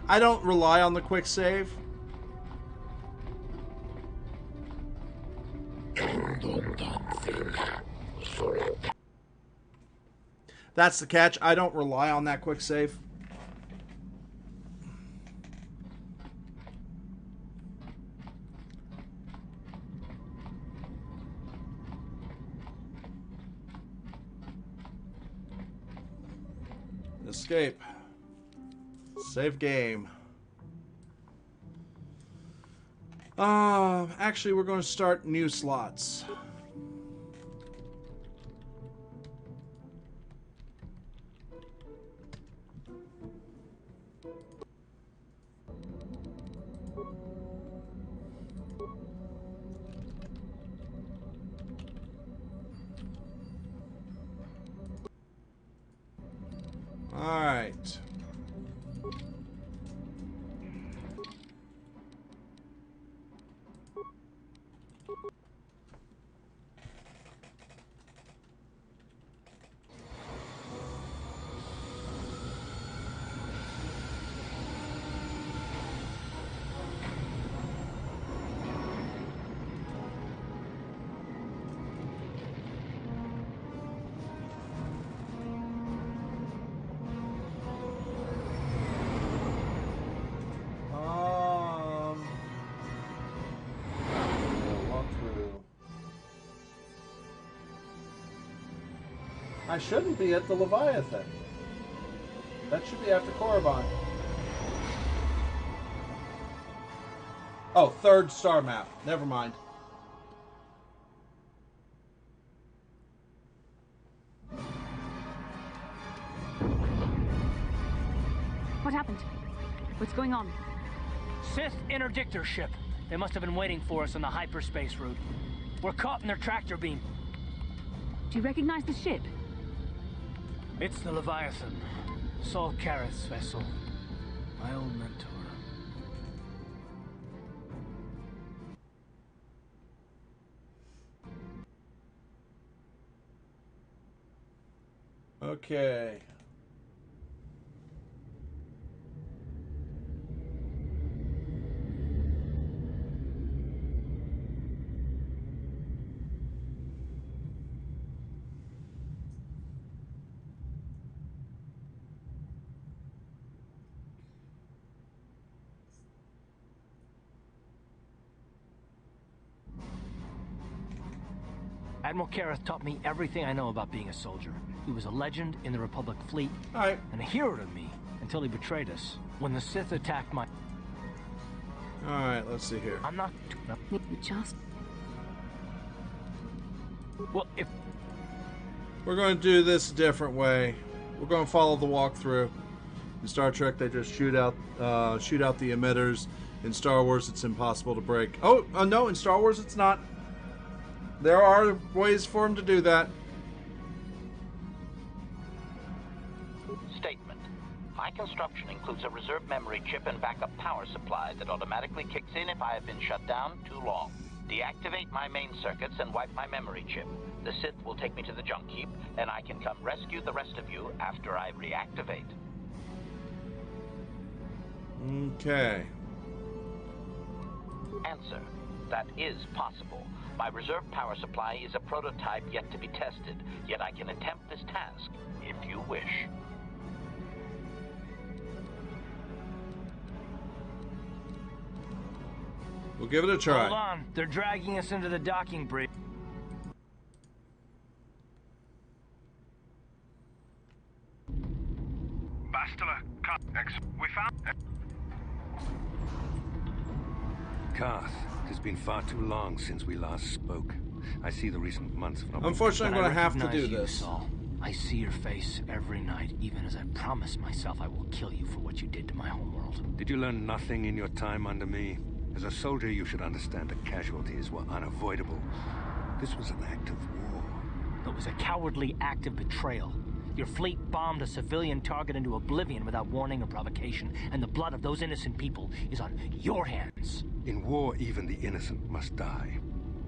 I don't rely on the quick save. That's the catch. I don't rely on that quick save. Escape. Save game. Actually, we're going to start new slots. All right. I shouldn't be at the Leviathan. That should be after Korriban. Oh, third star map. Never mind. What happened? What's going on? Sith interdictor ship. They must have been waiting for us on the hyperspace route. We're caught in their tractor beam. Do you recognize the ship? It's the Leviathan. Saul Kareth's vessel. My old mentor. Okay. Admiral Kareth taught me everything I know about being a soldier. He was a legend in the Republic fleet, and a hero to me until he betrayed us when the Sith attacked my... Alright, let's see here. I'm not... No. You just... Well, if... We're going to do this a different way. We're going to follow the walkthrough. In Star Trek, they just shoot out the emitters. In Star Wars, it's impossible to break. Oh, no, in Star Wars, it's not. There are ways for him to do that. Statement. My construction includes a reserve memory chip and backup power supply that automatically kicks in if I have been shut down too long. Deactivate my main circuits and wipe my memory chip. The Sith will take me to the junk heap, and I can come rescue the rest of you after I reactivate. Okay. Answer. That is possible. My reserve power supply is a prototype yet to be tested, yet I can attempt this task, if you wish. We'll give it a try. Hold on. They're dragging us into the docking bridge. Bastila, we found... Karth, it has been far too long since we last spoke. I see the recent months have not been... Unfortunately, I'm going to have to do you, this. Saul. I see your face every night, even as I promised myself I will kill you for what you did to my homeworld. Did you learn nothing in your time under me? As a soldier, you should understand that casualties were unavoidable. This was an act of war. It was a cowardly act of betrayal. Your fleet bombed a civilian target into oblivion without warning or provocation, and the blood of those innocent people is on your hands. In war, even the innocent must die.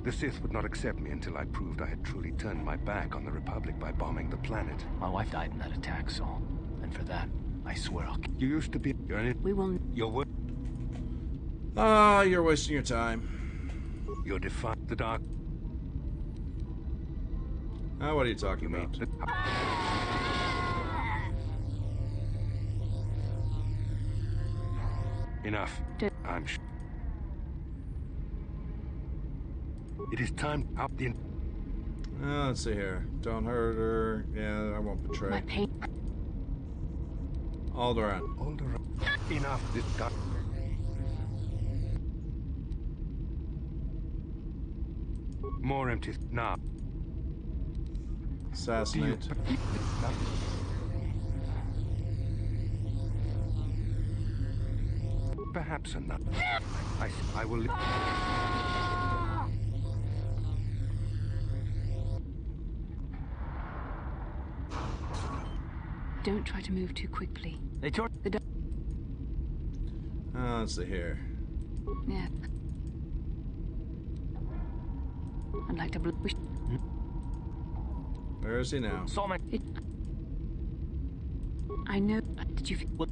The Sith would not accept me until I proved I had truly turned my back on the Republic by bombing the planet. My wife died in that attack, Saul. And for that, I swear I'll... You used to be... We will... Your word... Ah, you're wasting your time. You're defying the dark... Ah, what are you talking about? Enough. I'm It is time out the... Let's see here. Don't hurt her. Yeah, I won't betray. My pain. Alderaan. Enough. This got... More empty... Now. Assassinate. Perhaps enough. I will... Don't try to move too quickly. They tore... Let's see here. Yeah. I'd like to... Where is he now? Saul, my... I know... Did you... What?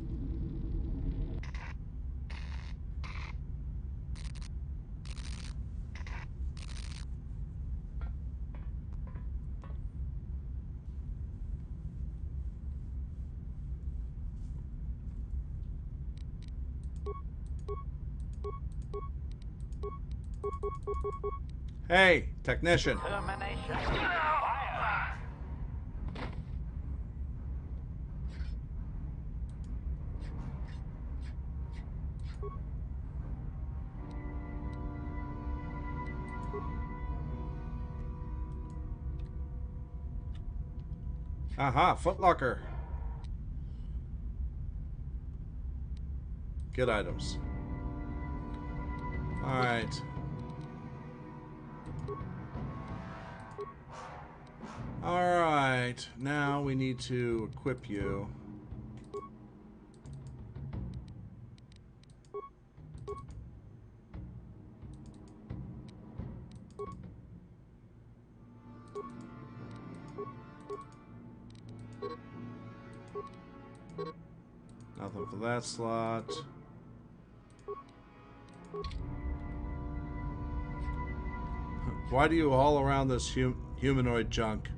Hey, technician. Termination. Fire. Aha, footlocker. Good items. All right. All right. Now we need to equip you. Nothing for that slot. Why do you haul around this humanoid junk?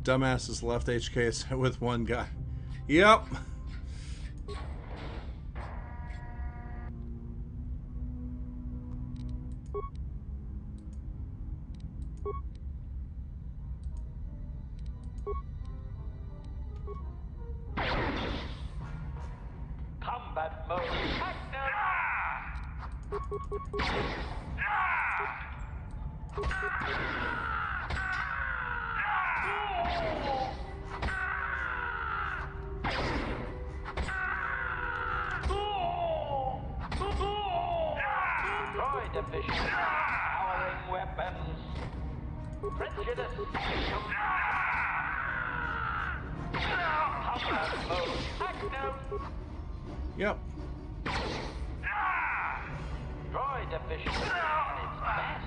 Dumbasses left HK with one guy. Yep. Combat mode active. Droid division. Powering weapons. Prejudice. Combat mode active. Yep. Droid efficiency at its best.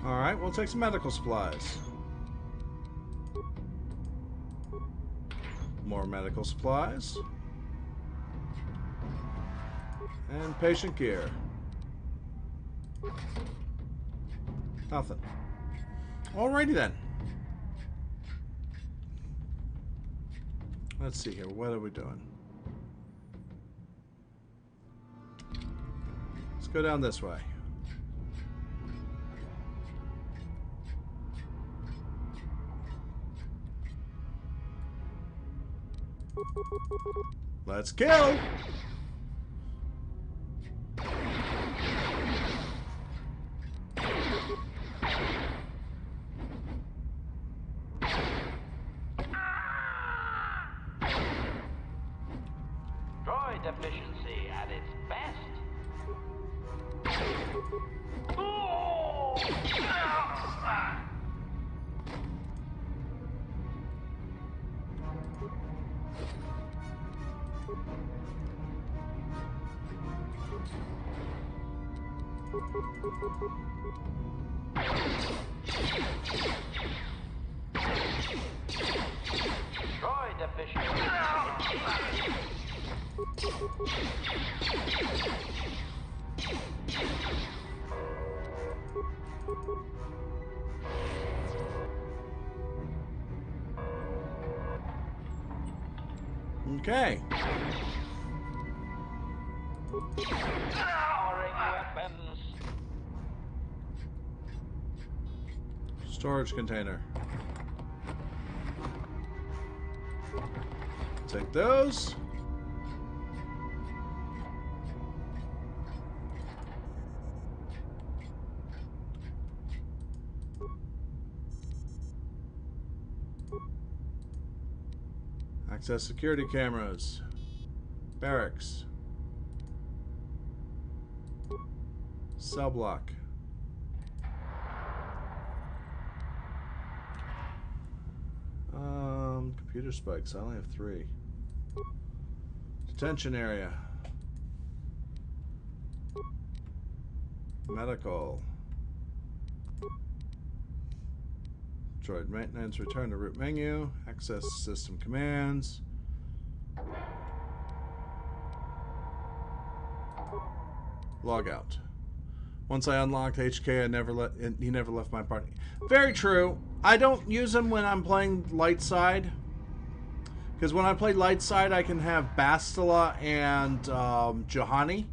Alright, we'll take some medical supplies. More medical supplies. And patient gear. Nothing. Alrighty then. Let's see here. What are we doing? Let's go down this way. Let's kill! Droid efficiency at its best. Droid efficiency. Okay. Powering weapons. Storage container. Take those. Access security cameras. Barracks. Cell block. Computer spikes. I only have 3. Detention area. Medical. Droid maintenance. Return to root menu. Access system commands. Log out. Once I unlocked HK, he never left my party. Very true. I don't use him when I'm playing light side. Because when I play light side, I can have Bastila and Juhani.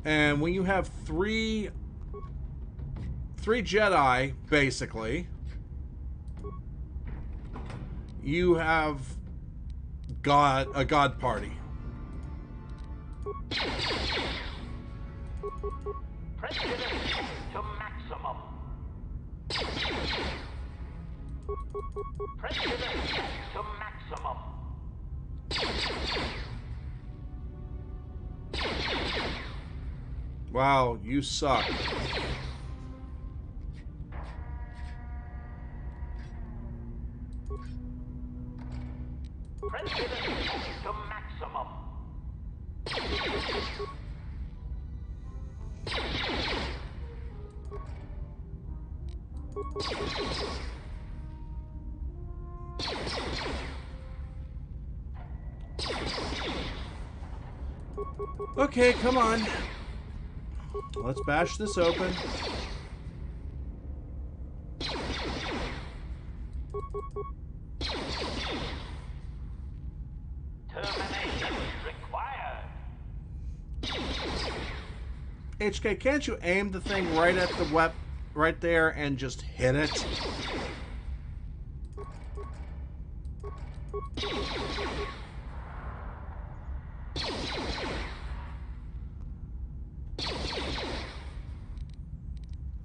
And when you have three Jedi, basically, you have a God party. Prejudice to maximum. Prejudice to maximum. Wow, you suck. Prejudice to maximum. Okay, come on. Let's bash this open. Termination required. HK, can't you aim the thing right at the right there and just hit it?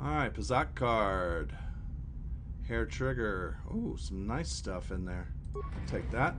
Alright, Pazak card. Hair trigger. Ooh, some nice stuff in there. Take that.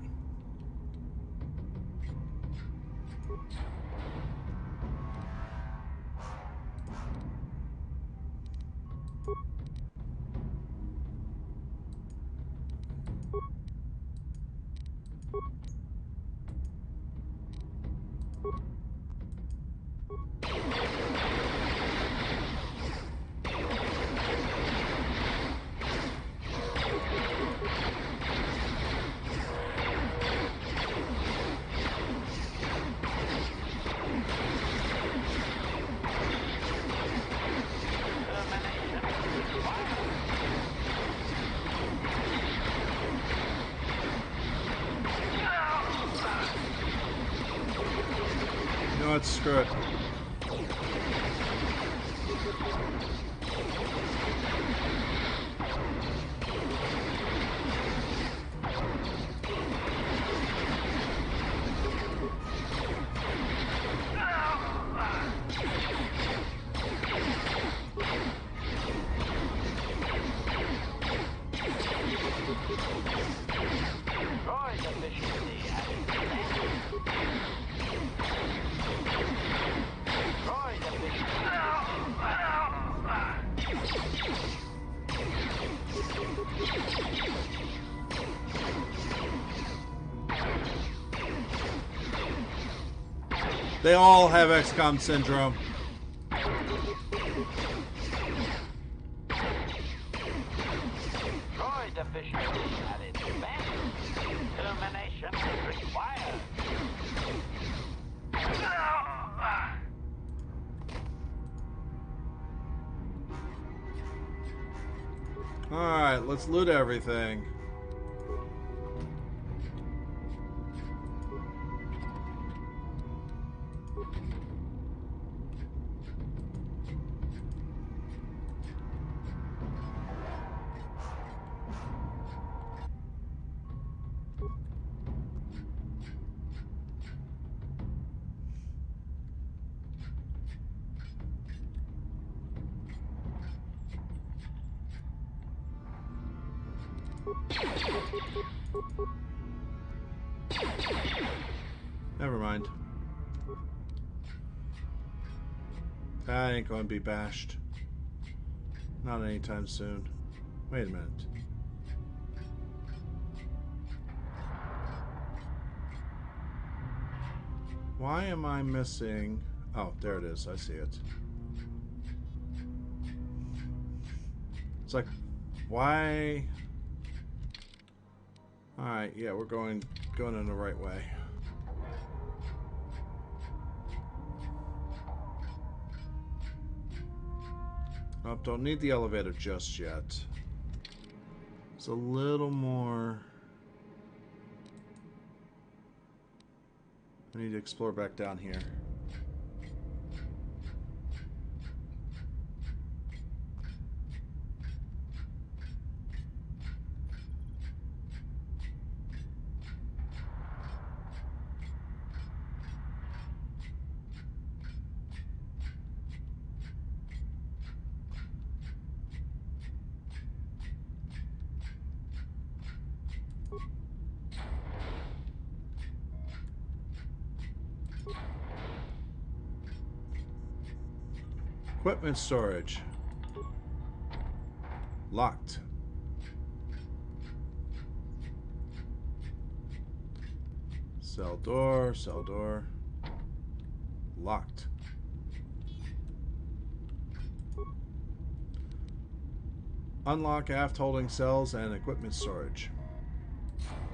what? Screw it. They all have XCOM syndrome. Droid efficiency at its best. Illumination required. Alright, let's loot everything. Never mind. That ain't going to be bashed. Not anytime soon. Wait a minute. Why am I missing... Oh, there it is. I see it. It's like, why... Alright, yeah, we're going in the right way. Oh, don't need the elevator just yet. It's a little more... I need to explore back down here. Equipment storage. Locked. Cell door, cell door. Locked. Unlock aft holding cells and equipment storage.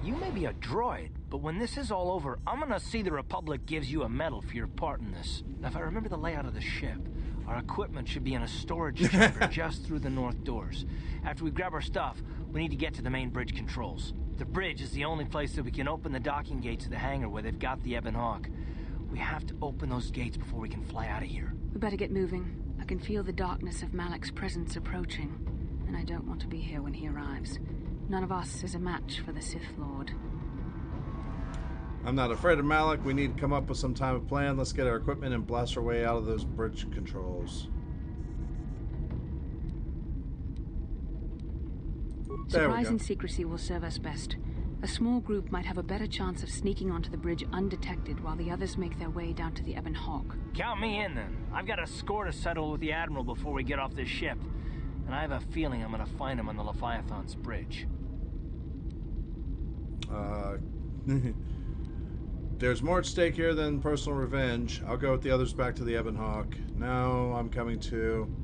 You may be a droid, but when this is all over, I'm gonna see the Republic gives you a medal for your part in this. Now, if I remember the layout of the ship, our equipment should be in a storage chamber just through the north doors. After we grab our stuff, we need to get to the main bridge controls. The bridge is the only place that we can open the docking gates of the hangar where they've got the Ebon Hawk. We have to open those gates before we can fly out of here. We better get moving. I can feel the darkness of Malik's presence approaching, and I don't want to be here when he arrives. None of us is a match for the Sith Lord. I'm not afraid of Malik. We need to come up with some type of plan. Let's get our equipment and blast our way out of those bridge controls. Surprise and secrecy will serve us best. A small group might have a better chance of sneaking onto the bridge undetected while the others make their way down to the Ebon Hawk. Count me in, then. I've got a score to settle with the Admiral before we get off this ship. And I have a feeling I'm gonna find him on the Leviathan's bridge. There's more at stake here than personal revenge. I'll go with the others back to the Ebon Hawk. No, I'm coming too.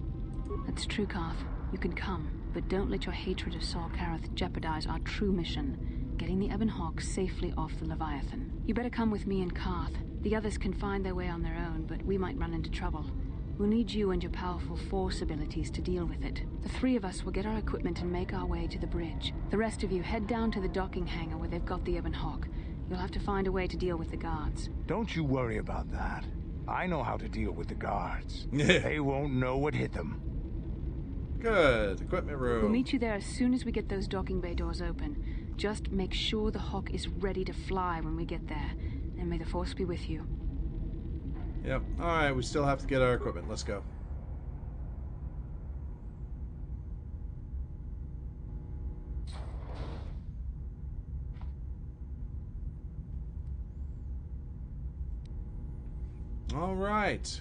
That's true, Carth. You can come, but don't let your hatred of Saul Karath jeopardize our true mission, getting the Ebon Hawk safely off the Leviathan. You better come with me and Carth. The others can find their way on their own, but we might run into trouble. We'll need you and your powerful Force abilities to deal with it. The three of us will get our equipment and make our way to the bridge. The rest of you head down to the docking hangar where they've got the Ebon Hawk. You'll have to find a way to deal with the guards. Don't you worry about that. I know how to deal with the guards. They won't know what hit them. Good. Equipment room. We'll meet you there as soon as we get those docking bay doors open. Just make sure the Hawk is ready to fly when we get there. And may the Force be with you. Yep. Alright, we still have to get our equipment. Let's go. Alright.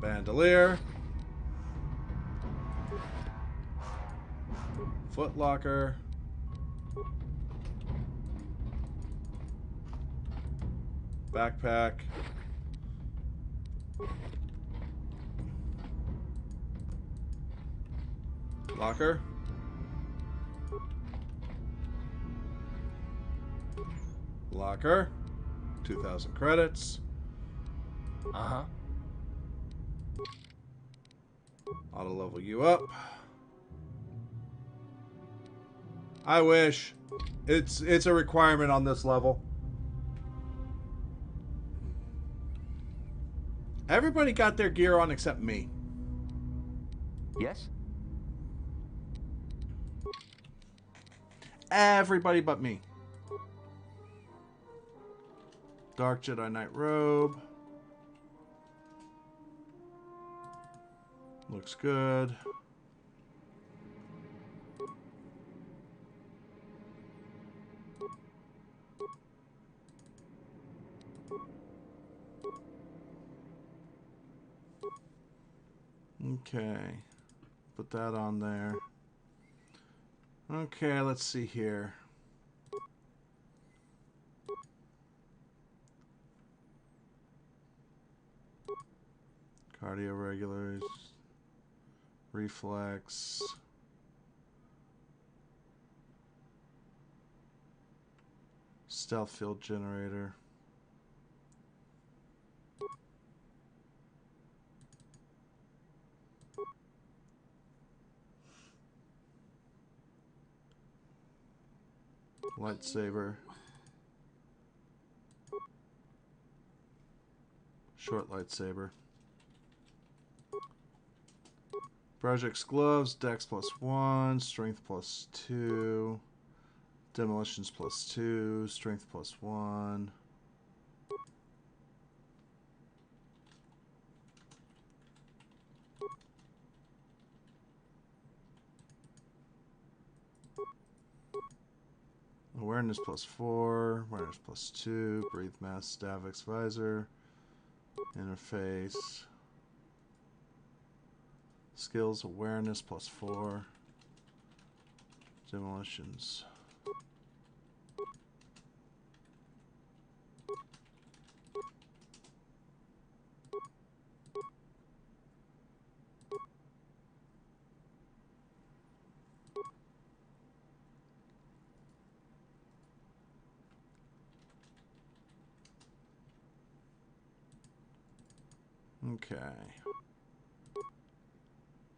Bandolier. Footlocker. Backpack. Locker. Locker. 2,000 credits. Uh-huh. Auto level you up. I wish. It's a requirement on this level. Everybody got their gear on except me. Yes? Everybody but me. Dark Jedi Knight robe. Looks good. Okay. Put that on there. Okay, let's see here. Cardio regulars. Reflex. Stealth field generator. Lightsaber. Short lightsaber. Project's gloves, dex +1, strength +2, demolitions +2, strength +1. Awareness +4, awareness +2, breathe mask, Stavix visor, interface. Skills, awareness +4. Demolitions. Okay.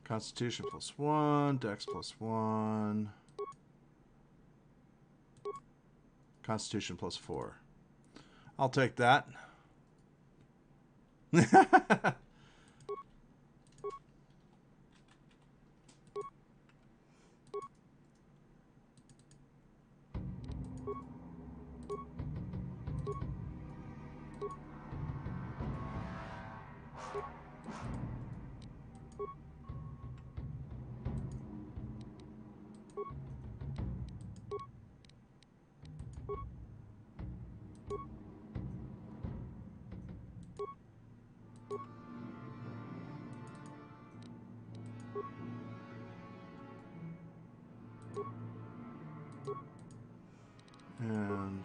Constitution +1, Dex +1. Constitution +4. I'll take that. And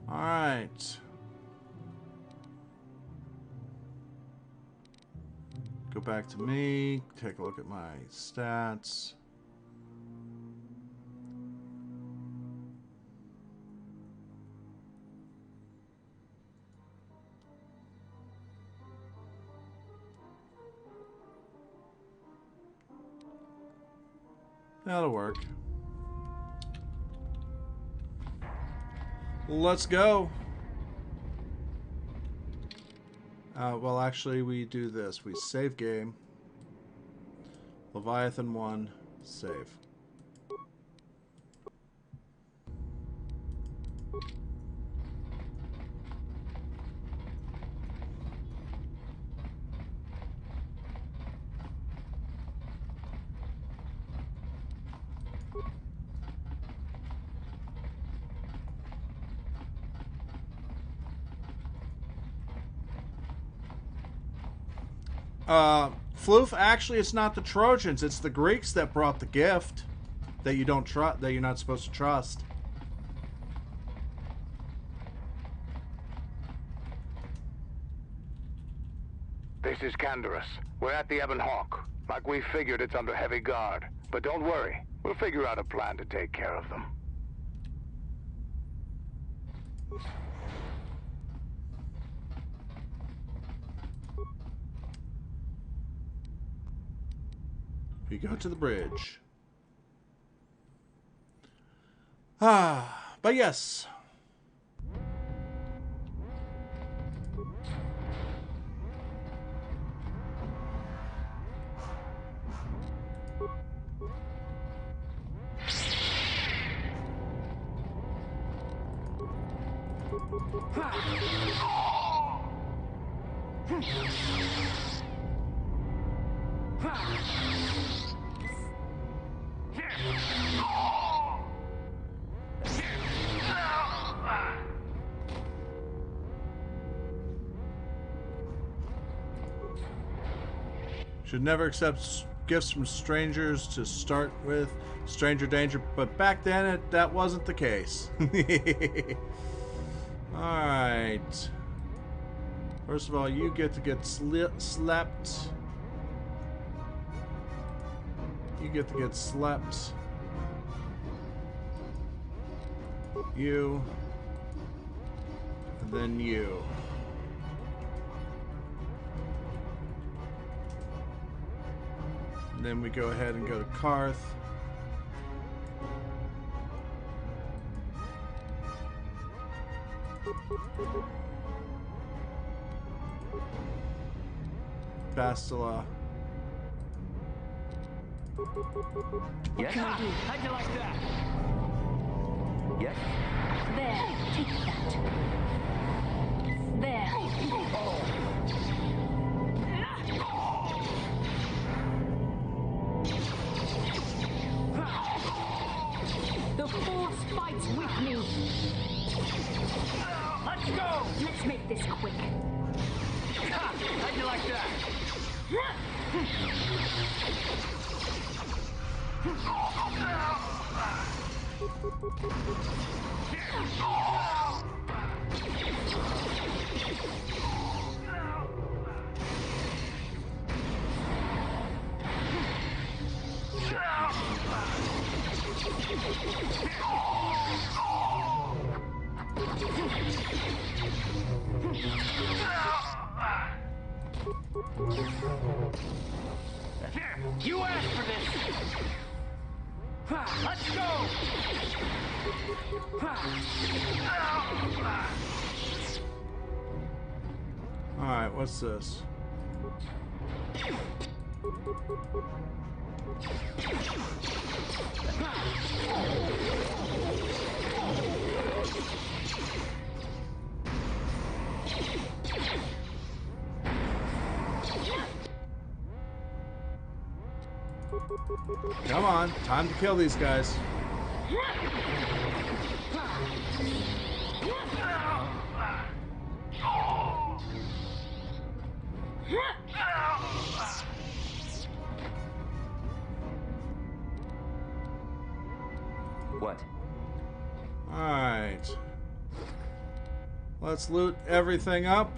all right. Go back to me, take a look at my stats. That'll work. Let's go. Well, actually, we do this. We save game. Leviathan 1. Save. Floof, actually, it's not the Trojans. It's the Greeks that brought the gift that you don't trust, that you're not supposed to trust. This is Canderous. We're at the Ebon Hawk. Like we figured, it's under heavy guard. But don't worry. We'll figure out a plan to take care of them. We go to the bridge. But yes. Should never accept gifts from strangers to start with. Stranger danger, but back then that wasn't the case. Alright. First of all, you get to get slept. You get to get slept. You. And then you. And then we go ahead and go to Karth. Bastila. Yes? How'd you like that? Yes? There, take that. There. The force fights with me. Let's go! Let's make this quick. How'd you like that? You asked for this! Let's go! Alright, what's this? Come on, time to kill these guys. What? Alright. Let's loot everything up.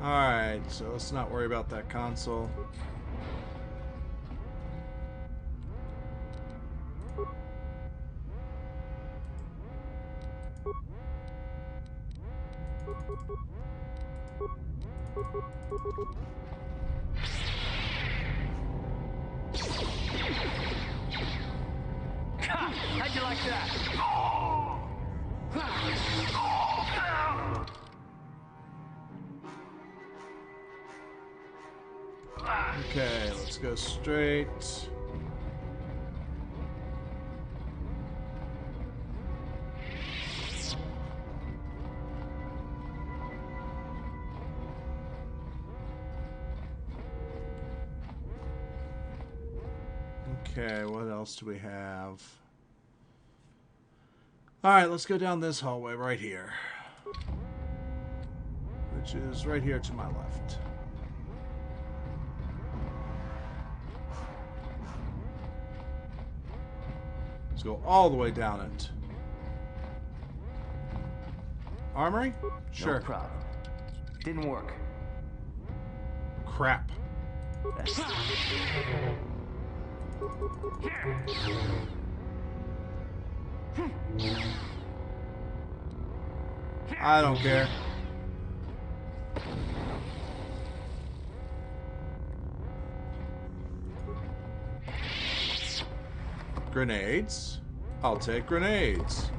Alright. Alright, so let's not worry about that console. How'd you like that? Okay, let's go straight. Okay, what else do we have? Alright, let's go down this hallway right here. Which is right here to my left. Let's go all the way down it. Armory? Sure. No problem. Didn't work. Crap. I don't care. Grenades. I'll take grenades.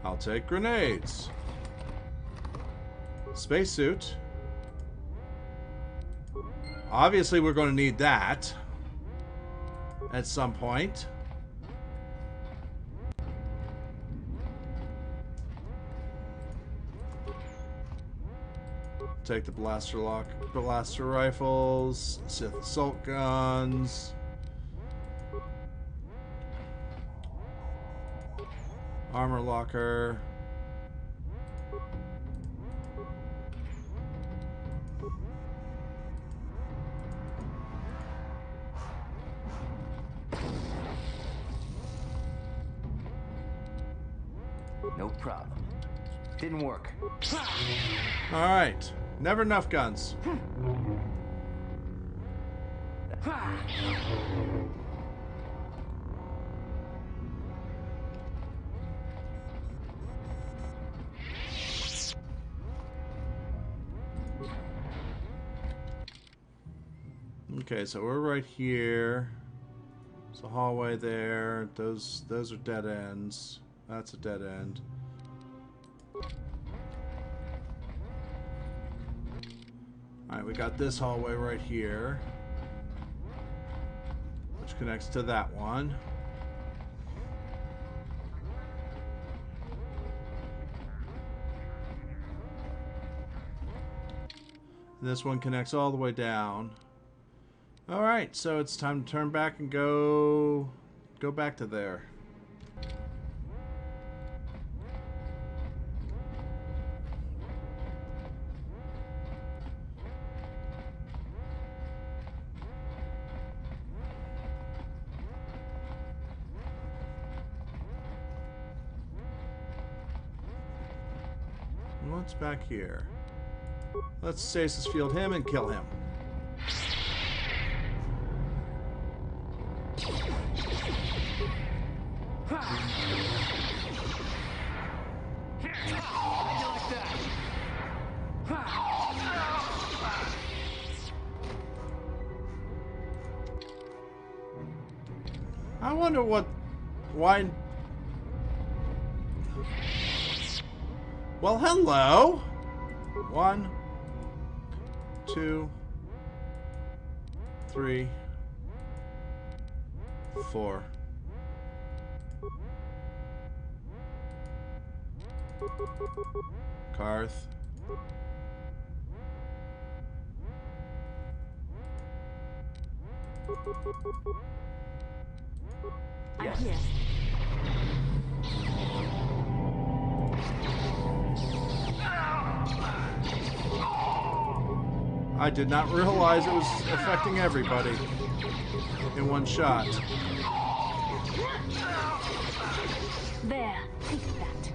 I'll take grenades. Spacesuit. Obviously, we're going to need that at some point. Take the blaster rifles, Sith assault guns. Armor locker. No problem. Didn't work. All right. Never enough guns. Okay, so we're right here. There's a hallway there. Those are dead ends. That's a dead end. Alright, we got this hallway right here, which connects to that one. This one connects all the way down. Alright, so it's time to turn back and go back to there. What's back here? Let's stasis field him and kill him. I wonder why. Well, hello. 1, 2, 3, 4. Karth. I'm here. I did not realize it was affecting everybody in one shot. There, take that.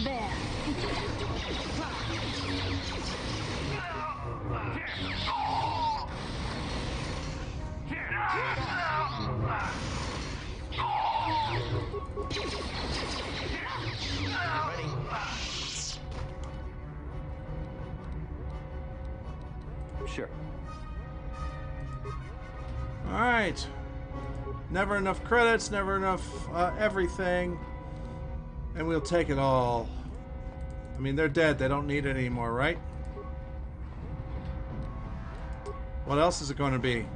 There, take that. Sure. Alright. Never enough credits, never enough everything. And we'll take it all. I mean, they're dead. They don't need it anymore, right? What else is it going to be?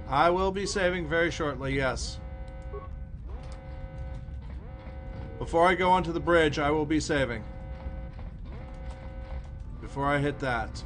I will be saving very shortly, yes. Before I go onto the bridge, I will be saving. Before I hit that.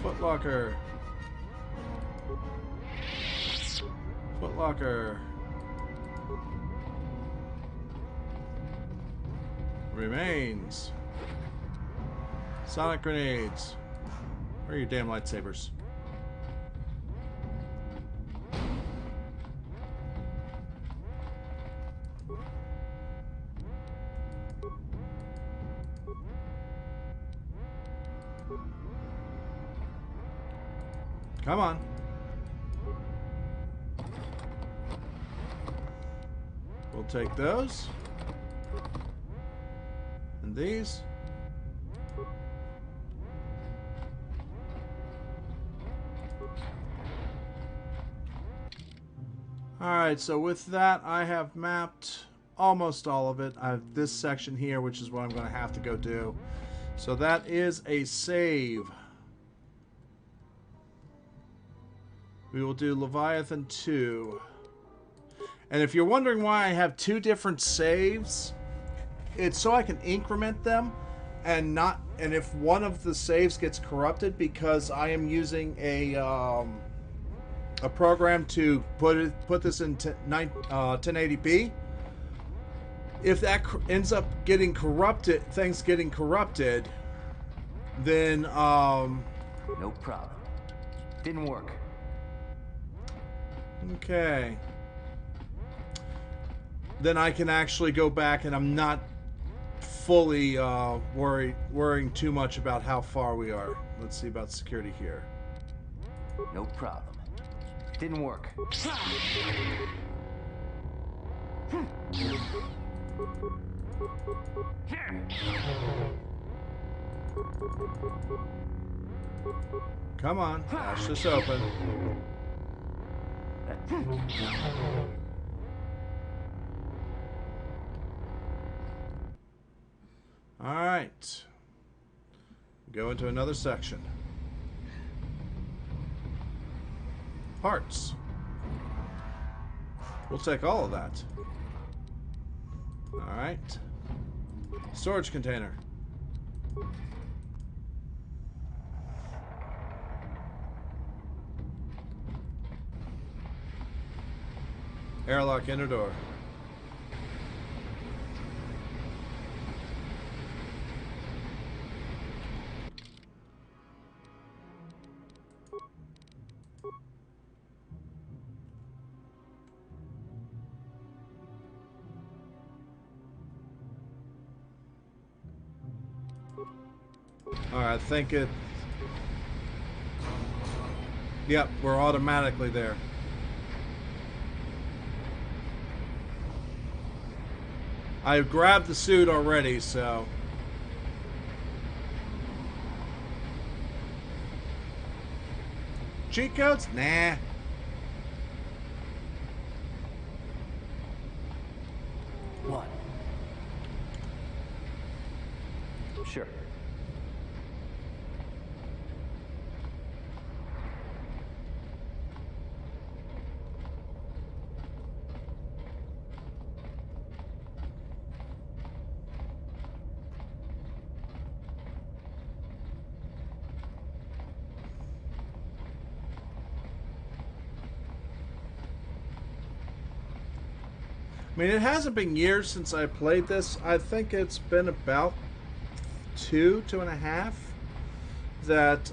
Footlocker. Footlocker. Remains. Sonic grenades. Where are your damn lightsabers? Come on. We'll take those. And these. Alright, so with that, I have mapped almost all of it. I have this section here, which is what I'm going to have to go do. So that is a save. We will do Leviathan 2. And if you're wondering why I have two different saves, it's so I can increment them and if one of the saves gets corrupted, because I am using a program to put this in 1080p. If that ends up getting corrupted, things getting corrupted, then no problem. Didn't work. Okay. Then I can actually go back, and I'm not fully worrying too much about how far we are. Let's see about security here. No problem. Didn't work. Come on, dash this open. Alright. Go into another section. Parts. We'll take all of that. Alright. Storage container. Airlock inner door. Alright, I think it... Yep, we're automatically there. I grabbed the suit already, so... Cheat codes? Nah. What? Sure. I mean, it hasn't been years since I played this. I think it's been about 2.5 that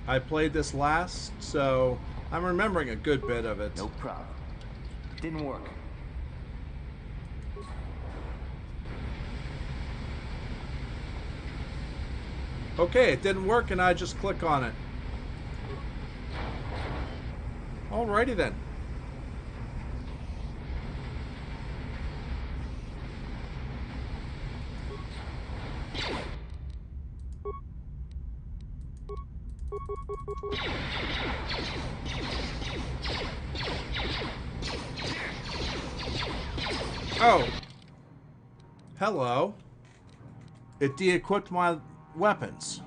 I played this last, so I'm remembering a good bit of it. No problem. Didn't work. Okay, it didn't work and I just click on it. Alrighty then. Oh. Hello. It de-equipped my weapons.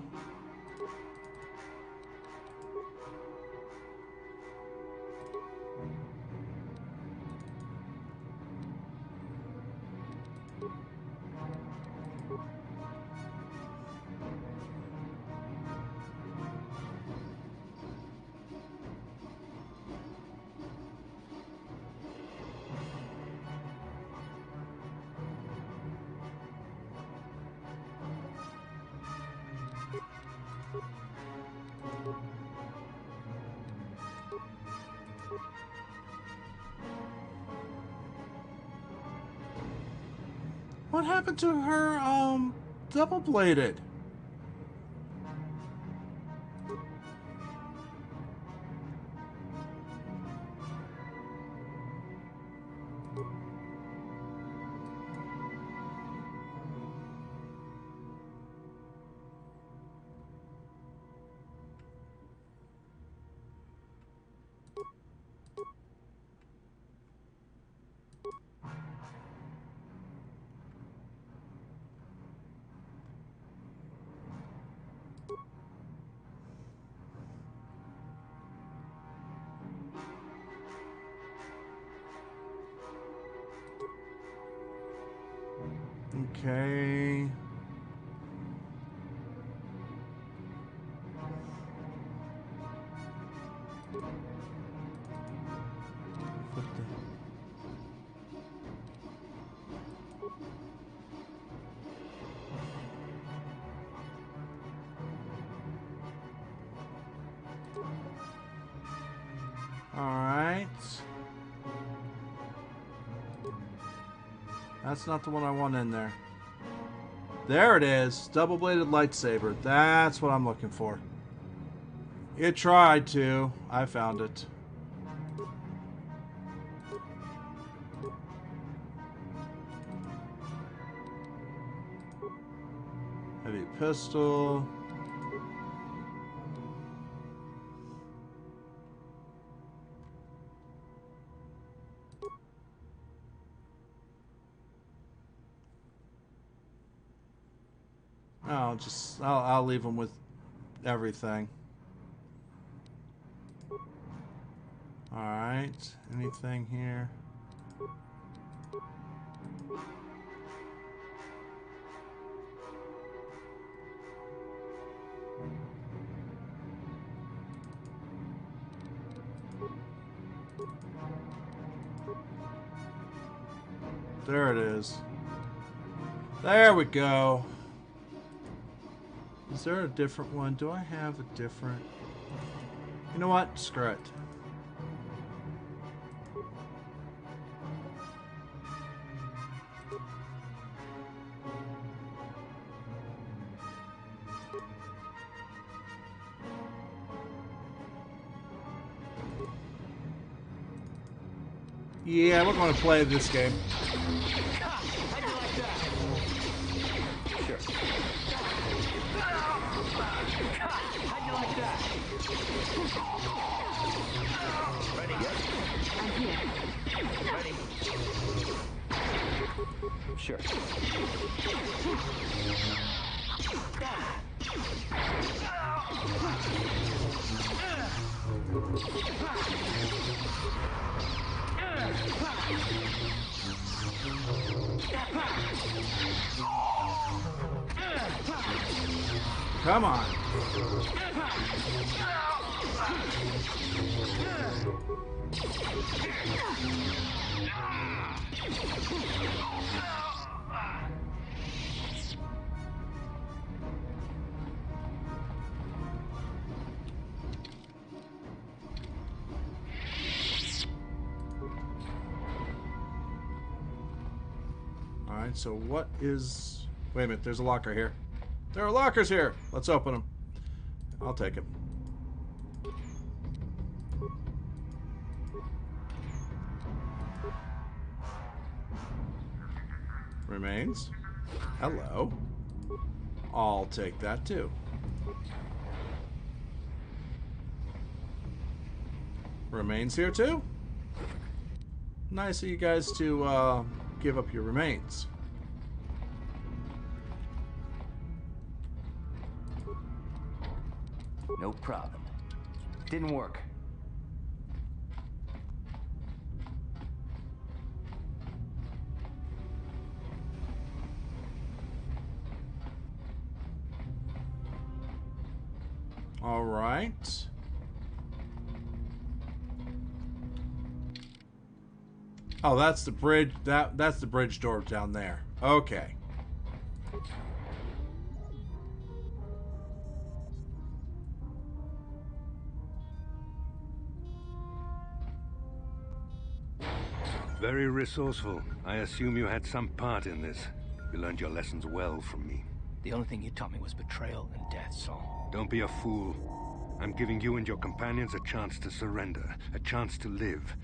What happened to her, double-bladed? Okay. What the... Alright. That's not the one I want in there. There it is. Double-bladed lightsaber. That's what I'm looking for. It tried to. I found it. Heavy pistol. I'll leave them with everything. Alright, anything here? There it is. There we go. Is there a different one? Do I have a different... You know what? Screw it. Yeah, we're going to play this game. How'd you like that? Sure. How'd you like that? Ready? Yep. I'm here. Ready? Sure. Come on. Alright, so what is... Wait a minute, there's a locker here. There are lockers here! Let's open them. I'll take it. Remains. Hello. I'll take that too. Remains here too? Nice of you guys to give up your remains. No problem. Didn't work. All right. Oh, that's the bridge. That's the bridge door down there. Okay. Very resourceful. I assume you had some part in this. You learned your lessons well from me. The only thing you taught me was betrayal and death, Saul. Don't be a fool. I'm giving you and your companions a chance to surrender, a chance to live.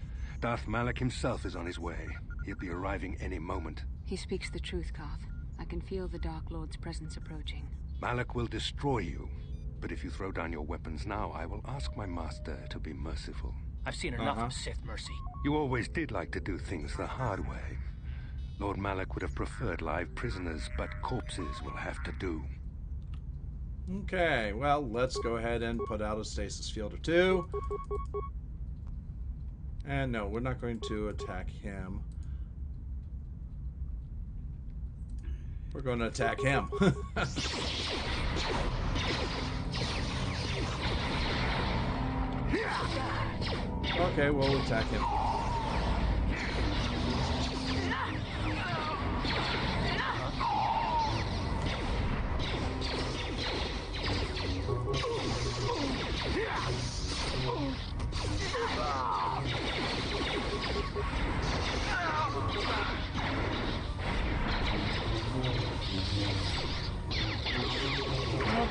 Darth Malak himself is on his way. He'll be arriving any moment. He speaks the truth, Carth. I can feel the Dark Lord's presence approaching. Malak will destroy you. But if you throw down your weapons now, I will ask my master to be merciful. I've seen enough of Sith mercy. You always did like to do things the hard way. Lord Malak would have preferred live prisoners, but corpses will have to do. Okay, well, let's go ahead and put out a stasis field or two. And no, we're not going to attack him. We're going to attack him. Okay, we'll attack him.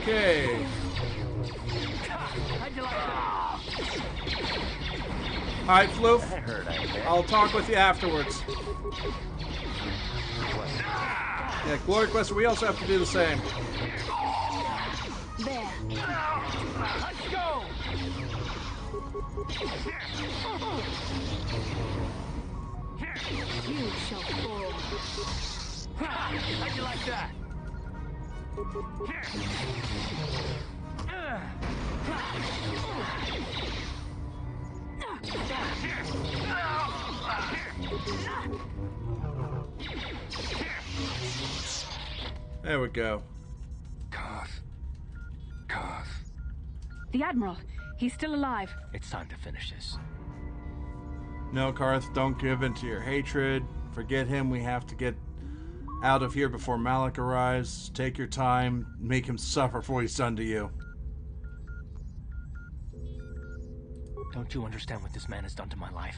Okay. How'd you like that? Alright, Floof. I'll talk with you afterwards. Yeah, Glory Quester, we also have to do the same. There. Let's go! You shall fall. How'd you like that? There we go. Carth. The Admiral, he's still alive. It's time to finish this. No, Carth, don't give in to your hatred. Forget him. We have to get out of here before Malak arrives. Take your time. Make him suffer for what he's done to you. Don't you understand what this man has done to my life?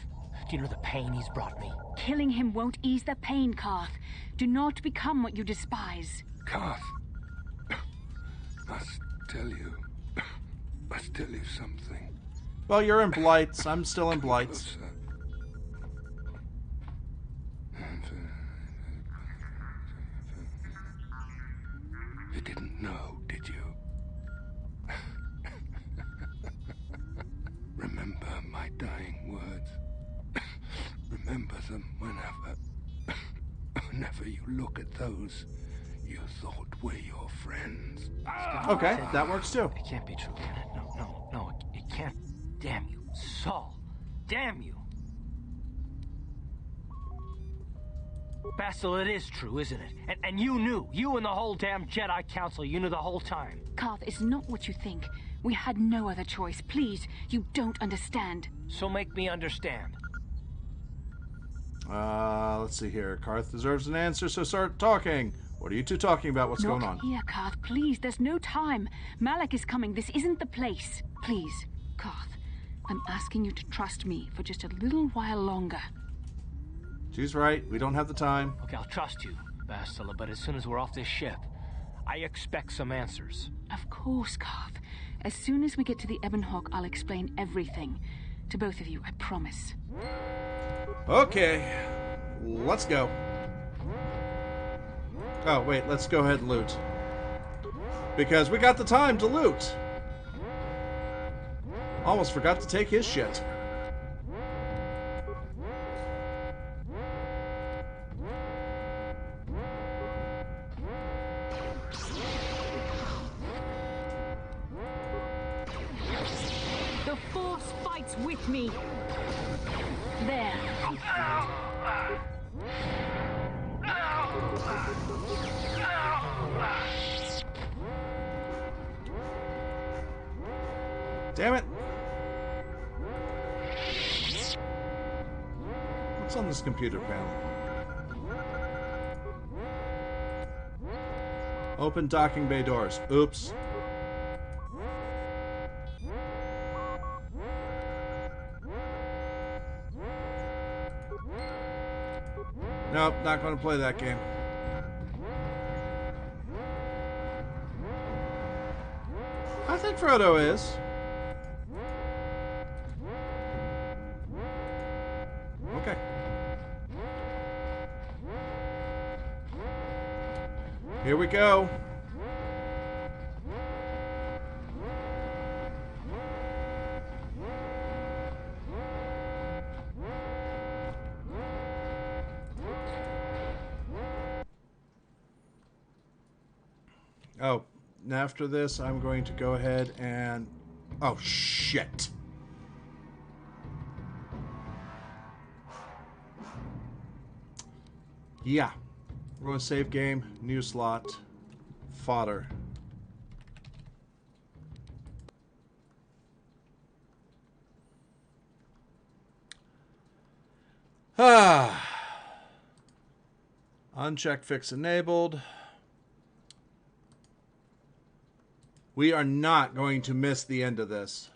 Do you know the pain he's brought me? Killing him won't ease the pain, Carth. Do not become what you despise. Carth. Must tell you something. Well, you're in Blights. I'm still in Blights. dying words. Remember them whenever you look at those you thought were your friends. Okay, that works too. It can't be true, can it? No, it can't. Damn you, Saul. Damn you. Basil, it is true, isn't it? And you knew. You and the whole damn Jedi Council, you knew the whole time. Carth, it's not what you think. We had no other choice. Please, you don't understand. So make me understand. Let's see here. Carth deserves an answer, so start talking. What are you two talking about? What's going on? Not here, Carth. Please, there's no time. Malak is coming. This isn't the place. Please, Carth, I'm asking you to trust me for just a little while longer. She's right. We don't have the time. Okay, I'll trust you, Bastila, but as soon as we're off this ship, I expect some answers. Of course, Carth. As soon as we get to the Ebon Hawk, I'll explain everything. To both of you, I promise. Okay. Let's go. Oh, wait. Let's go ahead and loot. Because we got the time to loot. Almost forgot to take his shit. The Force fights with me. There. Damn it. What's on this computer panel? Open docking bay doors. Oops. Nope, not going to play that game. I think Frodo is. Okay. Here we go. Oh, and after this, I'm going to go ahead and... Oh, shit. Yeah. We're going to save game, new slot, fodder. Uncheck fix enabled. We are not going to miss the end of this.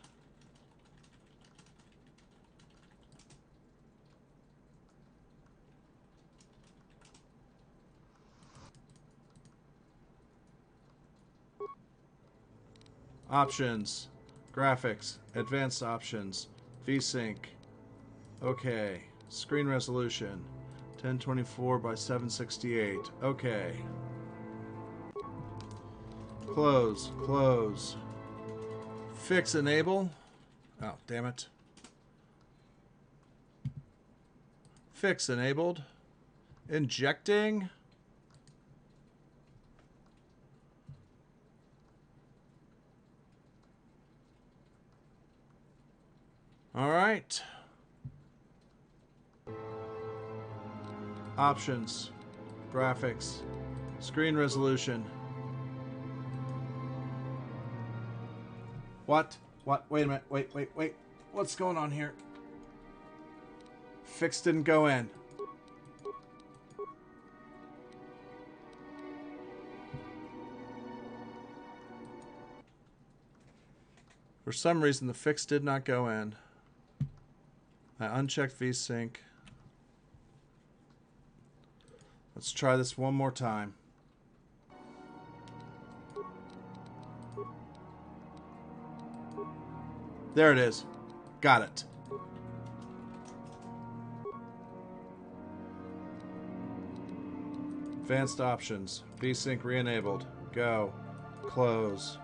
Options, graphics, advanced options, VSync. Okay, screen resolution, 1024 by 768. Okay. Close, close. Fix enable. Oh, damn it. Fix enabled. Injecting. All right. Options, graphics, screen resolution. What? What? Wait a minute. Wait. What's going on here? Fix didn't go in. For some reason, the fix did not go in. I unchecked VSync. Let's try this one more time. There it is. Got it. Advanced options. VSync re-enabled. Go. Close.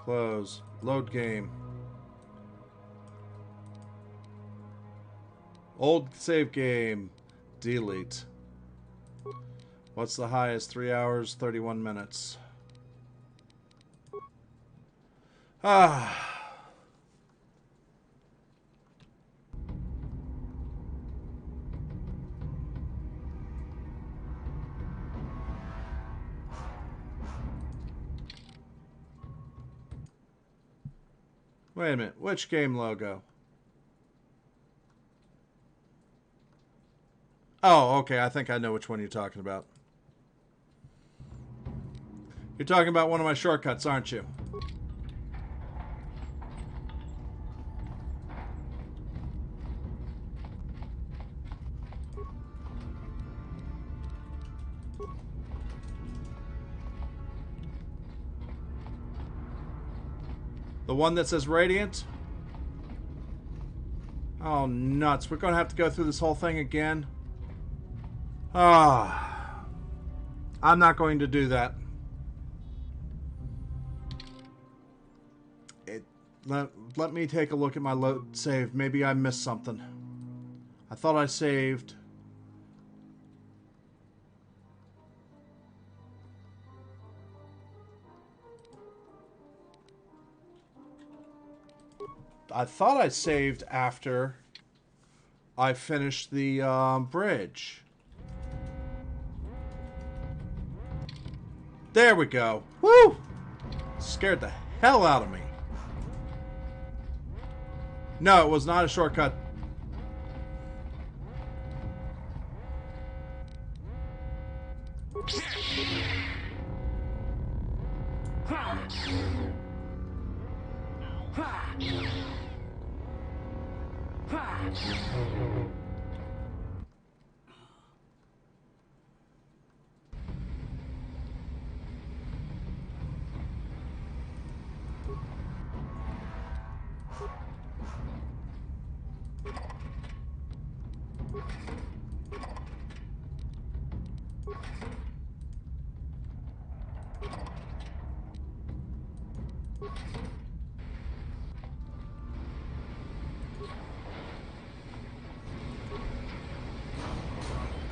Close. Load game. Old save game. Delete. What's the highest? 3 hours, 31 minutes. Ah. Wait a minute. Which game logo? Oh, okay. I think I know which one you're talking about. You're talking about one of my shortcuts, aren't you? The one that says Radiant? Oh, nuts. We're going to have to go through this whole thing again. Ah. I'm not going to do that. Let me take a look at my load save. Maybe I missed something. I thought I saved. I thought I saved after I finished the bridge. There we go. Woo! Scared the hell out of me. No, it was not a shortcut.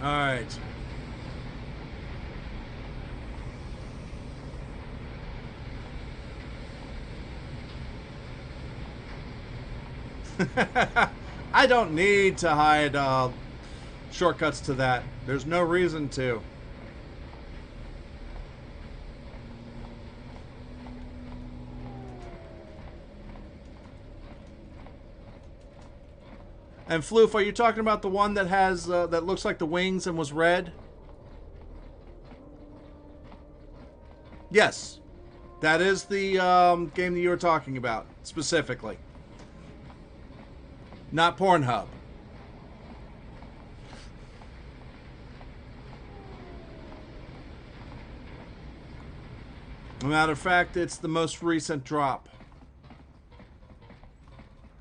All right. I don't need to hide shortcuts to that. There's no reason to. And Floof, are you talking about the one that has that looks like the wings and was red? Yes, that is the game that you were talking about specifically, not Pornhub. Matter of fact, it's the most recent drop.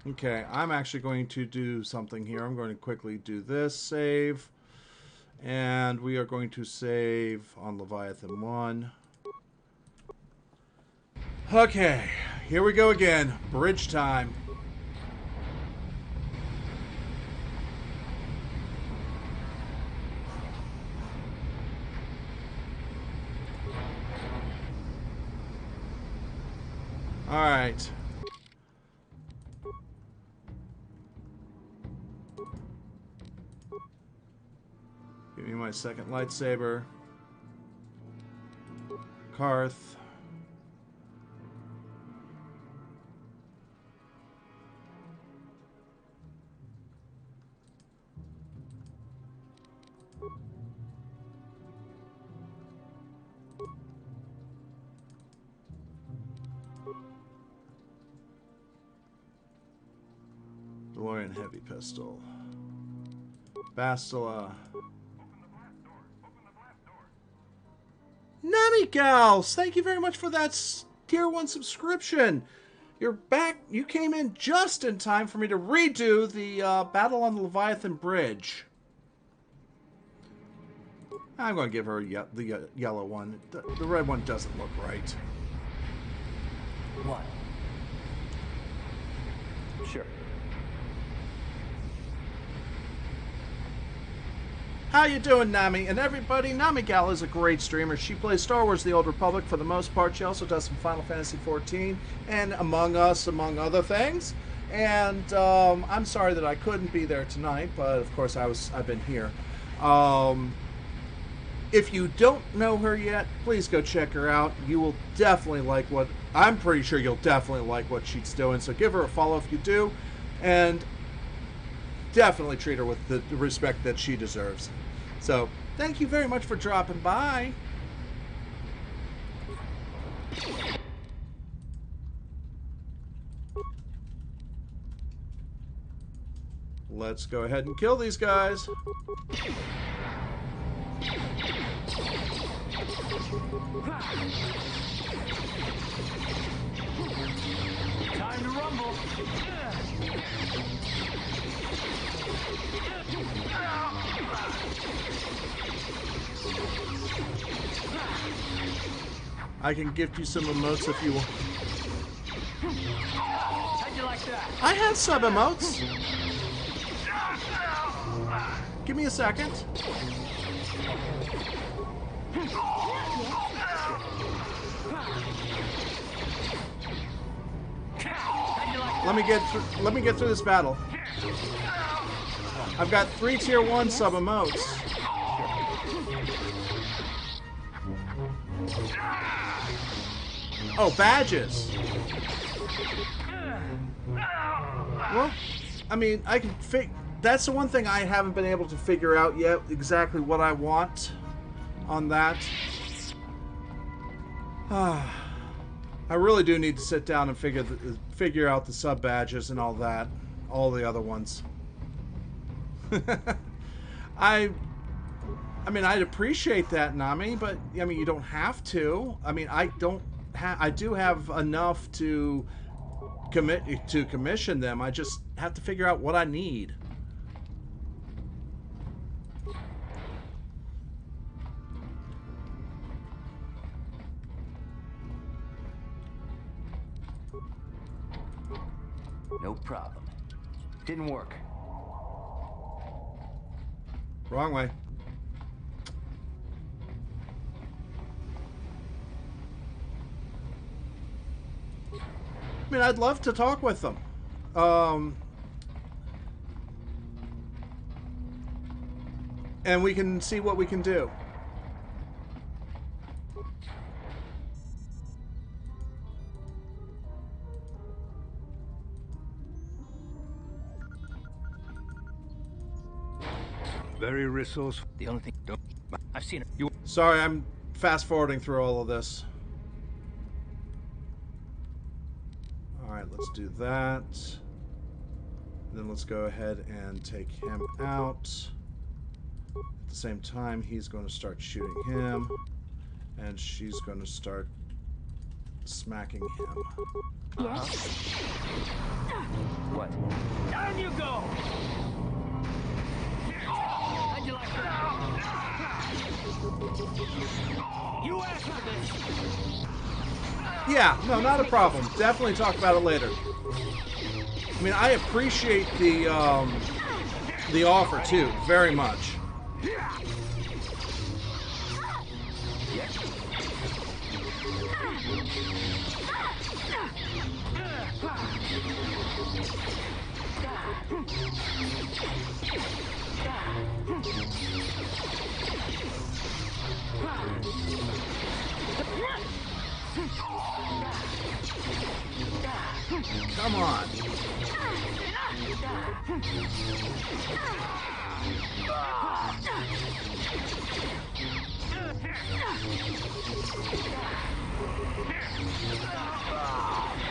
Okay, I'm actually going to do something here. I'm going to quickly do this, save. And we are going to save on Leviathan 1. Okay, here we go again. Bridge time. All right. Give me my second lightsaber. Karth. DeLorean heavy pistol. Bastila. Nami Gals, thank you very much for that tier 1 subscription. You're back. You came in just in time for me to redo the battle on the Leviathan Bridge. I'm going to give her the yellow one. The red one doesn't look right. What? Sure. How you doing, Nami? And everybody, Nami Gal is a great streamer. She plays Star Wars The Old Republic for the most part. She also does some Final Fantasy XIV and Among Us, among other things. And I'm sorry that I couldn't be there tonight, but of course I've been here. If you don't know her yet, please go check her out. You will definitely like what... I'm pretty sure you'll definitely like what she's doing, so give her a follow if you do. And definitely treat her with the respect that she deserves. So, thank you very much for dropping by. Let's go ahead and kill these guys. Time to rumble. I can gift you some emotes if you want. How'd you like that? I have some emotes. Give me a second. Let me get through this battle. I've got 3 tier 1 sub emotes. Oh, badges. Well, I mean, I can that's the one thing I haven't been able to figure out yet, exactly what I want on that. I really do need to sit down and figure out the sub badges and all that, all the other ones. I mean, I'd appreciate that, Nami, but I mean, you don't have to. I mean, I do have enough to commission them. I just have to figure out what I need. No problem. Didn't work. Wrong way. I mean, I'd love to talk with them. And we can see what we can do. Very resourceful. The only thing I've seen her. Sorry, I'm fast forwarding through all of this. Alright, let's do that. And then let's go ahead and take him out. At the same time, he's going to start shooting him. And she's going to start smacking him. Yes. What? Down you go! How'd you like that? You asked for this! Yeah, no, not a problem. Definitely talk about it later. I mean, I appreciate the offer too, very much. Come on.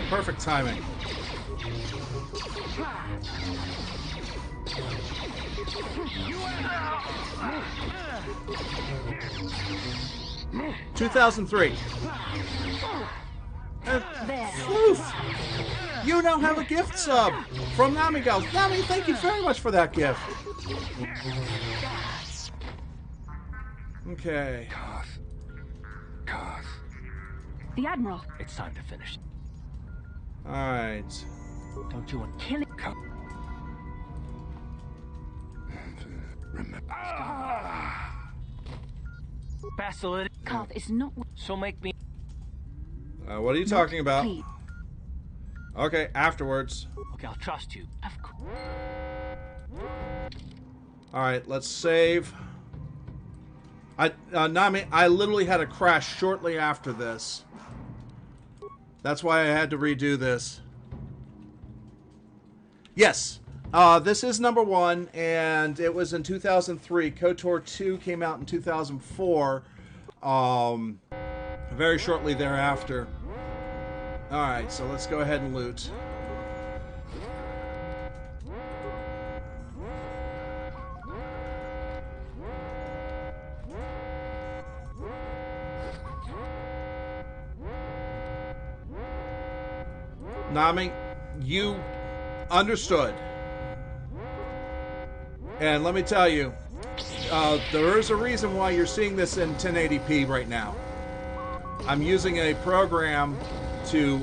Perfect timing. There. 2003. Floof! You now have a gift sub from Nami Gals. Nami, thank you very much for that gift. Okay. Koth. The Admiral. It's time to finish. Alright. Don't you want kill him? remember. Basil, Carth, it's not... So make me... What are you talking about? Please. Okay, afterwards. Okay, I'll trust you. Of course. Alright, let's save. Nami, I literally had a crash shortly after this. That's why I had to redo this. Yes, this is number 1, and it was in 2003. KOTOR 2 came out in 2004, very shortly thereafter. Alright, so let's go ahead and loot. Nami, you understood. And let me tell you, there is a reason why you're seeing this in 1080p right now. I'm using a program to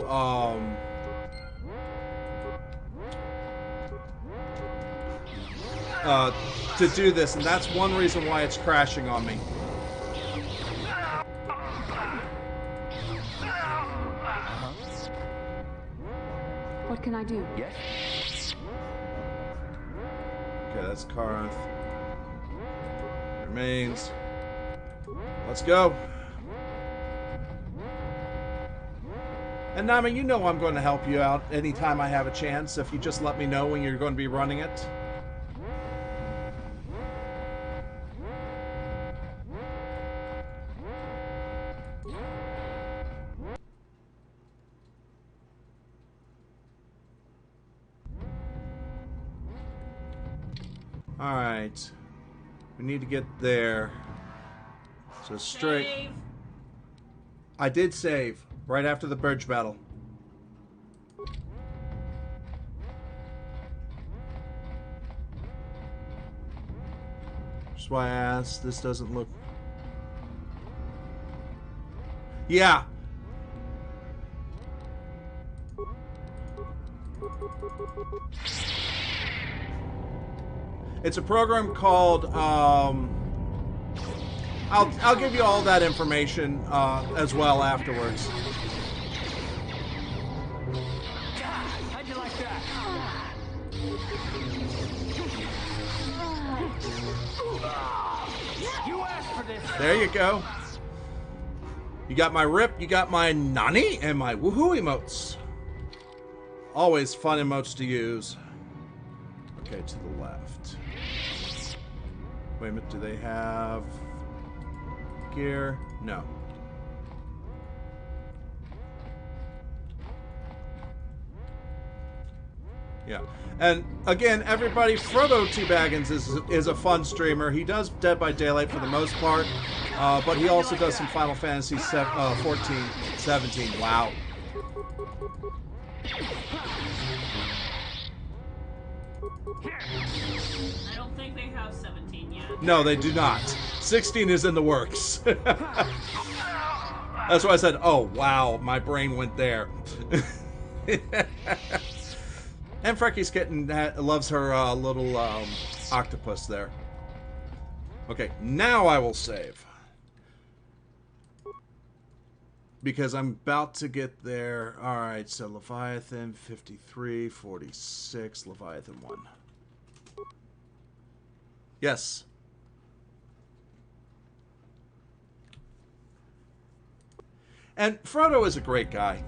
do this, and that's one reason why it's crashing on me. What can I do? Yes? Okay, that's Karth. Remains. Let's go. And Nami, you know I'm going to help you out anytime I have a chance, if you just let me know when you're going to be running it. Alright. We need to get there. So straight. Save. I did save right after the bridge battle. That's why I asked. This doesn't look... Yeah. It's a program called, I'll give you all that information as well afterwards. How'd you like that? You asked for this. There you go. You got my rip, you got my nani, and my woohoo emotes. Always fun emotes to use. Okay, to the left. Wait a minute, do they have gear? No. Yeah. And again, everybody, Frodo T. Baggins is a fun streamer. He does Dead by Daylight for the most part, but he also does some Final Fantasy 14, 17. Wow. I don't think they have 17 yet. No, they do not. 16 is in the works. That's why I said, oh, wow, my brain went there. And Frecky's kitten loves her little octopus there. Okay, now I will save. Because I'm about to get there. Alright, so Leviathan 53, 46, Leviathan 1. Yes. And Frodo is a great guy.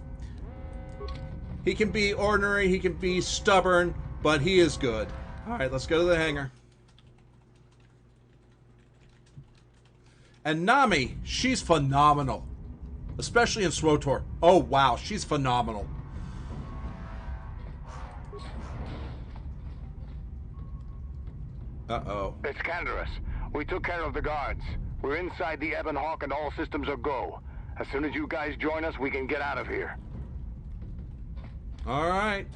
He can be ordinary, he can be stubborn, but he is good. Alright, let's go to the hangar. And Nami, she's phenomenal. Especially in SWTOR. Oh, wow, she's phenomenal. Uh-oh. It's Canderous. We took care of the guards. We're inside the Ebon Hawk and all systems are go. As soon as you guys join us, we can get out of here. Alright.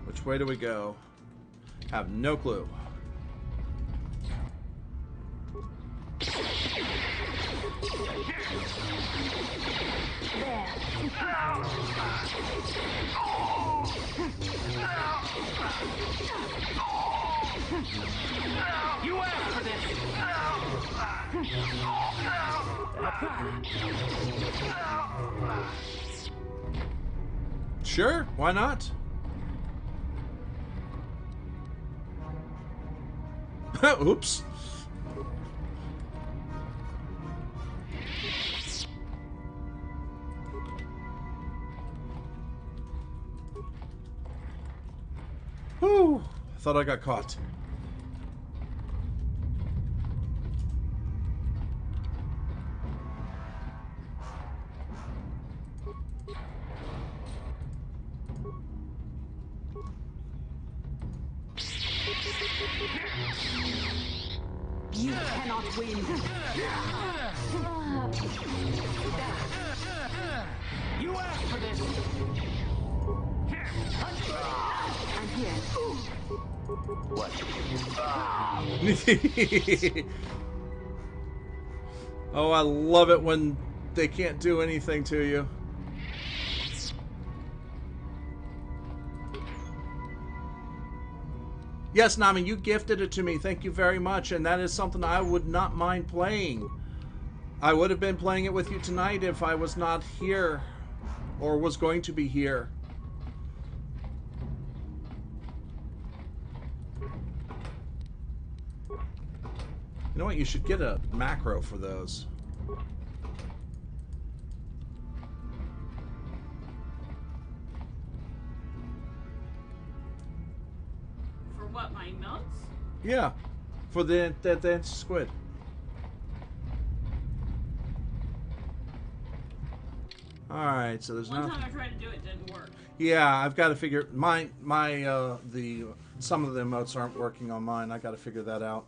Which way do we go? Have no clue. You asked for this! Sure, why not? Oops. Whew. I thought I got caught. You cannot win. You asked for this! I'm here. What? Oh, I love it when they can't do anything to you. Yes, Nami, you gifted it to me. Thank you very much. And that is something I would not mind playing. I would have been playing it with you tonight if I was not here. Or was going to be here. You know what? You should get a macro for those. For what, my notes? Yeah, for that squid. All right, so there's One time I tried to do it, didn't work. Yeah, I've got to figure some of the emotes aren't working on mine. I got to figure that out.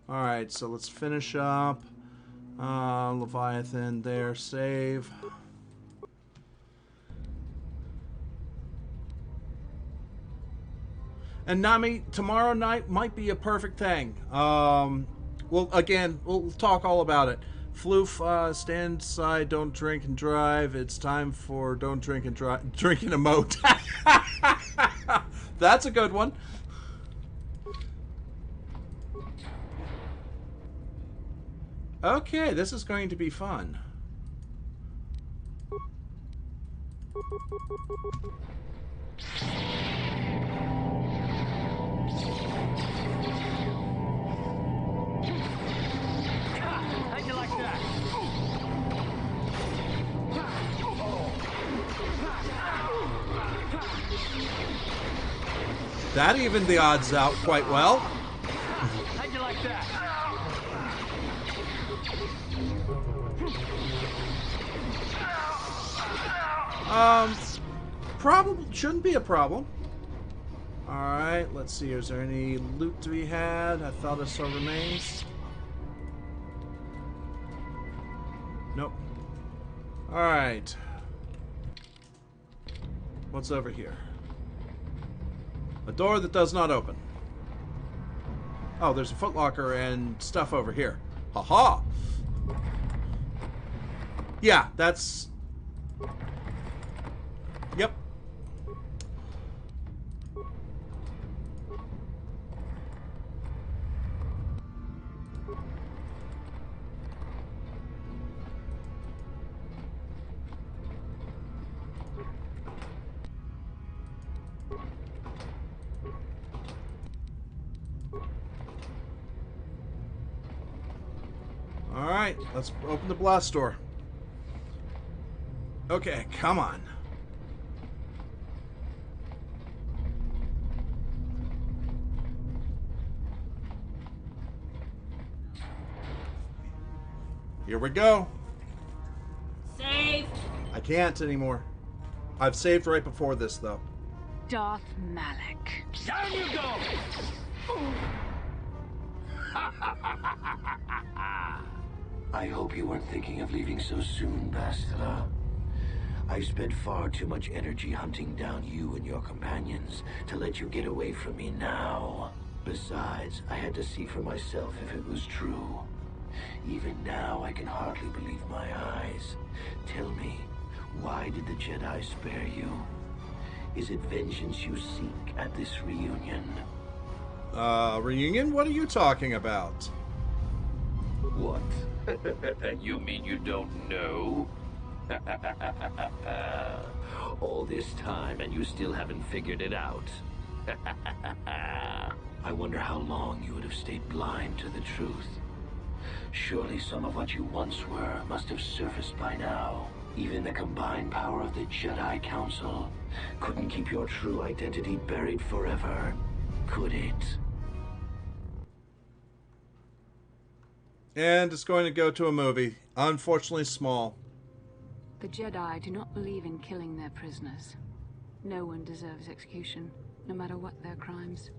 All right, so let's finish up. Leviathan there, save. And Nami, tomorrow night might be a perfect thing. We'll talk all about it. Floof, stand aside, don't drink and drive. It's time for don't drink and drive. Drinking a moat. That's a good one. Okay, this is going to be fun. How'd you like that? That evened the odds out quite well. How'd you like that? Probably shouldn't be a problem. Alright, let's see. Is there any loot to be had? I thought I saw remains. Nope. Alright. What's over here? A door that does not open. Oh, there's a footlocker and stuff over here. Haha! Yeah, that's... Yep. Alright, let's open the blast door. Okay, come on. Here we go. Save. I can't anymore. I've saved right before this, though. Darth Malak. Down you go! I hope you weren't thinking of leaving so soon, Bastila. I spent far too much energy hunting down you and your companions to let you get away from me now. Besides, I had to see for myself if it was true. Even now, I can hardly believe my eyes. Tell me, why did the Jedi spare you? Is it vengeance you seek at this reunion? Reunion? What are you talking about? What? You mean you don't know? All this time and you still haven't figured it out. I wonder how long you would have stayed blind to the truth. Surely some of what you once were must have surfaced by now. Even the combined power of the Jedi Council couldn't keep your true identity buried forever, could it? And it's going to go to a movie. Unfortunately small. The Jedi do not believe in killing their prisoners. No one deserves execution, no matter what their crimes.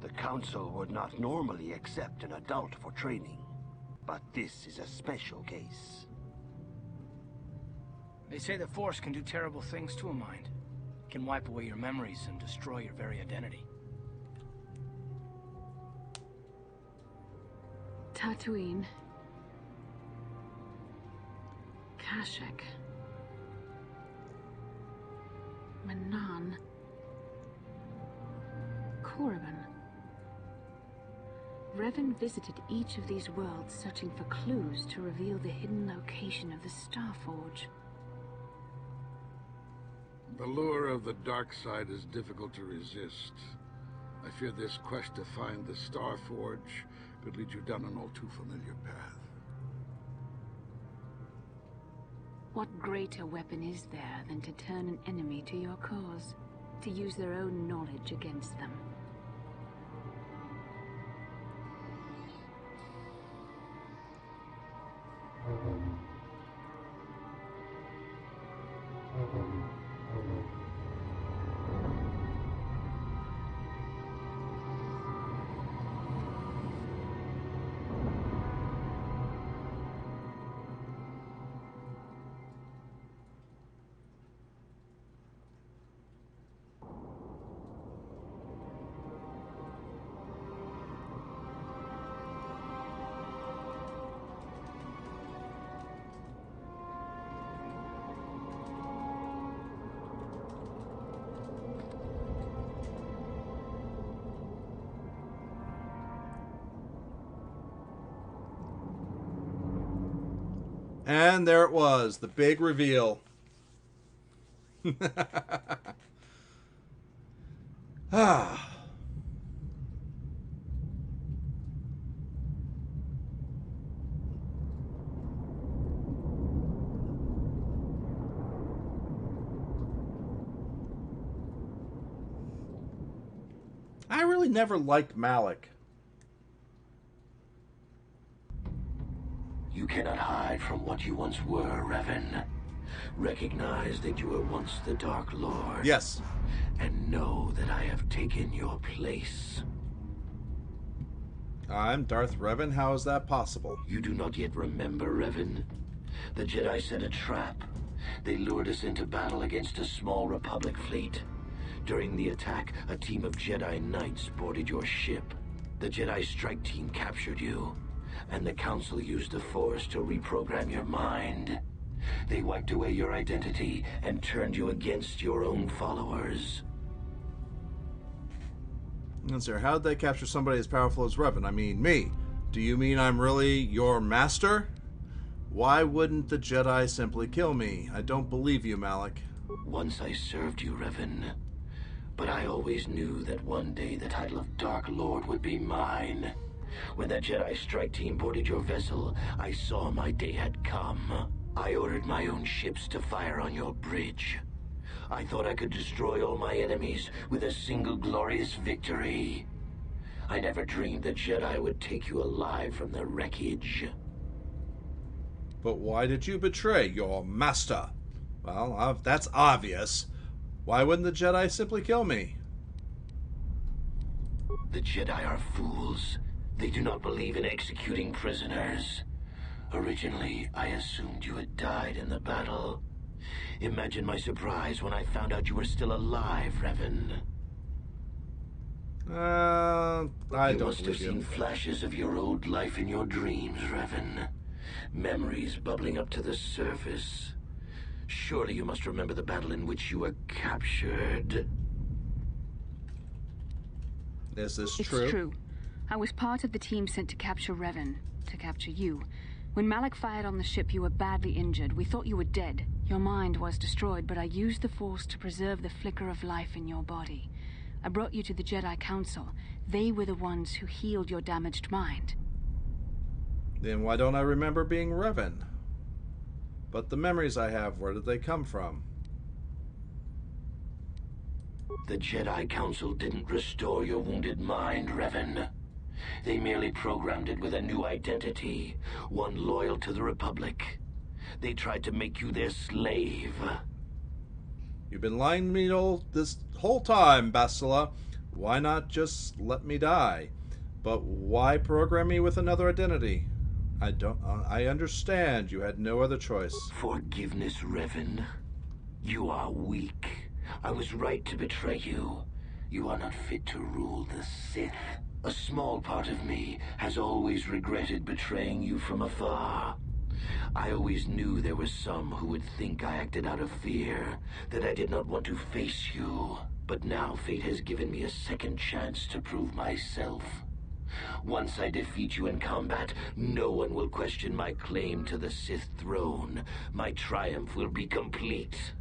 The Council would not normally accept an adult for training, but this is a special case. They say the Force can do terrible things to a mind. It can wipe away your memories and destroy your very identity. Tatooine. Kashyyyk. Manaan. Korriban. Revan visited each of these worlds searching for clues to reveal the hidden location of the Starforge. The lure of the dark side is difficult to resist. I fear this quest to find the Starforge could lead you down an all too familiar path. What greater weapon is there than to turn an enemy to your cause, to use their own knowledge against them? And there it was, the big reveal. Ah. I really never liked Malik. You cannot hide from what you once were, Revan. Recognize that you were once the Dark Lord. Yes. And know that I have taken your place. I'm Darth Revan. How is that possible? You do not yet remember, Revan? The Jedi set a trap. They lured us into battle against a small Republic fleet. During the attack, a team of Jedi Knights boarded your ship. The Jedi strike team captured you, and the Council used the Force to reprogram your mind. They wiped away your identity and turned you against your own followers. And sir, how'd they capture somebody as powerful as Revan? I mean, me. Do you mean I'm really your master? Why wouldn't the Jedi simply kill me? I don't believe you, Malik. Once I served you, Revan. But I always knew that one day the title of Dark Lord would be mine. When that Jedi strike team boarded your vessel, I saw my day had come. I ordered my own ships to fire on your bridge. I thought I could destroy all my enemies with a single glorious victory. I never dreamed the Jedi would take you alive from the wreckage. But why did you betray your master? Well, that's obvious. Why wouldn't the Jedi simply kill me? The Jedi are fools. They do not believe in executing prisoners. Originally, I assumed you had died in the battle. Imagine my surprise when I found out you were still alive, Revan. I you don't must have seen flashes of your old life in your dreams, Revan. Memories bubbling up to the surface. Surely you must remember the battle in which you were captured. Is this It's true? true. I was part of the team sent to capture Revan, to capture you. When Malak fired on the ship, you were badly injured. We thought you were dead. Your mind was destroyed, but I used the Force to preserve the flicker of life in your body. I brought you to the Jedi Council. They were the ones who healed your damaged mind. Then why don't I remember being Revan? But the memories I have, where did they come from? The Jedi Council didn't restore your wounded mind, Revan. They merely programmed it with a new identity, one loyal to the Republic. They tried to make you their slave. You've been lying to me this whole time, Bastila. Why not just let me die? But why program me with another identity? I understand you had no other choice. Forgiveness, Revan. You are weak. I was right to betray you. You are not fit to rule the Sith. A small part of me has always regretted betraying you from afar. I always knew there were some who would think I acted out of fear, that I did not want to face you. But now fate has given me a second chance to prove myself. Once I defeat you in combat, no one will question my claim to the Sith throne. My triumph will be complete.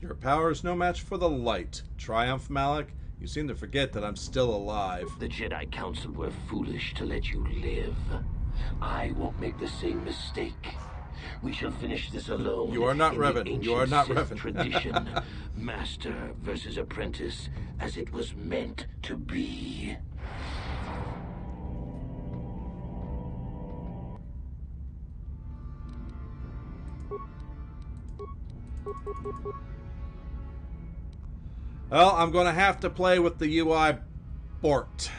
Your power is no match for the light. Triumph, Malak. You seem to forget that I'm still alive. The Jedi Council were foolish to let you live. I won't make the same mistake. We shall finish this alone. You are not Revan. You are not Revan. Tradition, master versus apprentice, as it was meant to be. Well, I'm going to have to play with the UI Bort.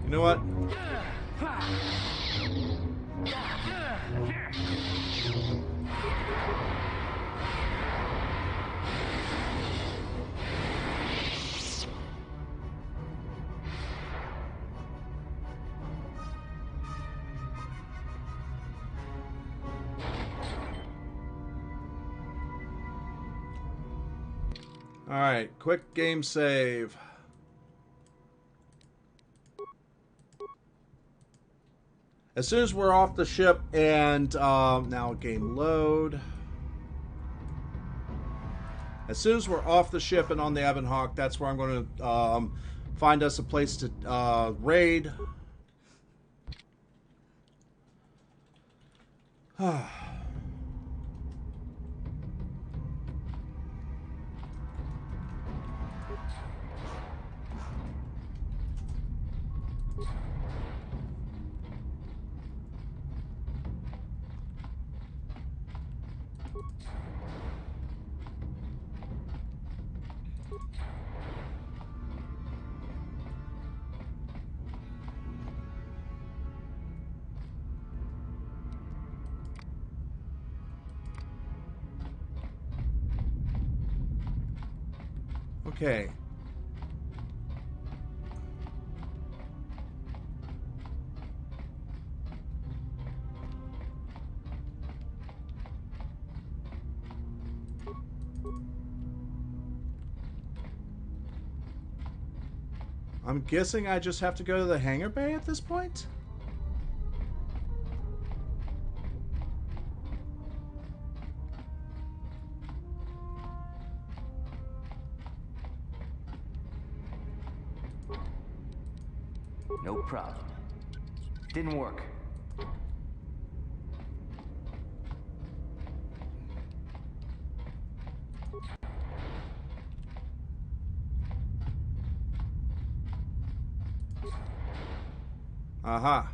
You know what? Alright, quick game save. As soon as we're off the ship and now game load. As soon as we're off the ship and on the Ebon Hawk, that's where I'm going to find us a place to raid. Okay. I'm guessing I just have to go to the hangar bay at this point? No problem. Didn't work. Aha.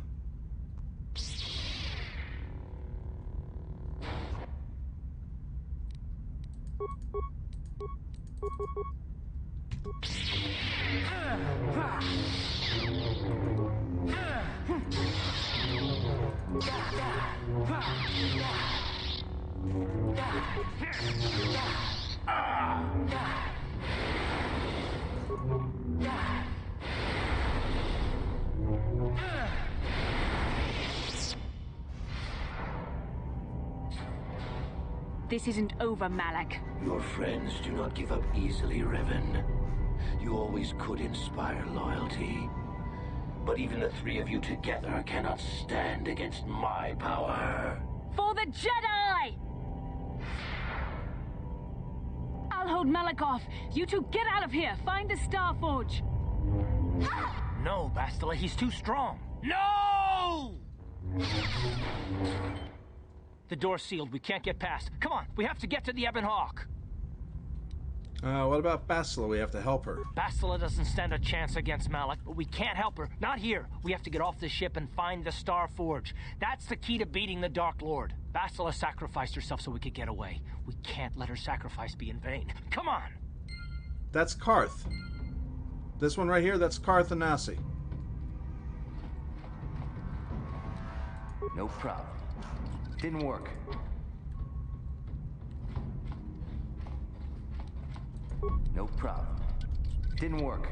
This isn't over, Malak. Your friends do not give up easily, Revan. You always could inspire loyalty. But even the three of you together cannot stand against my power. For the Jedi! I'll hold Malak off. You two get out of here. Find the Star Forge. No, Bastila, he's too strong. No! The door's sealed. We can't get past. Come on, we have to get to the Ebon Hawk. What about Bastila? We have to help her. Bastila doesn't stand a chance against Malak, but we can't help her. Not here. We have to get off the ship and find the Star Forge. That's the key to beating the Dark Lord. Bastila sacrificed herself so we could get away. We can't let her sacrifice be in vain. Come on! That's Karth. This one right here, that's Karth and Nasi. No problem. Didn't work. No problem. Didn't work.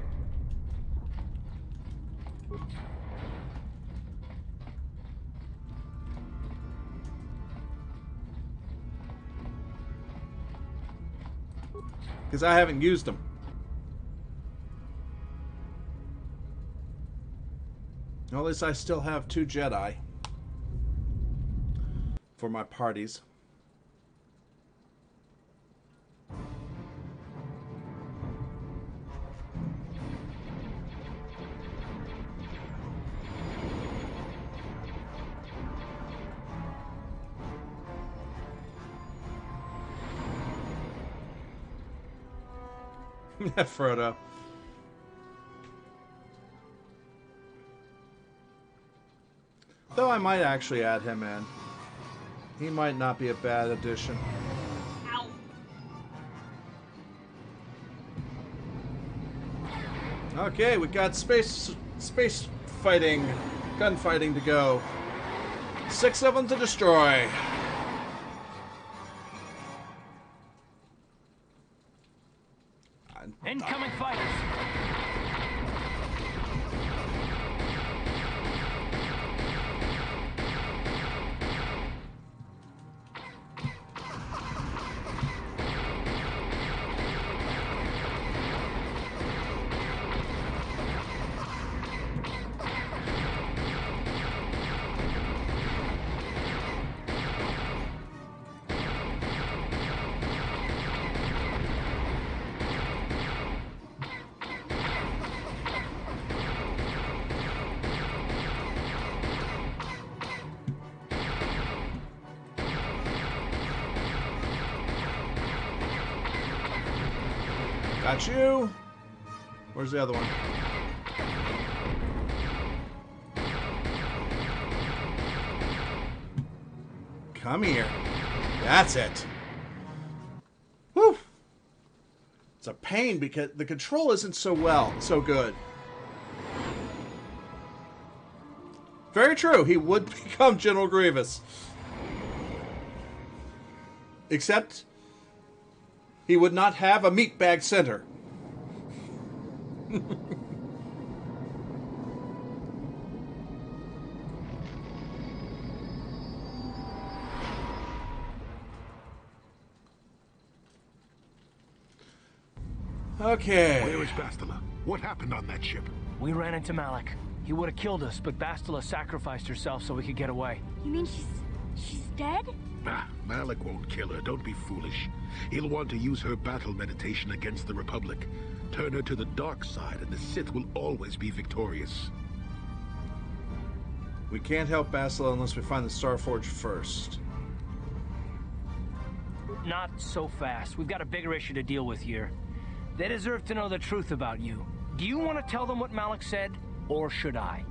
Because I haven't used them. Well, at least I still have 2 Jedi for my parties. Frodo. Though I might actually add him in. He might not be a bad addition. Ow. Okay, we got space fighting, gunfighting to go. 6 of them to destroy. Incoming fighters! Got you. Where's the other one? Come here. That's it. Whew. It's a pain because the control isn't so good. Very true. He would become General Grievous. Except he would not have a meatbag center. Okay. Where is Bastila? What happened on that ship? We ran into Malak. He would have killed us, but Bastila sacrificed herself so we could get away. You mean she's dead? Ah, Malak won't kill her. Don't be foolish. He'll want to use her battle meditation against the Republic. Turn her to the dark side, and the Sith will always be victorious. We can't help Bastila unless we find the Star Forge first. Not so fast. We've got a bigger issue to deal with here. They deserve to know the truth about you. Do you want to tell them what Malak said, or should I?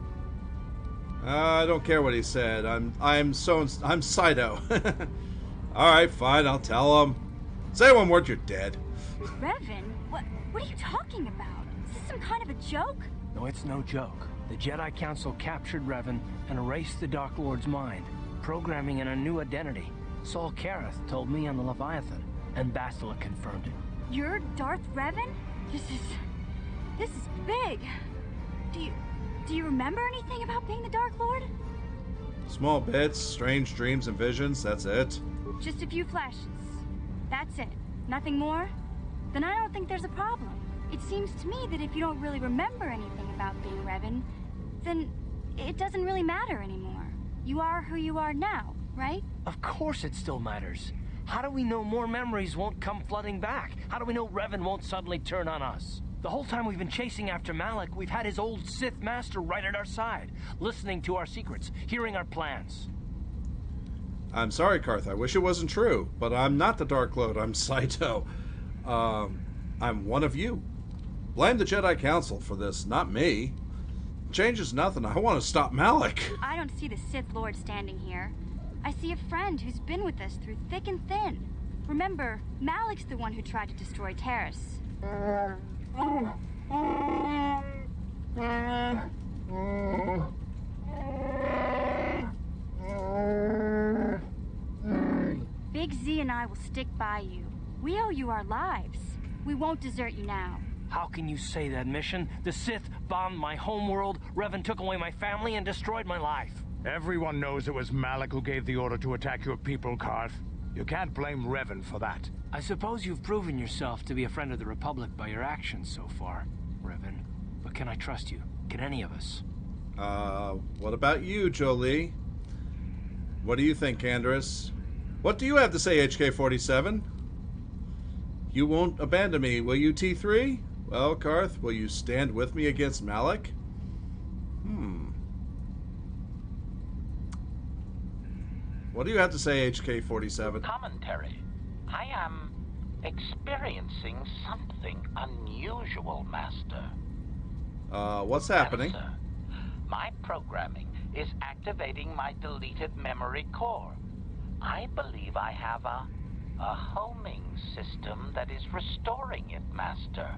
I don't care what he said. I'm Sido. All right, fine. I'll tell him. Say one word, you're dead. Revan, what are you talking about? Is this some kind of a joke? No, it's no joke. The Jedi Council captured Revan and erased the Dark Lord's mind, programming in a new identity. Saul Kareth told me on the Leviathan, and Bastila confirmed it. You're Darth Revan? This is big. Do you remember anything about being the Dark Lord? Small bits, strange dreams and visions, that's it. Just a few flashes. That's it. Nothing more? Then I don't think there's a problem. It seems to me that if you don't really remember anything about being Revan, then it doesn't really matter anymore. You are who you are now, right? Of course it still matters. How do we know more memories won't come flooding back? How do we know Revan won't suddenly turn on us? The whole time we've been chasing after Malak, we've had his old Sith master right at our side, listening to our secrets, hearing our plans. I'm sorry, Karth. I wish it wasn't true, but I'm not the Dark Lord. I'm Saito. I'm one of you. Blame the Jedi Council for this, not me. Changes nothing. I want to stop Malak. I don't see the Sith Lord standing here. I see a friend who's been with us through thick and thin. Remember, Malak's the one who tried to destroy Terrace. Big Z and I will stick by you. We owe you our lives. We won't desert you now. How can you say that, Mission? The Sith bombed my homeworld, Revan took away my family, and destroyed my life. Everyone knows it was Malak who gave the order to attack your people, Karth. You can't blame Revan for that. I suppose you've proven yourself to be a friend of the Republic by your actions so far, Revan. But can I trust you? Can any of us? What about you, Jolie? What do you think, Canderous? What do you have to say, HK-47? You won't abandon me, will you, T3? Well, Karth, will you stand with me against Malak? What do you have to say, HK-47? Commentary. I am experiencing something unusual, Master. What's happening? Sir, my programming is activating my deleted memory core. I believe I have a homing system that is restoring it, Master.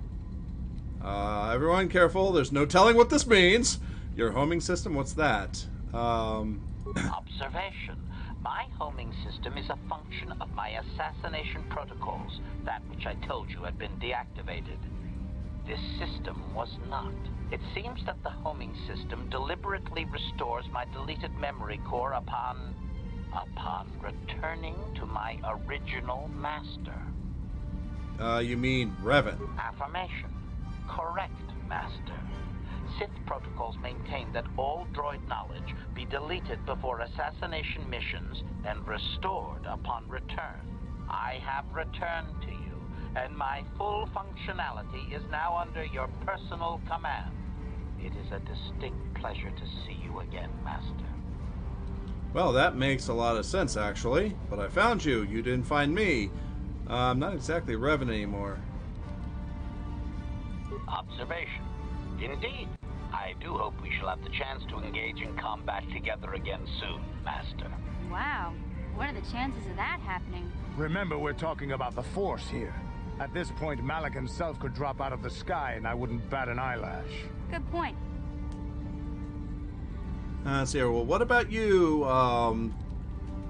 Everyone careful. There's no telling what this means. Your homing system, what's that? Observation. My homing system is a function of my assassination protocols, that which I told you had been deactivated. This system was not. It seems that the homing system deliberately restores my deleted memory core upon returning to my original master. You mean Revan? Affirmation. Correct, Master. Sith protocols maintain that all droid knowledge be deleted before assassination missions and restored upon return. I have returned to you, and my full functionality is now under your personal command. It is a distinct pleasure to see you again, Master. Well, that makes a lot of sense, actually. But I found you. You didn't find me. I'm not exactly Revan anymore. Observation. Indeed. I do hope we shall have the chance to engage in combat together again soon, Master. Wow. What are the chances of that happening? Remember, we're talking about the Force here. At this point, Malak himself could drop out of the sky and I wouldn't bat an eyelash. Good point. Let's see here. Well, what about you,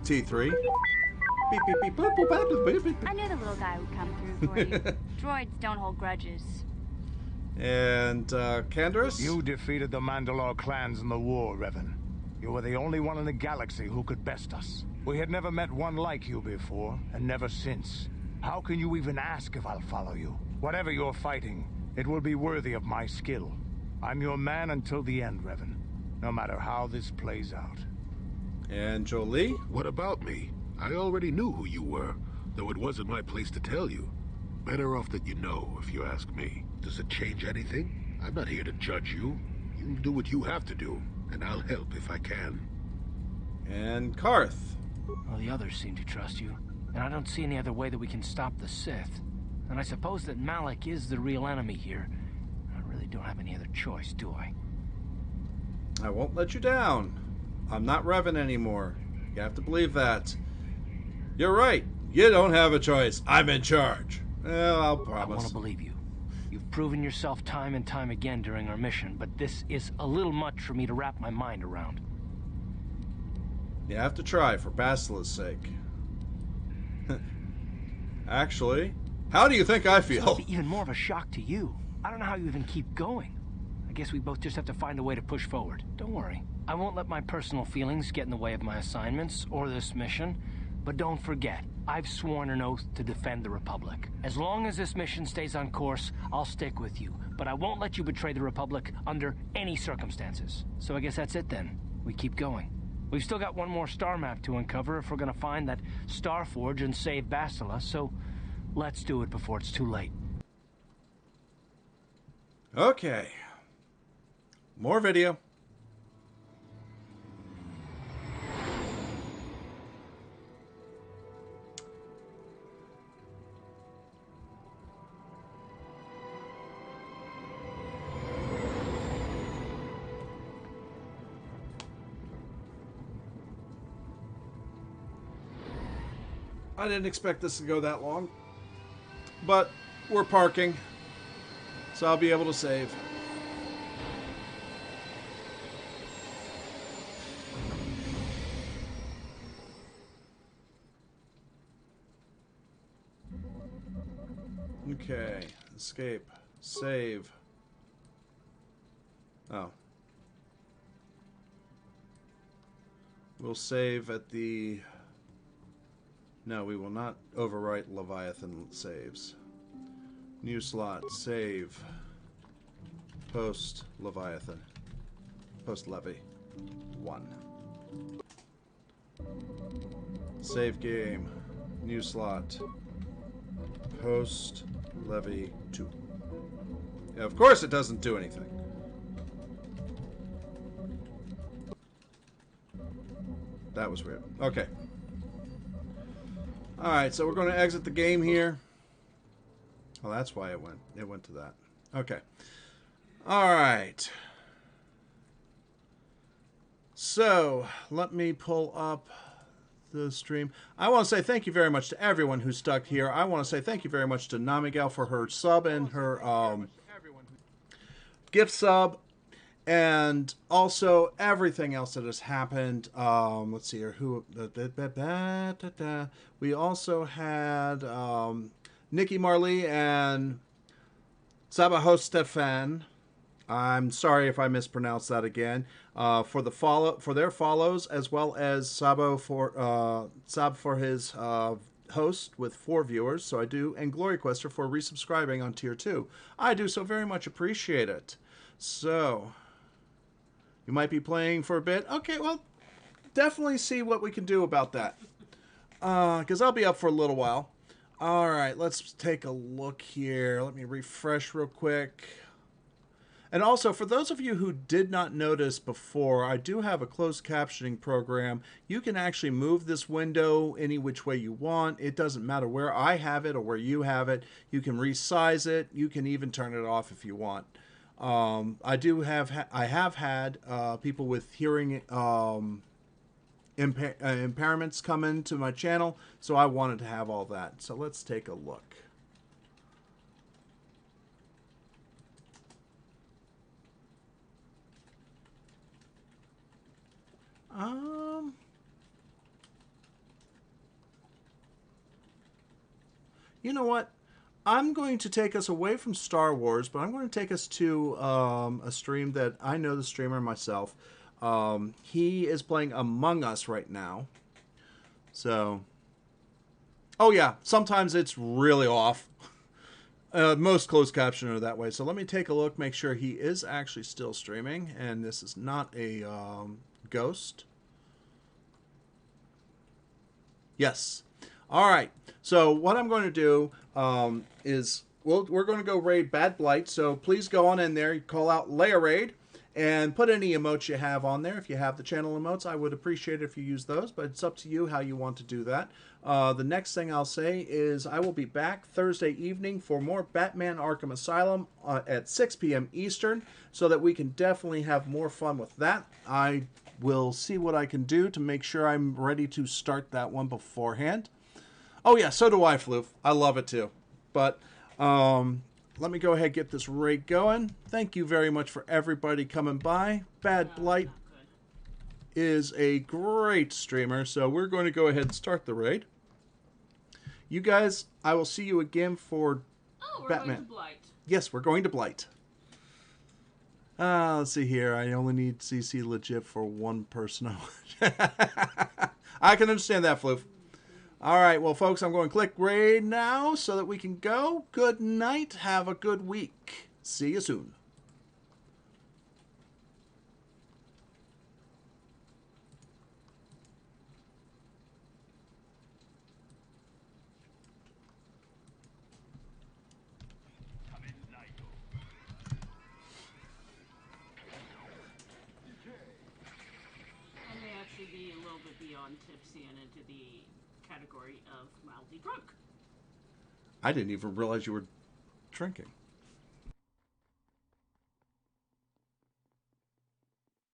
T3? Beep, beep, beep, boop, boop, boop, boop, boop, boop. I knew the little guy would come through for you. Droids don't hold grudges. And, Canderous? You defeated the Mandalore clans in the war, Revan. You were the only one in the galaxy who could best us. We had never met one like you before, and never since. How can you even ask if I'll follow you? Whatever you're fighting, it will be worthy of my skill. I'm your man until the end, Revan. No matter how this plays out. And Jolie? What about me? I already knew who you were, though it wasn't my place to tell you. Better off that you know, if you ask me. Does it change anything? I'm not here to judge you. You do what you have to do, and I'll help if I can. And Karth? Well, the others seem to trust you, and I don't see any other way that we can stop the Sith. And I suppose that Malak is the real enemy here. I really don't have any other choice, do I? I won't let you down. I'm not Revan anymore. You have to believe that. You're right. You don't have a choice. I'm in charge. Well, I'll promise. I want to believe you. You've proven yourself time and time again during our mission, but this is a little much for me to wrap my mind around. You have to try, for Basila's sake. Actually, how do you think I It's feel? gonna be even more of a shock to you. I don't know how you even keep going. I guess we both just have to find a way to push forward. Don't worry. I won't let my personal feelings get in the way of my assignments or this mission. But don't forget, I've sworn an oath to defend the Republic. As long as this mission stays on course, I'll stick with you. But I won't let you betray the Republic under any circumstances. So I guess that's it then. We keep going. We've still got one more star map to uncover if we're gonna find that Star Forge and save Bastila, so let's do it before it's too late. Okay. More video. I didn't expect this to go that long, but we're parking, so I'll be able to save. Okay, escape, save. Oh. We'll save at the... No, we will not overwrite Leviathan saves. New slot, save. Post Leviathan. Post Levy. 1. Save game. New slot. Post Levy 2. Yeah, of course it doesn't do anything. That was weird. Okay. Alright, so we're going to exit the game here. Oh, that's why it went to that. Okay. Alright. So, let me pull up the stream. I want to say thank you very much to everyone who stuck here. I want to say thank you very much to Namigal for her sub and her gift sub. And also everything else that has happened. Let's see here. We also had Nikki Marley and Sabaho Stefan. I'm sorry if I mispronounced that again. For their follows, as well as Sab for his host with 4 viewers. So I do, and Glory Quester for resubscribing on tier 2. I do so very much appreciate it. So you might be playing for a bit. Okay, well, definitely see what we can do about that. Because I'll be up for a little while. All right, let's take a look here. Let me refresh real quick. And also, for those of you who did not notice before, I do have a closed captioning program. You can actually move this window any which way you want. It doesn't matter where I have it or where you have it. You can resize it. You can even turn it off if you want. I have had people with hearing impairments come into my channel, so I wanted to have all that. So let's take a look. You know what? I'm going to take us away from Star Wars, but I'm going to take us to a stream that I know the streamer myself. He is playing Among Us right now. So, oh yeah, sometimes it's really off. Most closed caption are that way. So let me take a look, make sure he is actually still streaming, and this is not a ghost. Yes. All right. So what I'm going to do is we're going to go raid Bad Blight. So please go on in there, call out Layer Raid, and put any emotes you have on there. If you have the channel emotes, I would appreciate it if you use those, but it's up to you how you want to do that. The next thing I'll say is I will be back Thursday evening for more Batman Arkham Asylum at 6 p.m. Eastern, so that we can definitely have more fun with that. I will see what I can do to make sure I'm ready to start that one beforehand. Oh yeah, so do I, Floof. I love it too. But let me go ahead and get this raid going. Thank you very much for everybody coming by. Bad Blight is a great streamer, so we're going to go ahead and start the raid. You guys, I will see you again for we're Batman. Going to Blight. Yes, we're going to Blight. Let's see here. I only need CC legit for one person. I can understand that, Floof. All right, well, folks, I'm going to click raid now so that we can go. Good night. Have a good week. See you soon. I may actually be a little bit beyond tipsy and into the category of mildly drunk. I didn't even realize you were drinking.